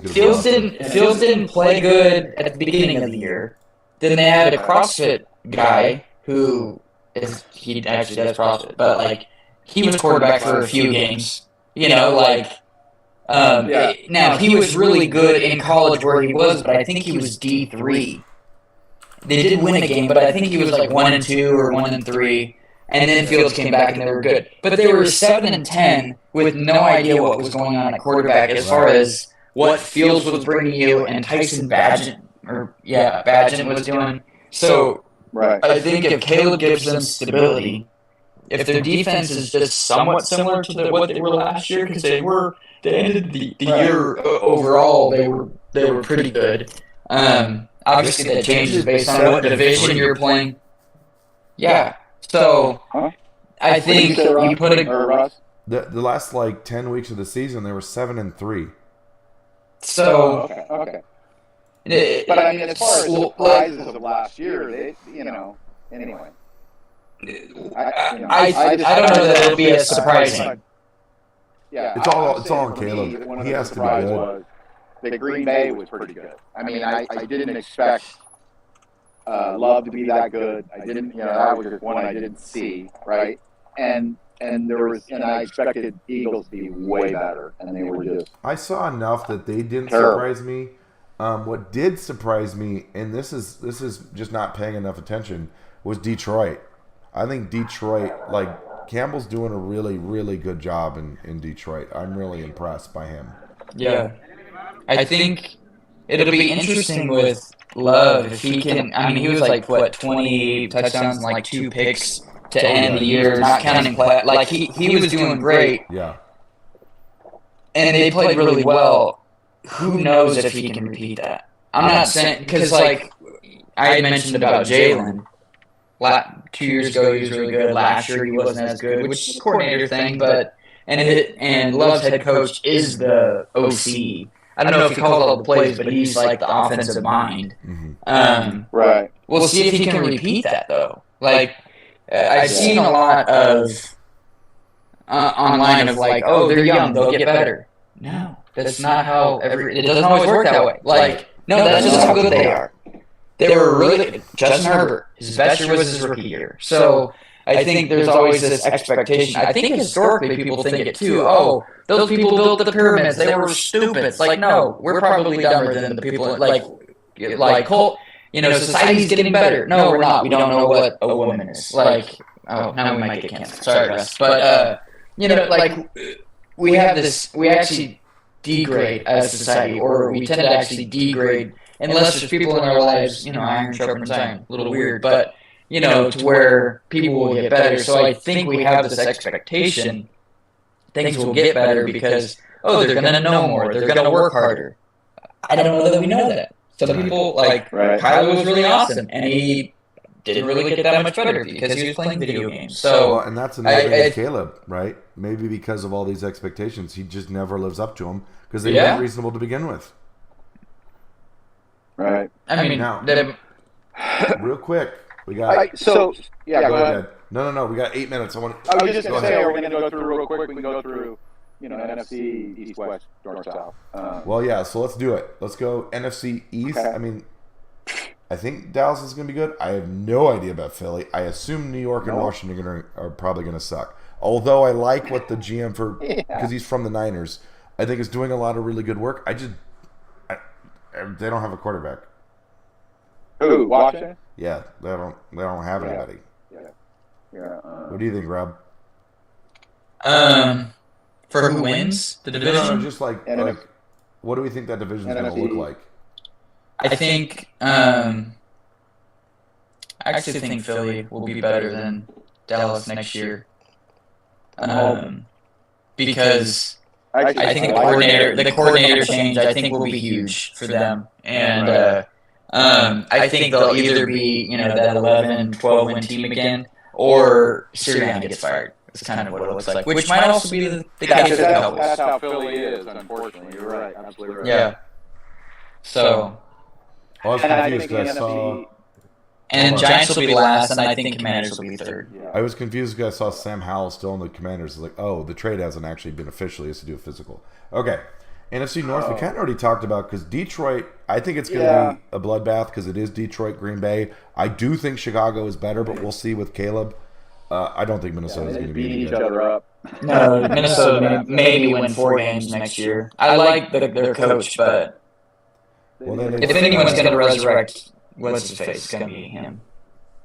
Speaker 2: Fields didn't play good at the beginning of the year. Then they had a CrossFit guy who he actually does CrossFit, but like he was quarterback for a few games. Now he was really good in college where he was, but I think he was D3. they did win a game, but I think he was like 1-2 or 1-3. And then Fields came back and they were good. But they were 7-10 with no idea what was going on at quarterback as far as what Fields was bringing you and Tyson Bagent was doing. So I think if Caleb gives them stability, if their defense is just somewhat similar to what they were last year, because they ended the year overall, they were pretty good. Obviously that changes based on what division you're playing. Yeah. So, I think you put
Speaker 1: the last 10 weeks of the season they were 7-3.
Speaker 2: So
Speaker 3: okay. But I mean, as far as surprises of last year, they anyway.
Speaker 2: I don't know that it'll be as surprising.
Speaker 3: Yeah,
Speaker 1: it's all on Caleb. He has to be good.
Speaker 3: The Green Bay was pretty good. I mean, I didn't expect Love to be that good. I didn't, that was just one I didn't see, right? And I expected Eagles to be way better, and they were just.
Speaker 1: I saw enough that they didn't
Speaker 3: terrible.
Speaker 1: Surprise me. What did surprise me, and this is just not paying enough attention, was Detroit. I think Detroit, Campbell's doing a really, really good job in Detroit. I'm really impressed by him.
Speaker 2: Yeah. I think it'll be interesting with Love if he can. I mean, he was 20 touchdowns and 2 picks to end the year, not counting play. He was doing great.
Speaker 1: Yeah.
Speaker 2: And they played really well. Who knows if he can repeat that? I'm not saying because I had mentioned about Jalen. 2 years ago he was really good. Last year he wasn't as good, which is a coordinator thing. But and Love's head coach is the OC. I don't know if he calls all the plays, but he's the offensive mind.
Speaker 1: Mm-hmm.
Speaker 3: Right.
Speaker 2: We'll see if he can repeat that, though. I've seen a lot of online of oh, they're young, they'll get better. No, that's not how it doesn't always work that way. No, that's just how good they are. They were really good. Justin Herbert, his best year was his rookie year. So I think there's always this expectation. I think historically people think it too. Oh, those people built the pyramids. They were stupid. It's no, we're probably dumber than the people. Society's getting better. No, we're not. We don't know what a woman is. Now we might get canceled. Sorry, Russ. But we have this. We actually degrade as a society, or we tend to actually degrade unless there's people in our lives. Iron sharpens iron. A little weird, but. To where people will get better. So I think we have this expectation things will get better because, they're going to know more. They're going to work harder. I don't know that we know that. Some people, Kyler was really awesome, and he didn't really get that much better because he was playing video games. So,
Speaker 1: and that's another thing with Caleb, right? Maybe because of all these expectations, he just never lives up to them because they weren't reasonable to begin with.
Speaker 3: Right.
Speaker 2: I mean,
Speaker 1: now, real quick. We got
Speaker 3: go ahead.
Speaker 1: No. We got 8 minutes.
Speaker 3: I was just going to say, are we going to go through real quick? We can go through, NFC, East, West, North, South.
Speaker 1: So let's do it. Let's go NFC East.
Speaker 3: Okay.
Speaker 1: I mean, I think Dallas is going to be good. I have no idea about Philly. I assume New York and Washington are probably going to suck. Although I like what the GM because he's from the Niners, I think is doing a lot of really good work. They don't have a quarterback.
Speaker 3: Who? Washington?
Speaker 1: Yeah, they don't have anybody.
Speaker 3: Yeah.
Speaker 1: What do you think, Rob?
Speaker 2: For who wins the division?
Speaker 1: No, just what do we think that division is going to look like?
Speaker 2: I think I actually think Philly will be better than Dallas next year. Because I think the coordinator change I think will be huge for them, and I think they'll either be that 11, 12 win team again, or Sirianni gets fired. It's kind of what it looks like, which might also be the case with the Cowboys.
Speaker 3: That's how Philly is, unfortunately. You're right, absolutely right.
Speaker 2: Yeah. So.
Speaker 1: I was confused because I saw.
Speaker 2: And Giants will be last, and I think Commanders will be third.
Speaker 3: Yeah.
Speaker 1: I was confused because I saw Sam Howell still in the Commanders. I was the trade hasn't actually been officially. He has to do a physical. Okay. NFC North, we kind of already talked about because Detroit, I think it's going to be a bloodbath because it is Detroit, Green Bay. I do think Chicago is better, but we'll see with Caleb. I don't think Minnesota is going to be any
Speaker 3: each
Speaker 1: good.
Speaker 3: other up.
Speaker 2: No, Minnesota maybe win 4 games next year. I like their coach, but if anyone's going to resurrect what's his face? It's gonna be him.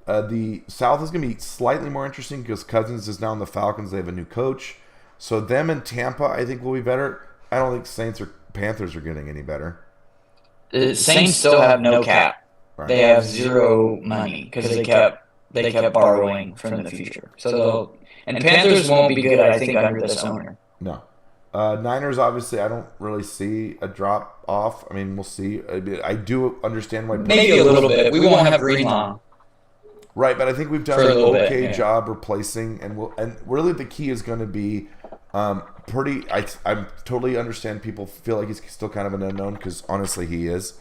Speaker 1: The South is going to be slightly more interesting because Cousins is now in the Falcons. They have a new coach. So them and Tampa, I think, will be better. I don't think Saints or Panthers are getting any better.
Speaker 2: The Saints still have no cap.
Speaker 1: Right.
Speaker 2: They have zero money because they kept borrowing from the future. So and Panthers won't be good, I think, under this owner.
Speaker 1: No. Niners, obviously, I don't really see a drop off. I mean, we'll see. I do understand why.
Speaker 2: Maybe a little bit. We won't have Greenlaw.
Speaker 1: Right, but I think we've done an okay job replacing, and really the key is going to be I totally understand people feel like he's still kind of an unknown because honestly he is.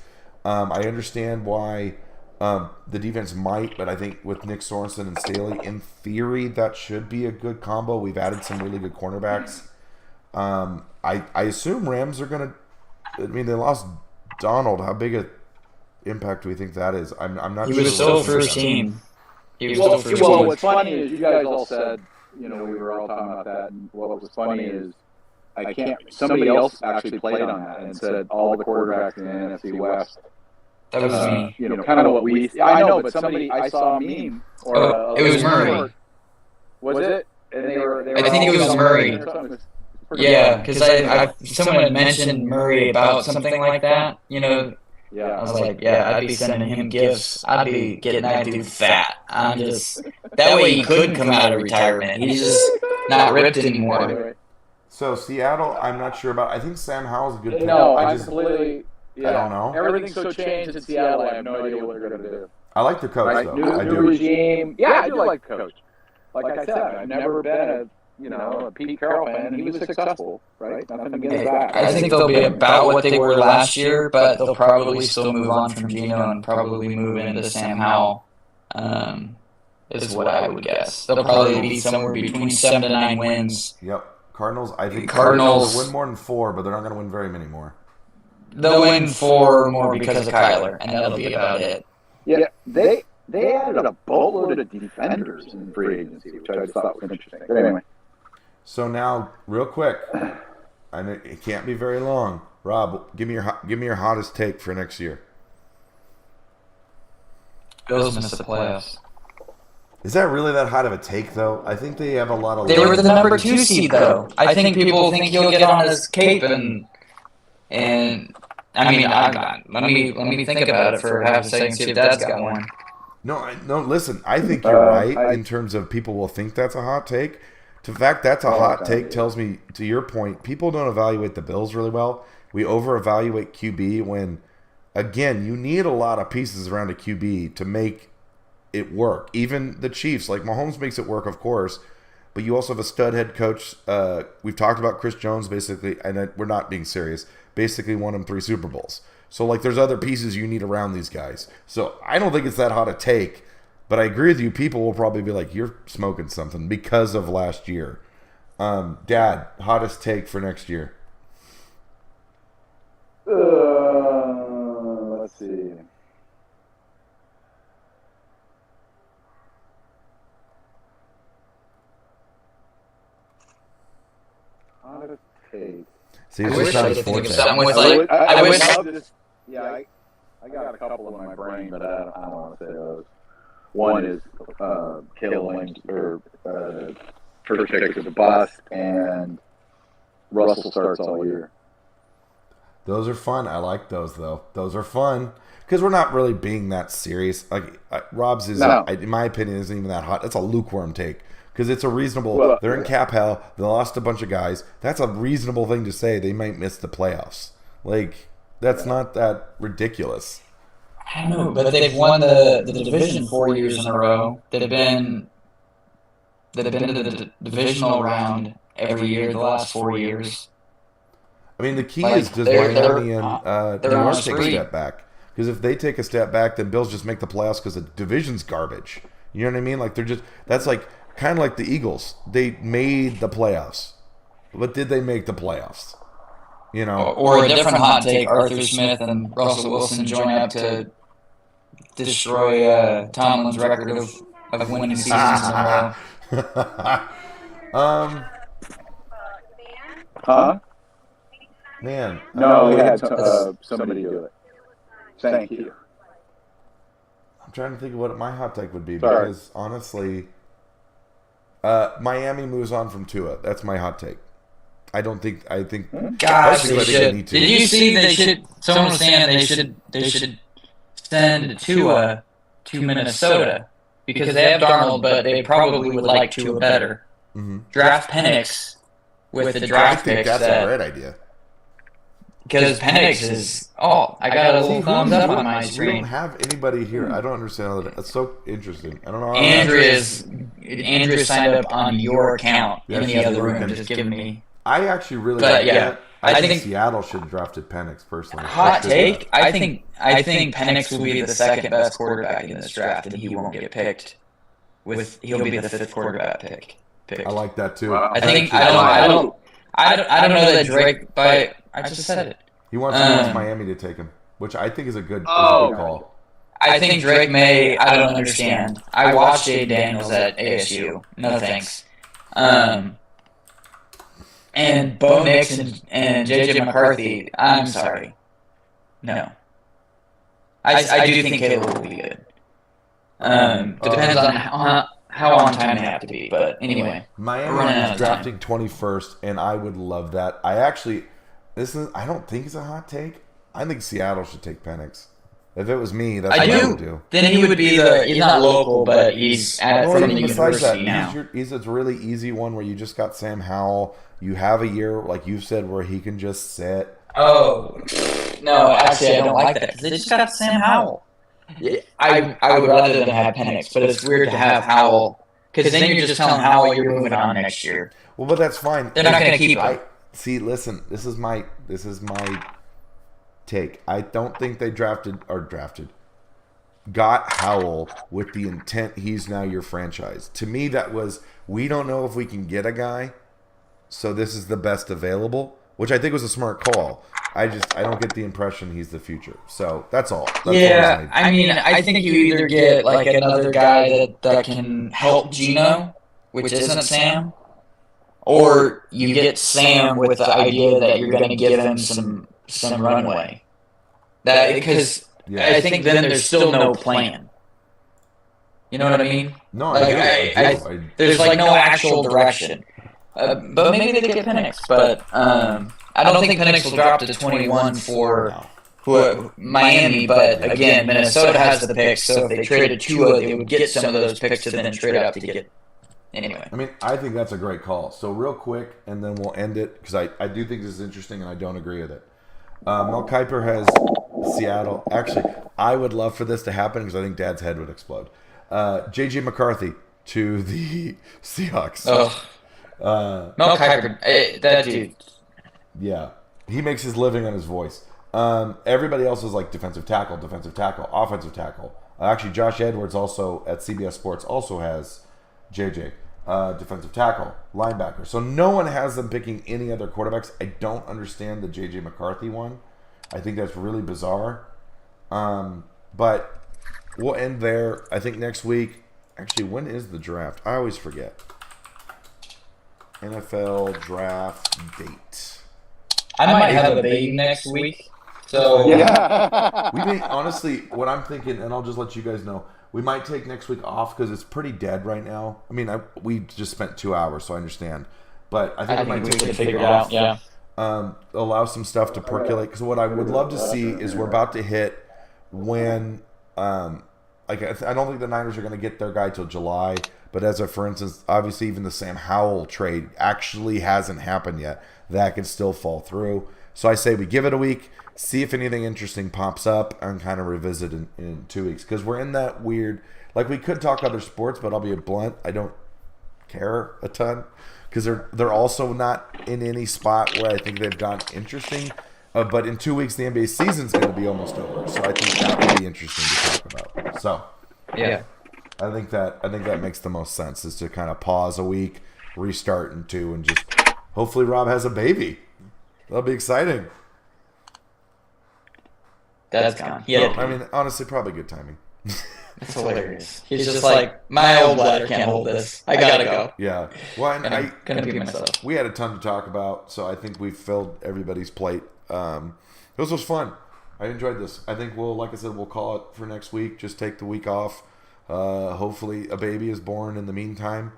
Speaker 1: I understand why the defense might, but I think with Nick Sorensen and Staley, in theory, that should be a good combo. We've added some really good cornerbacks. I assume Rams are going to. I mean, they lost Donald. How big an impact do we think that is? I'm not sure.
Speaker 2: He was still first team.
Speaker 3: Well, what's funny is you guys all said, we were all talking about that, and what was funny is somebody else actually played on that and said all the quarterbacks in the NFC West.
Speaker 2: That was me.
Speaker 3: Kind of what I know, but I saw a meme.
Speaker 2: It was Murray.
Speaker 3: Was it? And they were
Speaker 2: I think it was Murray. Yeah, because someone had mentioned Murray about something like that,
Speaker 3: Yeah,
Speaker 2: I was like, I'd be sending him gifts. I'd be getting that dude fat. That way he could come out of retirement. He's just not ripped anymore.
Speaker 1: So Seattle, I'm not sure about. I think Sam Howell's a good pick.
Speaker 3: No, I completely. Yeah,
Speaker 1: I don't know.
Speaker 3: Everything's so changed in Seattle. I have no idea what they're going to do.
Speaker 1: I like the coach though.
Speaker 3: New regime. Yeah, I do like the coach. Like I said, I've never been a Pete Carroll fan, and he was successful, right? Nothing against that.
Speaker 2: I think they'll be about what they were last year, but they'll probably still move on from Geno and probably move into Sam Howell, is what I would guess. They'll probably be somewhere between 7 to 9 wins.
Speaker 1: Yep. Cardinals, I think
Speaker 2: Cardinals
Speaker 1: will win more than 4, but they're not going to win very many more.
Speaker 2: They'll win 4 more because of Kyler, and that'll be about it.
Speaker 3: Yeah, they added a boatload of defenders in free agency, which I just thought was interesting. But anyway.
Speaker 1: So now, real quick, I know it can't be very long. Rob, give me your hottest take for next year.
Speaker 2: Bills miss the playoffs.
Speaker 1: Is that really that hot of a take, though? I think they have a lot of.
Speaker 2: They were the number 2 seed, though. I think people think he'll get on his cape and I mean, let me think about it for half a second. See if Dad's got one.
Speaker 1: No. Listen, I think you're right in terms of people will think that's a hot take. The fact that's a hot take tells me, to your point, people don't evaluate the Bills really well. We over-evaluate QB when, again, you need a lot of pieces around a QB to make it work. Even the Chiefs, like Mahomes makes it work, of course, but you also have a stud head coach. We've talked about Chris Jones, basically, and we're not being serious, basically won him 3 Super Bowls. So, like, there's other pieces you need around these guys. So I don't think it's that hot a take. But I agree with you. People will probably be like, you're smoking something because of last year. Dad, hottest take for next year?
Speaker 3: Let's see. Hottest take.
Speaker 1: See, it's just not his forte.
Speaker 3: I got a couple in my brain, but I don't want to say those. One is Caleb Williams, or first pick is a bust, and Russell starts all year.
Speaker 1: Those are fun. I like those, though. Those are fun because we're not really being that serious. Like Rob's is, in my opinion, isn't even that hot. That's a lukewarm take because it's a reasonable.
Speaker 3: Well,
Speaker 1: they're in cap hell. They lost a bunch of guys. That's a reasonable thing to say. They might miss the playoffs. Like that's not that ridiculous.
Speaker 2: I don't know, but they've won the division 4 years in a row. They've been to the divisional round every year the last 4 years.
Speaker 1: I mean, the key is does Miami and New York take a step back? Because if they take a step back, then Bills just make the playoffs because the division's garbage. You know what I mean? Like that's like kind of like the Eagles. They made the playoffs, but did they make the playoffs? You know,
Speaker 2: or a different hot take: Arthur Smith and Russell Wilson join up to destroy Tomlin's record of winning seasons in a row.
Speaker 3: Huh?
Speaker 1: Man.
Speaker 3: No, we had somebody do it. Thank you.
Speaker 1: trying to think of what my hot take would be because honestly, Miami moves on from Tua. That's my hot take. I think.
Speaker 2: Gosh, they should. Did you see they should? Someone was saying they should send Tua to Minnesota because they have Darnold, but they probably would like Tua better.
Speaker 1: Mm-hmm.
Speaker 2: Draft Penix with the draft picks.
Speaker 1: That's a great idea.
Speaker 2: Because Penix is, I got a little thumbs up on my screen.
Speaker 1: We don't have anybody here. I don't understand that. That's so interesting. I don't know.
Speaker 2: Andrew signed up on your account in the other room, just giving me.
Speaker 1: I actually really like that.
Speaker 2: I think
Speaker 1: Seattle should have drafted Penix personally.
Speaker 2: Hot take. I think Penix will be the second best quarterback in this draft, and he won't get picked. He'll be the fifth quarterback picked.
Speaker 1: I like that too.
Speaker 2: I don't know that Drake, but I just said it.
Speaker 1: He wants Miami to take him, which I think is a good call.
Speaker 2: I think Drake may. I don't understand. I watched Jay Daniels at ASU. No thanks. And Bo Nix and JJ McCarthy. I'm sorry. No. I do think Caleb will be good. Depends on how on time they have to be, but anyway.
Speaker 1: Miami is drafting 21st, and I would love that. I don't think it's a hot take. I think Seattle should take Penix. If it was me, that's what I would do.
Speaker 2: Then he would be he's not local, but he's from the university now.
Speaker 1: He's a really easy one where you just got Sam Howell. You have a year, like you said, where he can just sit.
Speaker 2: Oh, no, actually, I don't like that because they just got Sam Howell. I would rather than have Penix, but it's weird to have Howell because then you're just telling Howell you're moving on next year.
Speaker 1: Well, but that's fine.
Speaker 2: They're not going to keep him.
Speaker 1: See, listen, this is my take. I don't think they got Howell with the intent he's now your franchise. To me, that was, we don't know if we can get a guy, so this is the best available, which I think was a smart call. I don't get the impression he's the future. So that's all.
Speaker 2: I think you either get like another guy that can help Geno, which isn't Sam, or you get Sam with the idea that you're going to give him some runway. Because I think then there's still no plan. You know what I mean?
Speaker 1: No,
Speaker 2: there's like no actual direction. But maybe they get Penix. But I don't think Penix will drop to 21 for Miami. But again, Minnesota has the picks, so if they traded Tua, they would get some of those picks to then trade up to get. Anyway.
Speaker 1: I mean, I think that's a great call. So real quick, and then we'll end it, because I do think this is interesting, and I don't agree with it. Mel Kiper has Seattle. Actually, I would love for this to happen, because I think Dad's head would explode. J.J. McCarthy to the Seahawks.
Speaker 2: Mel Kiper, that dude.
Speaker 1: Yeah. He makes his living on his voice. Everybody else is like defensive tackle, offensive tackle. Actually, Josh Edwards also at CBS Sports also has JJ, defensive tackle, linebacker. So no one has them picking any other quarterbacks. I don't understand the J.J. McCarthy one. I think that's really bizarre. But we'll end there. I think next week. Actually, when is the draft? I always forget. NFL draft date.
Speaker 2: I might have a baby next week. So
Speaker 3: yeah.
Speaker 1: We may, honestly, what I'm thinking, and I'll just let you guys know, we might take next week off because it's pretty dead right now. I mean, we just spent 2 hours, so I understand. But I think we might take next week off.
Speaker 2: Yeah.
Speaker 1: Allow some stuff to percolate. Because what I would love to see is we're about to hit when, I don't think the Niners are going to get their guy till July. But for instance, obviously even the Sam Howell trade actually hasn't happened yet. That could still fall through. So I say we give it a week, see if anything interesting pops up, and kind of revisit in 2 weeks. Because we're in that weird, like we could talk other sports, but I'll be blunt, I don't care a ton. Because they're also not in any spot where I think they've gotten interesting. But in 2 weeks, the NBA season's going to be almost over. So I think that would be interesting to talk about. So,
Speaker 2: yeah.
Speaker 1: I think that makes the most sense, is to kind of pause a week, restart in 2, and just hopefully Rob has a baby. That'll be exciting.
Speaker 2: That's gone.
Speaker 1: Yeah. I mean, honestly, probably good timing.
Speaker 2: That's hilarious. He's just like, my old bladder can't hold this. I gotta go.
Speaker 1: Yeah. Well, and
Speaker 2: I'm gonna be myself.
Speaker 1: We had a ton to talk about, so I think we filled everybody's plate. This was fun. I enjoyed this. I think like I said, we'll call it for next week. Just take the week off. Hopefully a baby is born in the meantime,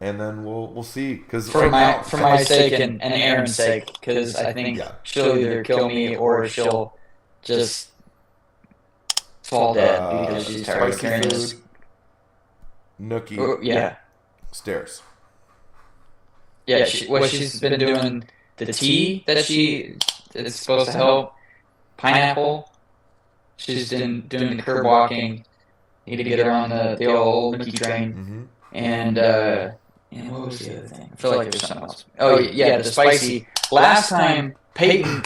Speaker 1: and then we'll see. Because
Speaker 2: for my sake and Aaron's sake, because I think she'll either kill me or she'll just fall dead because she's tired of carrying this.
Speaker 1: Nookie. Stairs.
Speaker 2: Yeah, she's been doing the tea that it's supposed to help. Pineapple. She's been doing the curb walking. Need to get her on the old Nookie train. And what was the other thing? I feel like there's something else. Oh yeah, the spicy. Last time Peyton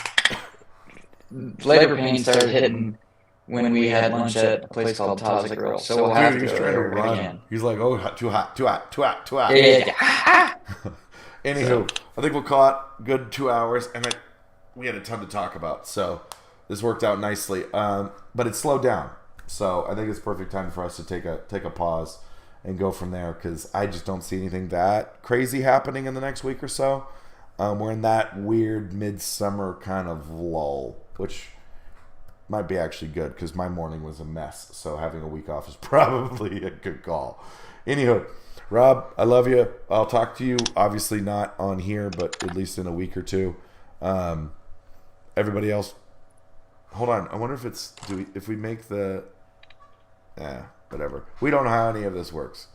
Speaker 2: labor pain started hitting when we had lunch at a place called Taza Grill. So we'll have to go there again.
Speaker 1: He's like, oh, too hot.
Speaker 2: Yeah.
Speaker 1: Anywho, I think we'll call it good 2 hours, and we had a ton to talk about, so this worked out nicely. But it slowed down, so I think it's perfect time for us to take a pause and go from there, because I just don't see anything that crazy happening in the next week or so. We're in that weird midsummer kind of lull, which might be actually good, because my morning was a mess, so having a week off is probably a good call. Anywho, Rob, I love you. I'll talk to you, obviously not on here, but at least in a week or two. Everybody else, hold on. I wonder if we make the, whatever. We don't know how any of this works.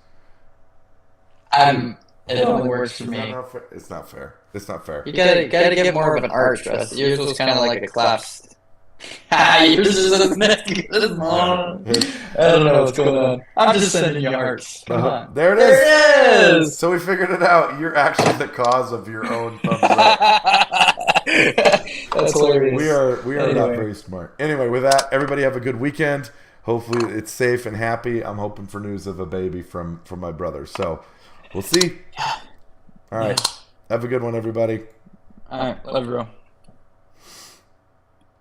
Speaker 2: It only works for me.
Speaker 1: It's not fair. It's not fair.
Speaker 2: You gotta get more of an arch, Russ. Yours was kind of like a collapsed. Yours isn't that good, Mom. I don't know what's going on. I'm just sending you arcs. Come on.
Speaker 1: There it is.
Speaker 2: There it is.
Speaker 1: So we figured it out. You're actually the cause of your own thumbs up.
Speaker 2: That's hilarious.
Speaker 1: We are not very smart. Anyway, with that, everybody have a good weekend. Hopefully it's safe and happy. I'm hoping for news of a baby from my brother. So we'll see. All right. Have a good one, everybody.
Speaker 2: All right. Love you, bro.